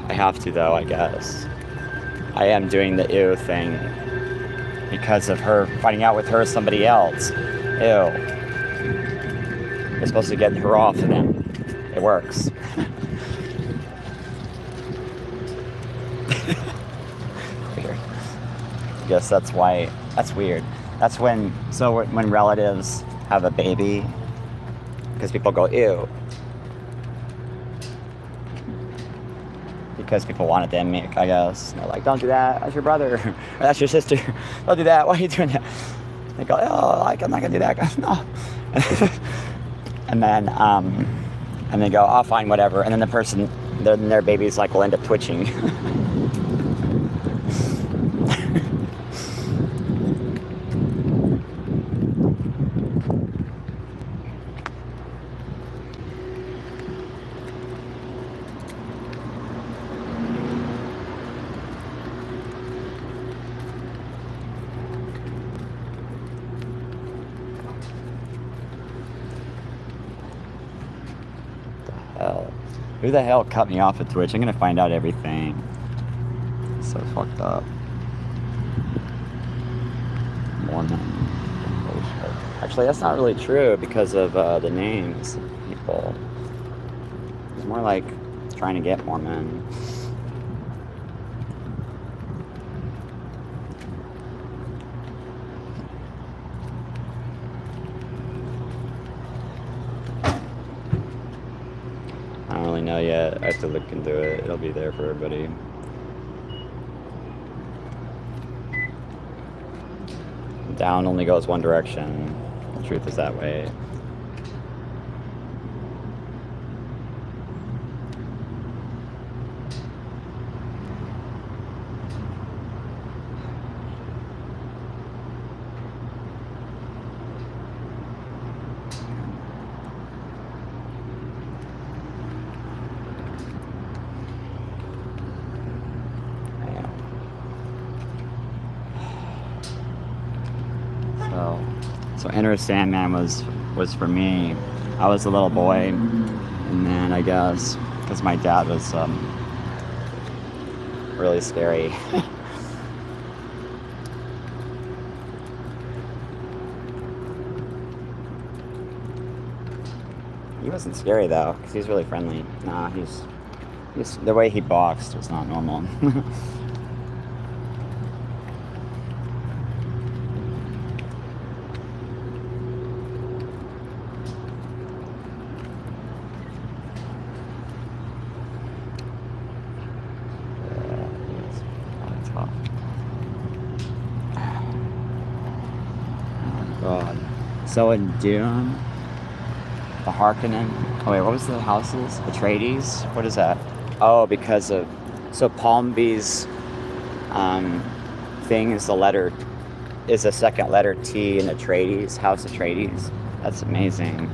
I have to, though, I guess. I am doing the ew thing because of her finding out with her somebody else. Ew. They're supposed to get her off of them. It works. Weird. Yes, that's why. That's weird. That's when relatives have a baby, because people go, ew. Because people want it to mimic, I guess. And they're like, don't do that. That's your brother. Or that's your sister. Don't do that. Why are you doing that? They go, oh, I'm not going to do that. No. And then they go, oh, fine, whatever. And then the person then their babies like will end up twitching. Who the hell cut me off at Twitch? I'm gonna find out everything. So fucked up. Mormon. Actually, that's not really true because of the names of people. It's more like trying to get Mormon. I don't really know yet. I have to look into it. It'll be there for everybody. Down only goes one direction. The truth is that way. So Enter Sandman was for me. I was a little boy, and then I guess because my dad was really scary. He wasn't scary though, because he's really friendly. Nah, he's the way he boxed was not normal. So in Dune, the Harkonnen, oh wait, what was the houses? Atreides? What is that? Oh, because of, so Palmby's thing is is a second letter T in Atreides, House Atreides. That's amazing.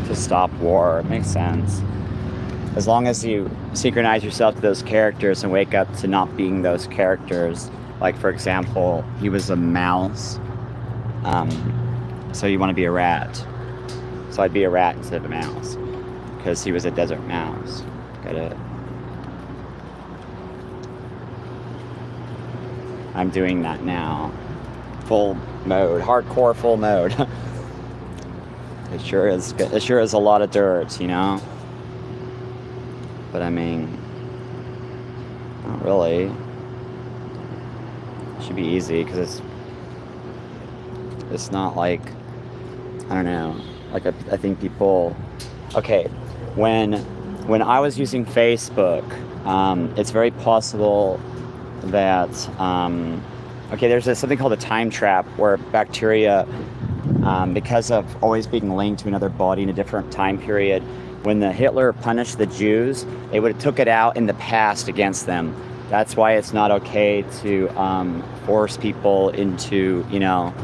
To stop war, it makes sense. As long as you synchronize yourself to those characters and wake up to not being those characters. Like, for example, he was a mouse, so you want to be a rat. So I'd be a rat instead of a mouse, because he was a desert mouse. Get it? I'm doing that now. Full mode, hardcore full mode. It sure is a lot of dirt, you know? But I mean, not really. Should be easy because it's not like, I don't know, like I think people, okay, when I was using Facebook, it's very possible that okay, there's something called a time trap where bacteria, because of always being linked to another body in a different time period, when the Hitler punished the Jews, they would have took it out in the past against them. That's why it's not okay to force people into, you know,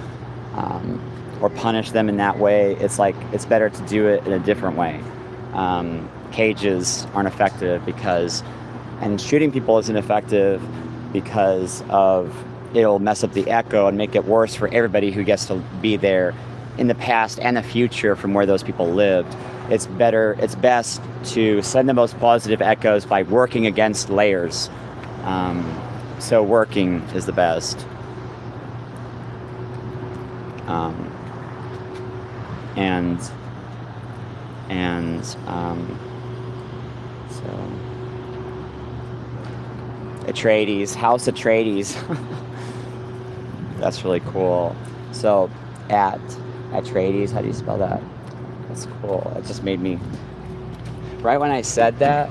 or punish them in that way. It's like, it's better to do it in a different way. Cages aren't effective and shooting people isn't effective because it'll mess up the echo and make it worse for everybody who gets to be there in the past and the future from where those people lived. It's best to send the most positive echoes by working against layers. So working is the best. So Atreides, House Atreides. That's really cool. So Atreides, how do you spell that? That's cool. It just made me, right when I said that,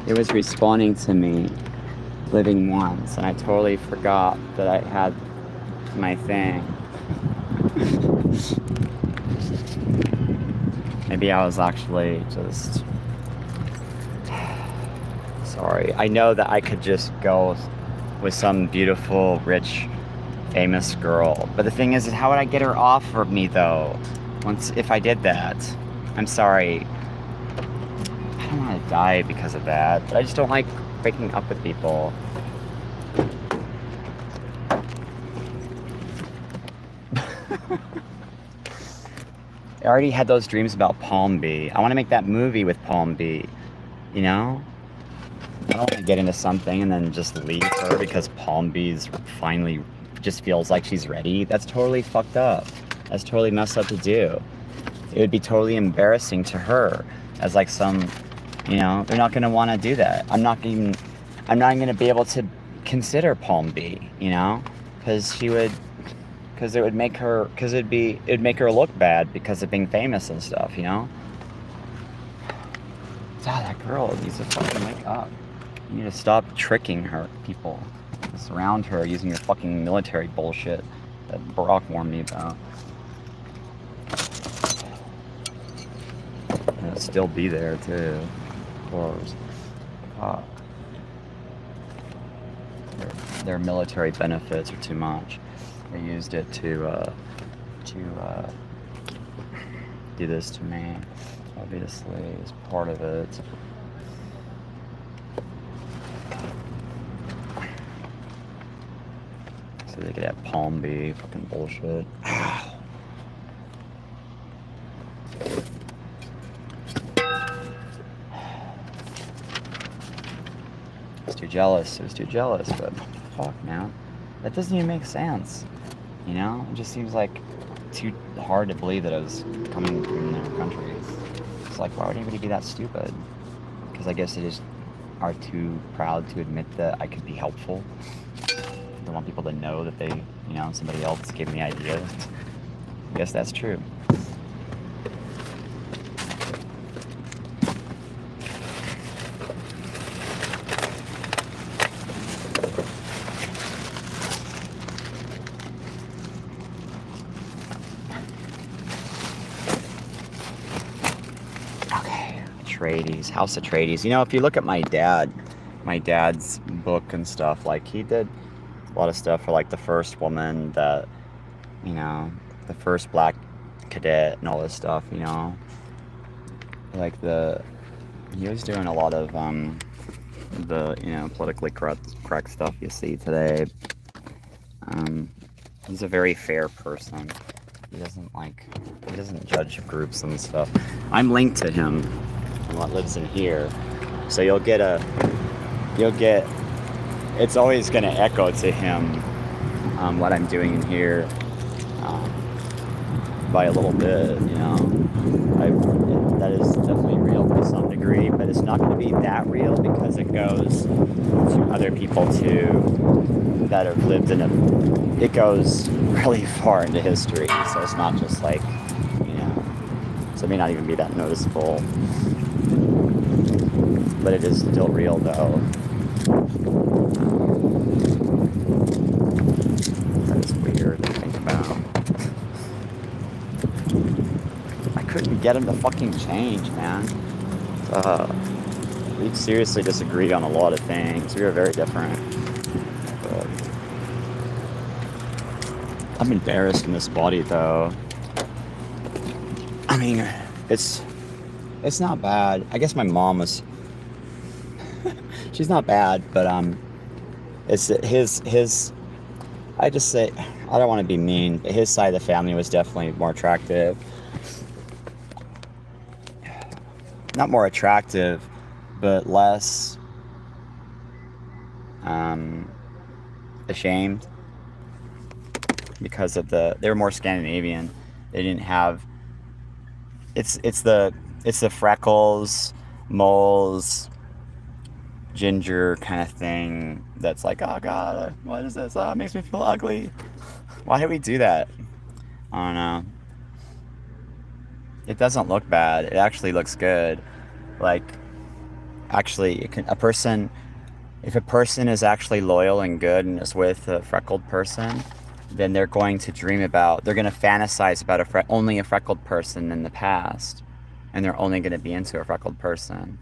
it was responding to me. Living once, and I totally forgot that I had my thing. Maybe I was actually just sorry. I know that I could just go with some beautiful, rich, famous girl. But the thing is how would I get her off of me though? If I did that. I'm sorry. I don't want to die because of that. But I just don't like breaking up with people. I already had those dreams about Palm B. I want to make that movie with Palm B. You know? I don't want to get into something and then just leave her because Palm B's finally just feels like she's ready. That's totally fucked up. That's totally messed up to do. It would be totally embarrassing to her as like some, you know, they're not going to want to do that. I'm not even going to be able to consider Palm B, you know, because it'd make her look bad because of being famous and stuff, you know. God, that girl needs to fucking wake up. You need to stop tricking people. Surround her using your fucking military bullshit that Barack warned me about. And it'll still be there too, of course. Their military benefits are too much. They used it to do this to me. Obviously, as part of it. So they could have Palm B, fucking bullshit. Ow. I was too jealous, but fuck, man. That doesn't even make sense. You know? It just seems like too hard to believe that it was coming from their country. It's like, why would anybody be that stupid? Because I guess they just are too proud to admit that I could be helpful. They want people to know that somebody else gave me ideas. I guess that's true. House Atreides. You know, if you look at my dad's book and stuff, like he did a lot of stuff for like the first woman that, you know, the first black cadet and all this stuff, you know. Like he was doing a lot of the, you know, politically correct stuff you see today. He's a very fair person. He doesn't judge groups and stuff. I'm linked to him. What lives in here, so you'll get it's always going to echo to him what I'm doing in here by a little bit, you know. That is definitely real to some degree, but it's not going to be that real because it goes to other people too that have lived it goes really far into history, so it's not just like, you know, so it may not even be that noticeable. But it is still real, though. That is weird to think about. I couldn't get him to fucking change, man. We seriously disagreed on a lot of things. We were very different. But I'm embarrassed in this body, though. I mean, it's not bad. I guess my mom was... She's not bad, but it's his. I just say, I don't want to be mean, but his side of the family was definitely more attractive. Not more attractive, but less ashamed because of they were more Scandinavian. They didn't have. It's the freckles, moles, ginger kind of thing that's like, oh god, what is this? Oh, it makes me feel ugly. Why do we do that? I don't know. It doesn't look bad. It actually looks good. Like, actually, if a person is actually loyal and good and is with a freckled person, then they're going to fantasize about only a freckled person in the past. and they're only going to be into a freckled person,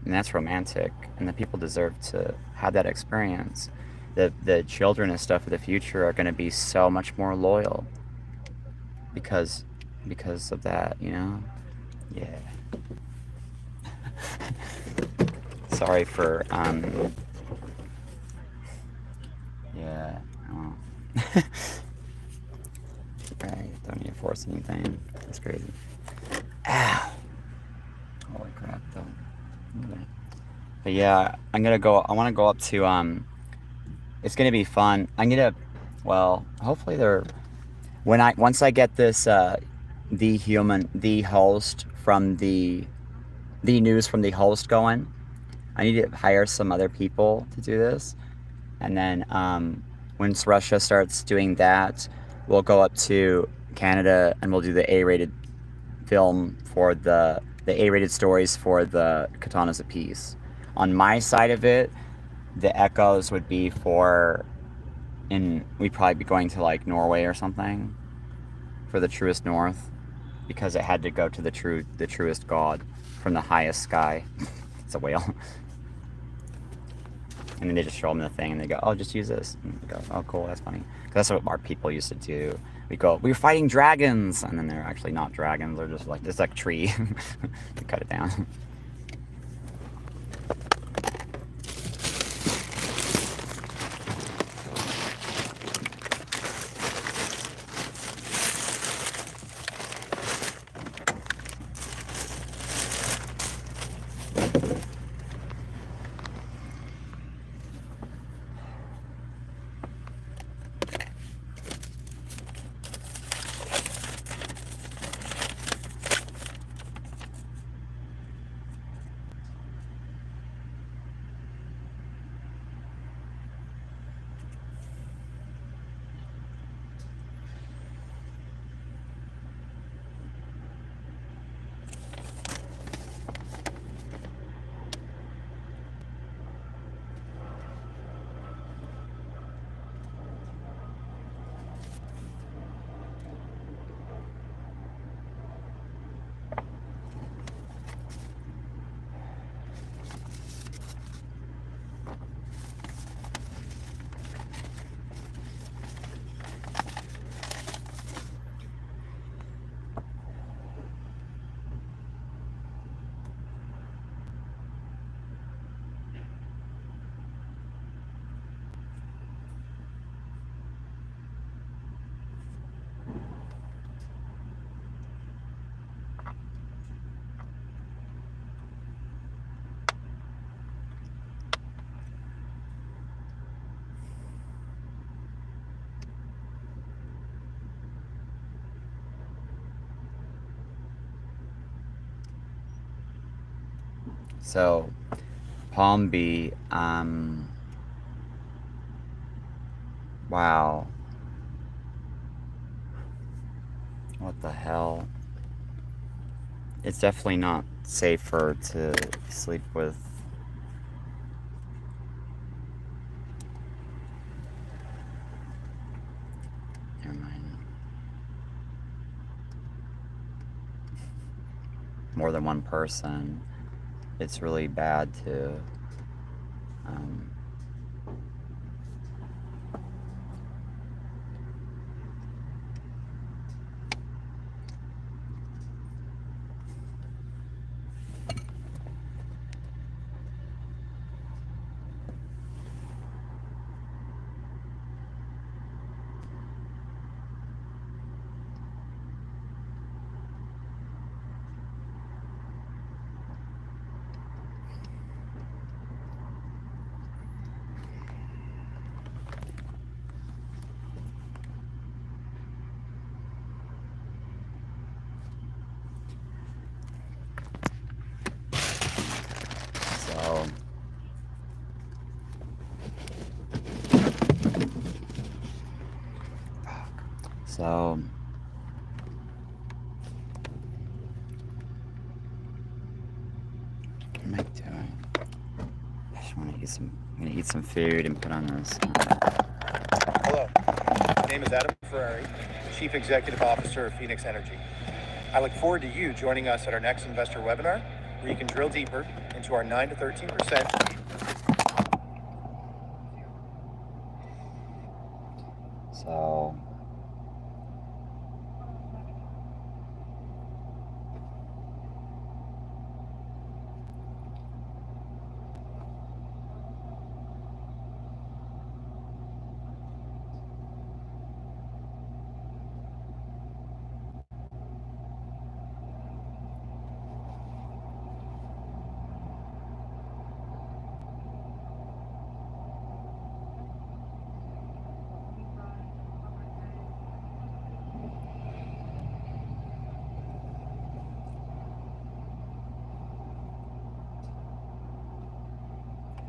and that's romantic, and the people deserve to have that experience. The children and stuff of the future are going to be so much more loyal because of that, you know. Yeah. Sorry for yeah. Oh. Right, don't need to force anything. That's crazy. Ow. Holy crap, though. Okay. But yeah, I'm gonna go. I want to go up to. It's gonna be fun. I'm gonna. Well, hopefully they're. Once I get this, the host from the news from the host going, I need to hire some other people to do this, and then once Russia starts doing that, we'll go up to Canada and we'll do the A-rated film for the A-rated stories for the Katanas of Peace. On my side of it, the echoes would be we'd probably be going to like Norway or something for the truest north, because it had to go to the truest god from the highest sky. It's a whale. And then they just show them the thing and they go, oh, just use this. And they go, oh, cool, that's funny. Because that's what our people used to do. We go, we were fighting dragons, and then they're actually not dragons. They're just like this like tree. They cut it down. So, Palm Bee, wow. What the hell? It's definitely not safer to sleep with. Never mind. More than one person. It's really bad to So, what am I doing? I just want to eat some. I'm gonna eat some food and put on this. Hello, my name is Adam Ferrari, Chief Executive Officer of Phoenix Energy. I look forward to you joining us at our next investor webinar, where you can drill deeper into our 9 to 13%. So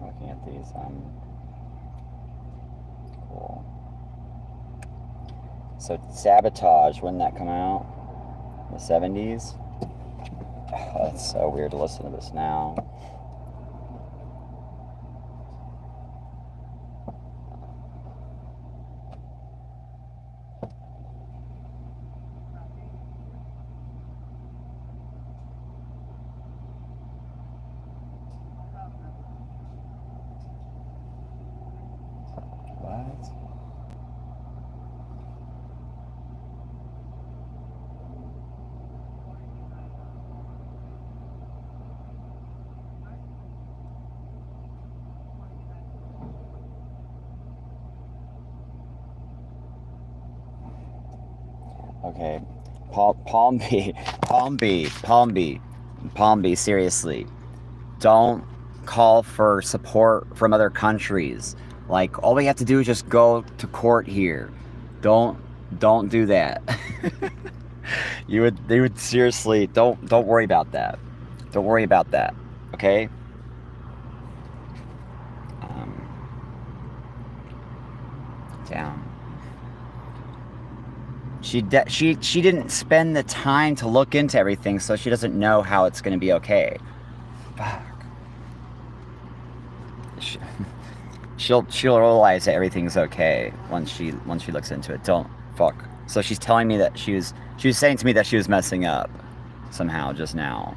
looking at these, cool. So Sabotage, when did that come out? The 70s? Oh, that's so weird to listen to this now. What? Okay. Palm B, Palm B, Palm B, Palm B, seriously. Don't call for support from other countries. Like, all we have to do is just go to court here. Don't do that. They would seriously, don't worry about that. Don't worry about that. Okay? Um, Down. She didn't spend the time to look into everything, so she doesn't know how it's going to be okay. Fuck. She'll realize that everything's okay once she looks into it. Don't fuck. So she's telling me that she was saying to me that she was messing up somehow just now.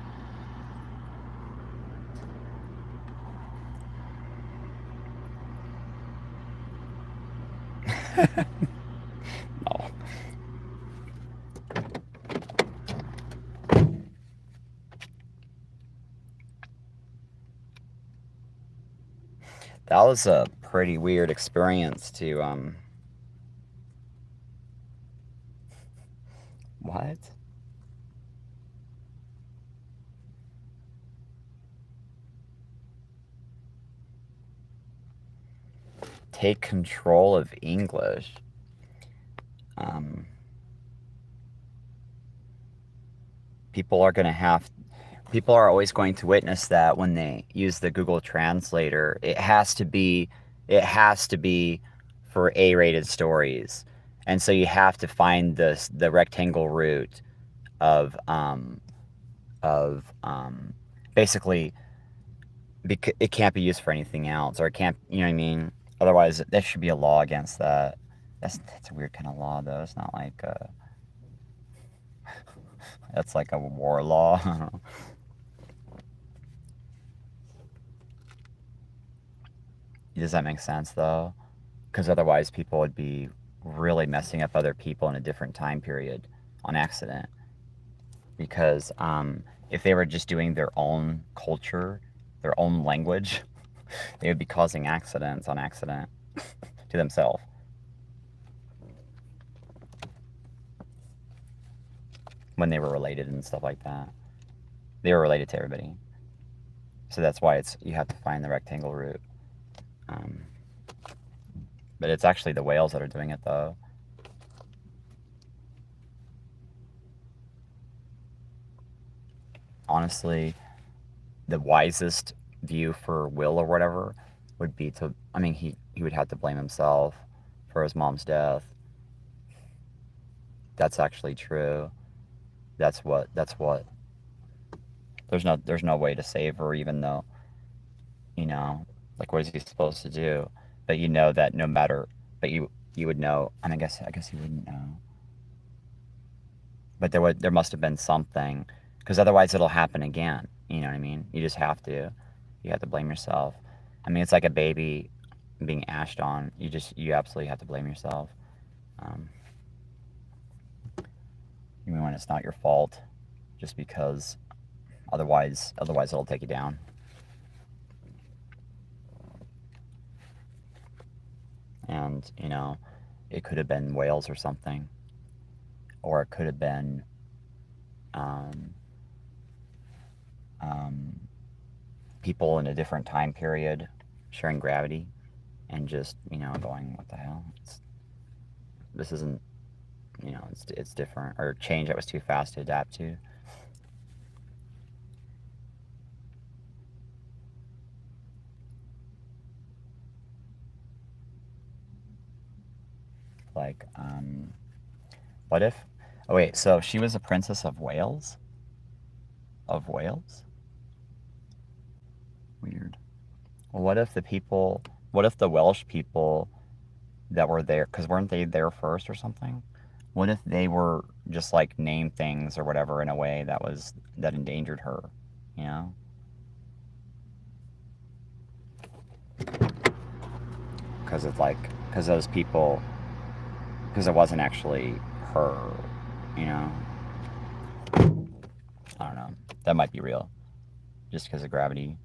No. That was a pretty weird experience to what? Take control of English. People are always going to witness that when they use the Google Translator. It has to be for A-rated stories. And so you have to find the rectangle root of basically, it can't be used for anything else, or it can't, you know what I mean? Otherwise, there should be a law against that. That's a weird kind of law, though. It's not like that's like a war law. I don't know. Does that make sense, though? Because otherwise, people would be really messing up other people in a different time period on accident. Because if they were just doing their own culture, their own language, they would be causing accidents on accident to themselves. When they were related and stuff like that. They were related to everybody. So that's why you have to find the rectangle root. But it's actually the whales that are doing it, though. Honestly, the wisest view for Will or whatever would be to, I mean, he would have to blame himself for his mom's death. That's actually true. That's what there's no way to save her, even though, like, what is he supposed to do? But you know that no matter, but you would know, and I guess he wouldn't know. but there must have been something, because otherwise it'll happen again. You know what I mean? You just have to. You have to blame yourself. I mean, it's like a baby being ashed on. You absolutely have to blame yourself. Um, even when it's not your fault, just because otherwise it'll take you down. And it could have been whales or something, or it could have been um, um, people in a different time period sharing gravity and just going, what the hell? This isn't, it's different, or change that was too fast to adapt to. Like, what if? Oh wait, so she was a princess of Wales? Of Wales? Weird. Well, what if the Welsh people that were there, because weren't they there first or something? What if they were just like name things or whatever in a way that endangered her, you know? Because it's like, because those people, because it wasn't actually her, you know? I don't know. That might be real, just because of gravity.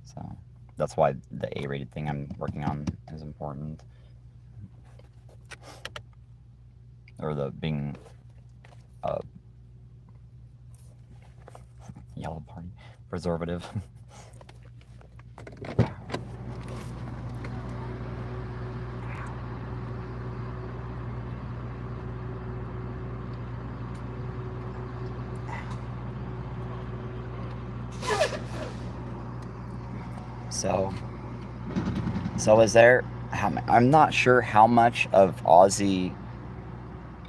So that's why the A-rated thing I'm working on is important. Or the being a yellow party preservative. So, is there? I'm not sure how much of Aussie.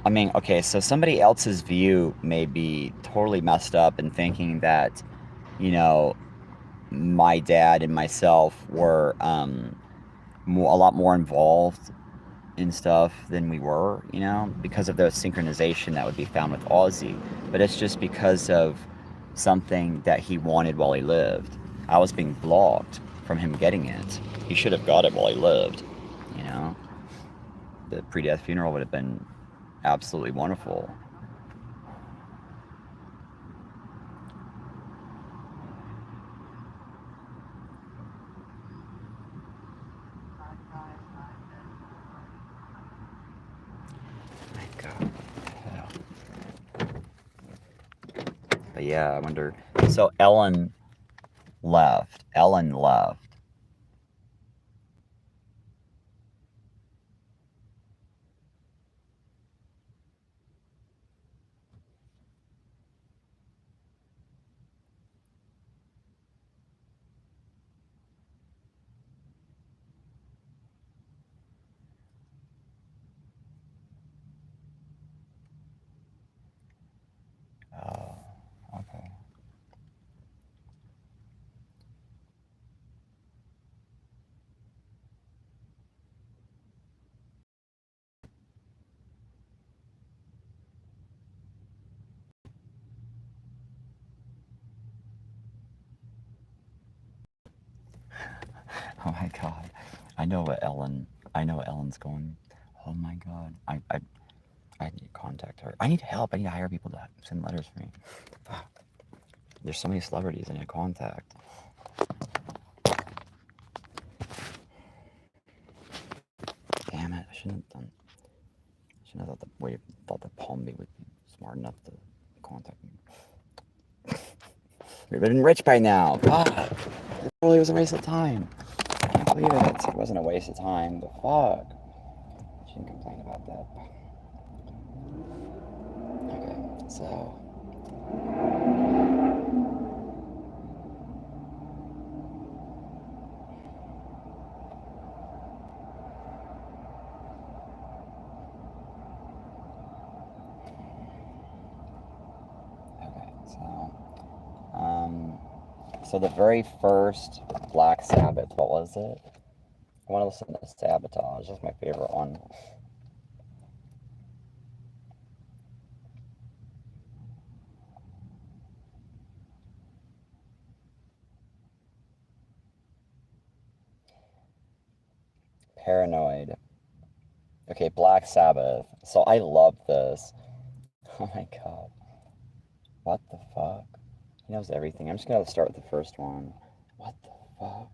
I mean, okay, so somebody else's view may be totally messed up in thinking that, you know, my dad and myself were a lot more involved in stuff than we were, because of the synchronization that would be found with Aussie. But it's just because of something that he wanted while he lived. I was being blocked from him getting it. He should have got it while he lived, you know? The pre-death funeral would have been absolutely wonderful. My God. But yeah, I wonder. So Ellen left. Ellen left. Oh, okay. Oh my God. I know what Ellen. I know what Ellen's going. Oh my God. I need to contact her. I need help. I need to hire people to send letters for me. Fuck. There's so many celebrities I need to contact. Damn it! I shouldn't have done. I shouldn't have thought that Palm Bay would be smart enough to contact me. We'd have been rich by now. Fuck. It really was a waste of time. I can't believe it. It wasn't a waste of time, but fuck. I shouldn't complain about that. Okay, so. Okay, so. So the very first Black Sabbath, what was it? I want to listen to Sabotage. That's my favorite one. Paranoid. Okay, Black Sabbath. So I love this. Oh my god. What the fuck? He knows everything. I'm just gonna start with the first one. What the fuck?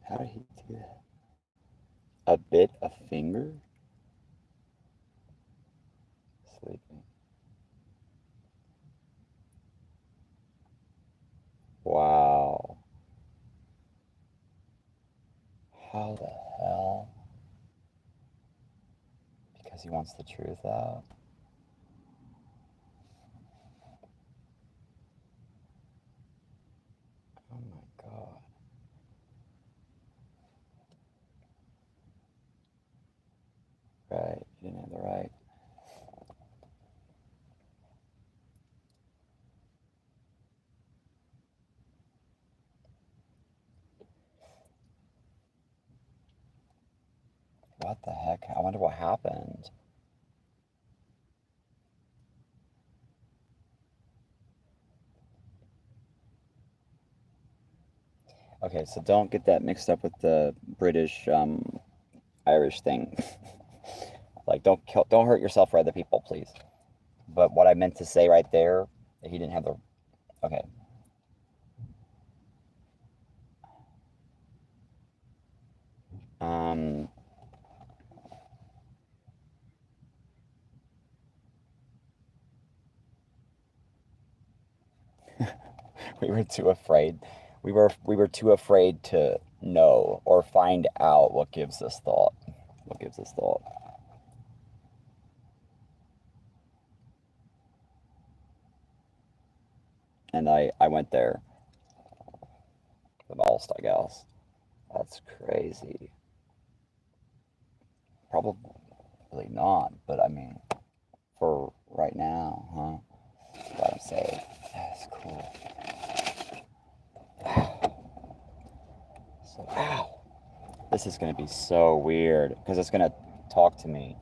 How did he do that? A bit of finger? Sleeping. Wow. How the hell? Because he wants the truth out. Oh my god. Right. You didn't have the right. What the heck? I wonder what happened. Okay, so don't get that mixed up with the British Irish thing. Like, don't hurt yourself for other people, please. But what I meant to say right there, he didn't have the. Okay. Um, we were too afraid. We were too afraid to know or find out what gives us thought. What gives us thought. And I went there the most, I guess. That's crazy. Probably not, but I mean, for right now, huh? What I'm saying. That's cool. So, ow. This is gonna be so weird because it's gonna talk to me.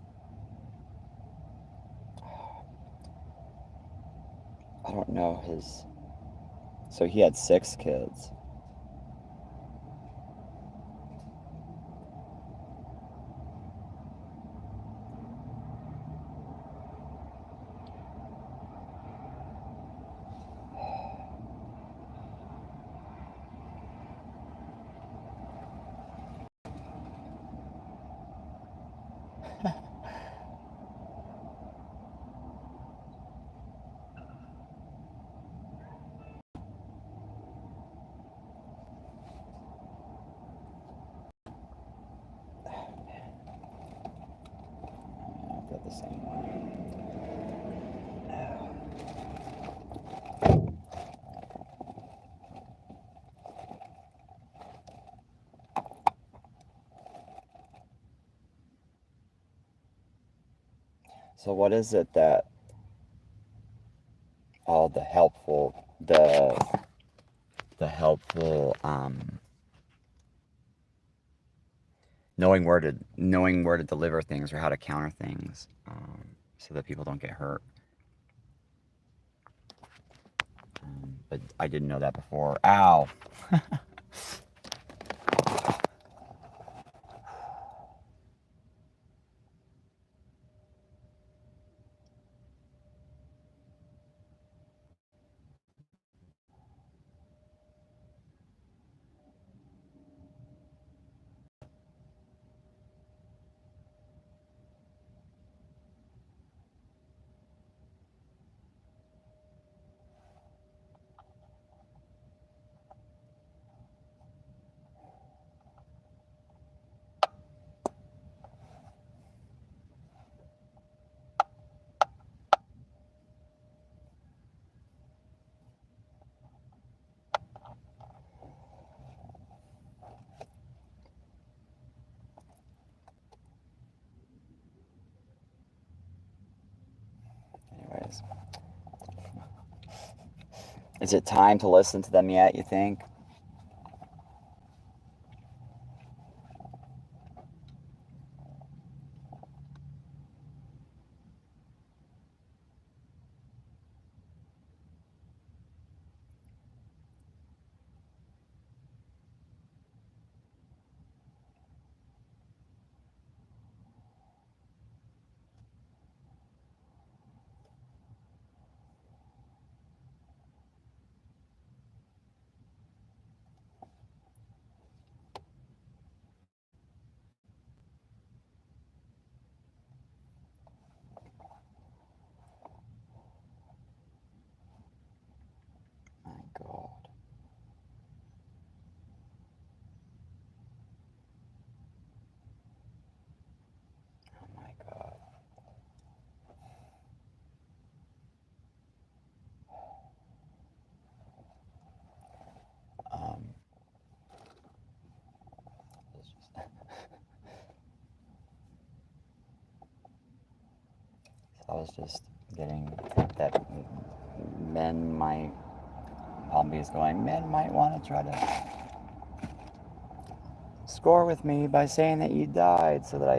I don't know his. So he had 6 kids. I've got the same one. So what is it that all the helpful knowing where to deliver things or how to counter things so that people don't get hurt. But I didn't know that before. Ow. Anyways, is it time to listen to them yet, you think? was just getting that men might, Pompey's going, men might want to try to score with me by saying that you died so that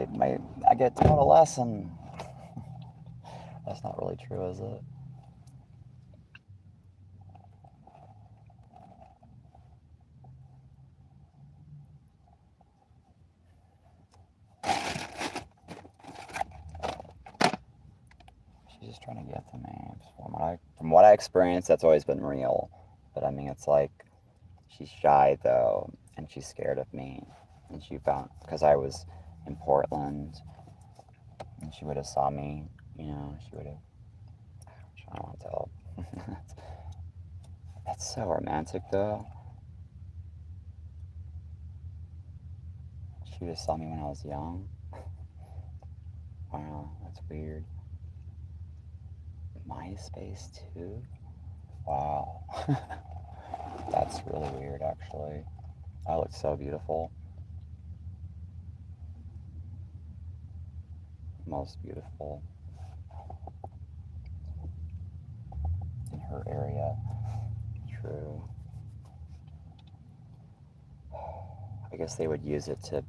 I get taught a lesson. That's not really true, is it? She's just trying to get to me. From what I experienced, that's always been real. But I mean, it's like, she's shy though, and she's scared of me. And she found, because I was in Portland, and she would have saw me, you know, she would have, I don't want to tell. That's so romantic though. She would have saw me when I was young. Wow, that's weird. MySpace too? Wow. That's really weird actually. I look so beautiful. Most beautiful in her area. True. I guess they would use it to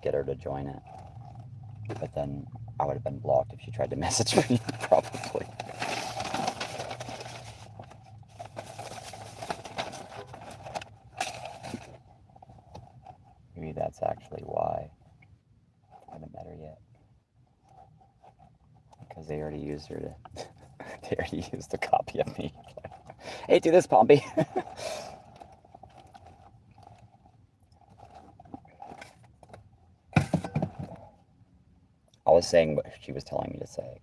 get her to join it. But then I would have been blocked if she tried to message me, probably. Maybe that's actually why I haven't met her yet. Because they already used her to... they already used a copy of me. Hey, do this, Pompey. I was saying what she was telling me to say.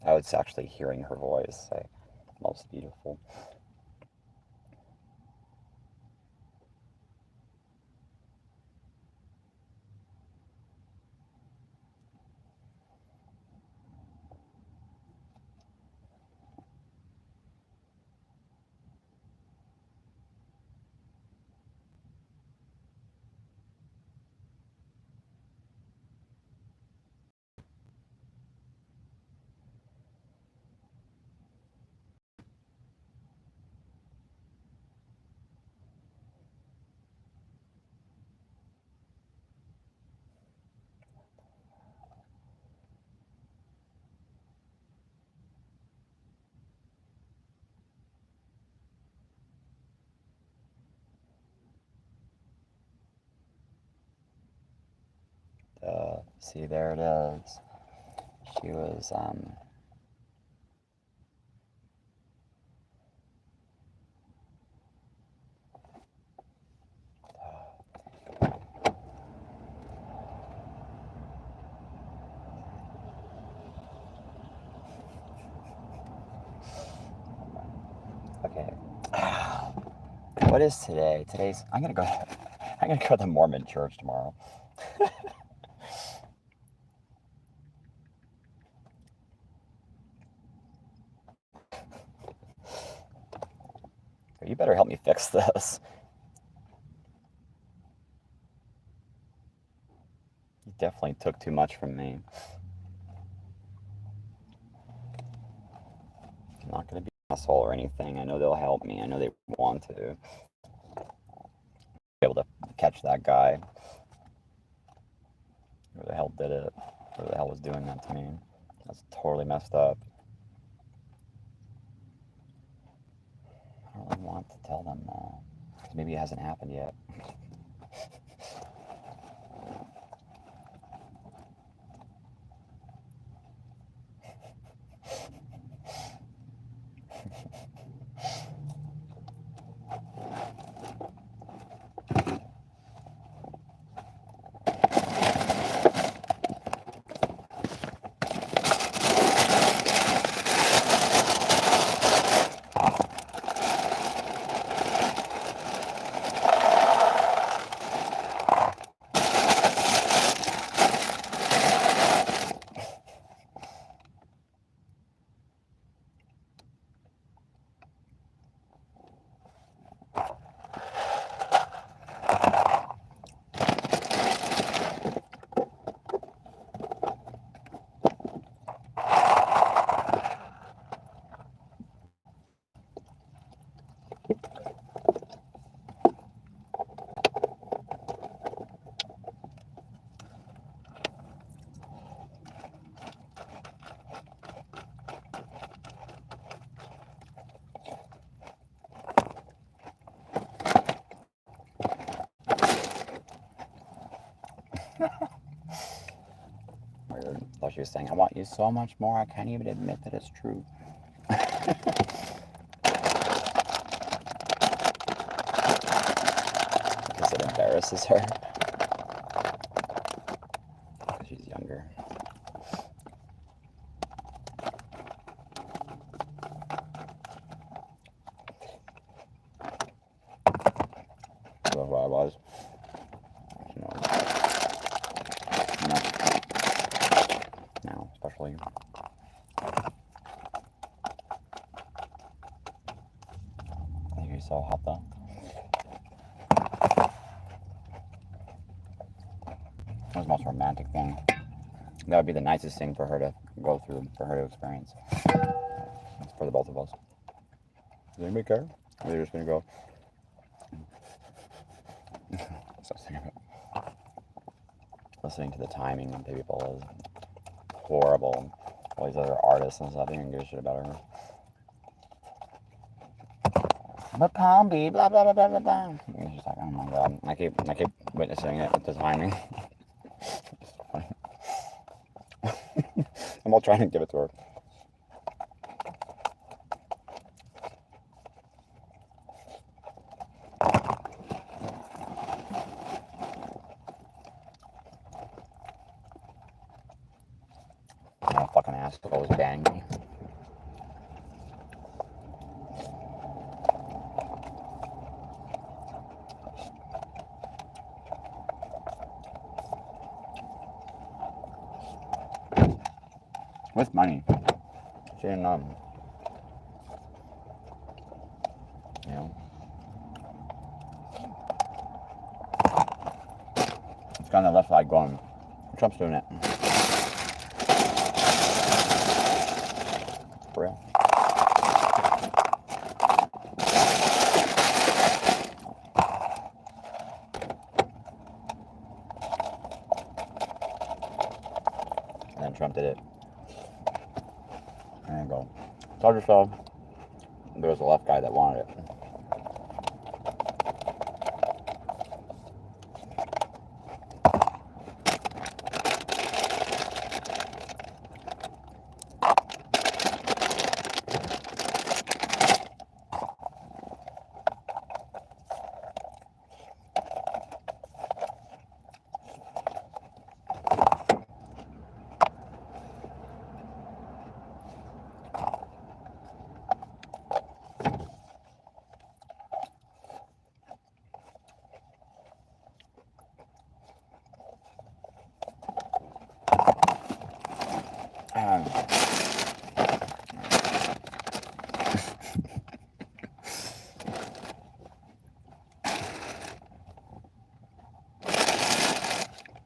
I was actually hearing her voice say, most beautiful. See, there it is. She was, okay. What is today? I'm gonna go to the Mormon church tomorrow. You better help me fix this. You definitely took too much from me. I'm not gonna be an asshole or anything. I know they'll help me. I know they want to. Be able to catch that guy. Who the hell did it? Who the hell was doing that to me? That's totally messed up. I don't really want to tell them though. Because maybe it hasn't happened yet. Weird. I thought she was saying, I want you so much more, I can't even admit that it's true. Because it embarrasses her. Because she's younger. That's who I was. You know, now, especially. I think he's so hot though. That was the most romantic thing. That would be the nicest thing for her to go through, for her to experience. It's for the both of us. Does anybody care? Or they're just gonna go. Listening to the timing of people is horrible. All these other artists and stuff, they don't give a shit about her. But Palm Beach, blah blah blah blah blah blah. And it's just like, oh my god. I keep witnessing it with the timing. It's so funny. I'm all trying to give it to her. Oh, fucking asshole was banning me. With money. She didn't, you know. It's got on the left side going, Trump's doing it. For real. And then Trump did it. And I go, told you so. There was a left guy that wanted it.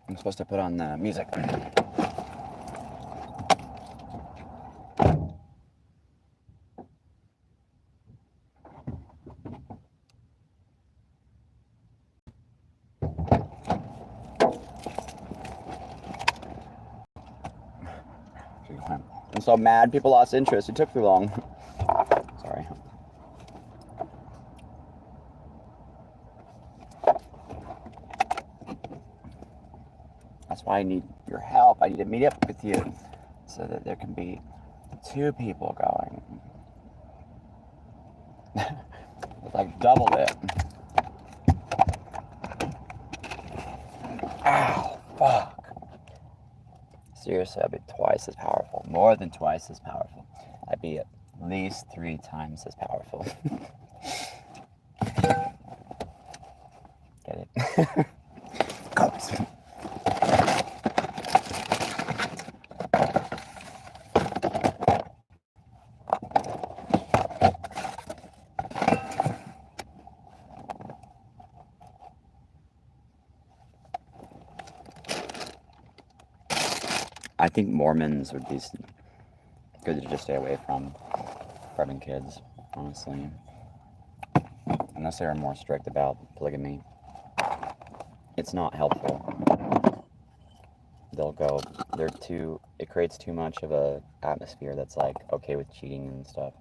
I'm supposed to put on the music. I'm so mad people lost interest. It took too long. Sorry. That's why I need your help. I need to meet up with you so that there can be 2 people going. It's like double it. Ow, fuck. Seriously, I'd be twice as powerful. More than twice as powerful. I'd be at least 3 times as powerful. Get it? Cups. I think Mormons would be good to just stay away from for having kids, honestly. Unless they're more strict about polygamy. It's not helpful. They'll go, it creates too much of a atmosphere that's like okay with cheating and stuff.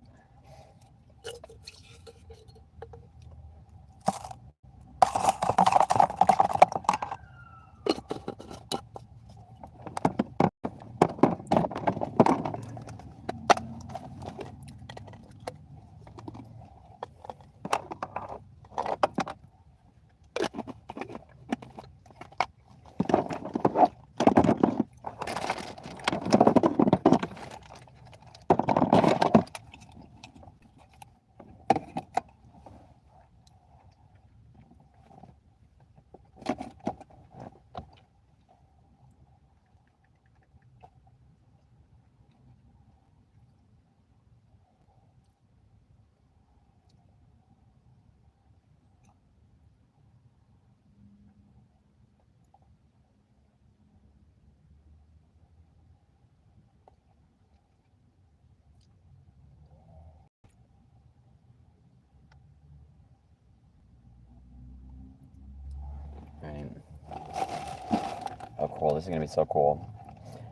This is gonna be so cool.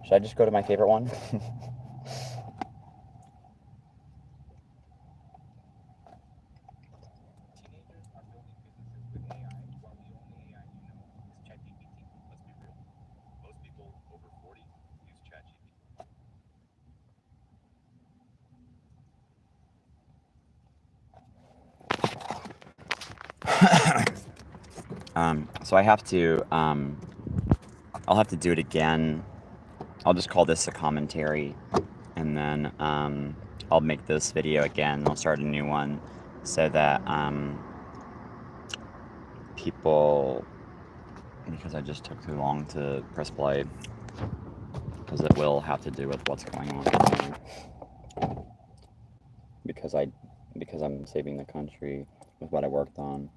Should I just go to my favorite one? Teenagers are building businesses with AI, while the only AI you know is ChatGPT. Let's be real. Most people over 40 use ChatGPT. So I have to, I'll have to do it again. I'll just call this a commentary, and then, I'll make this video again. I'll start a new one so that, people, because I just took too long to press play, because it will have to do with what's going on. Because I'm saving the country with what I worked on.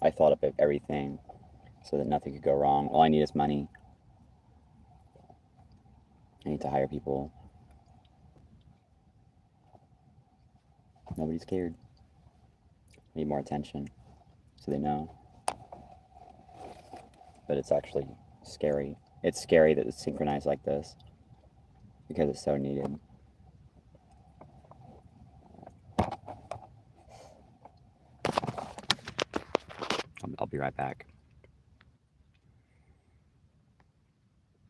I thought of everything so that nothing could go wrong. All I need is money. I need to hire people. Nobody's scared. I need more attention so they know. But it's actually scary. It's scary that it's synchronized like this because it's so needed. I'll be right back.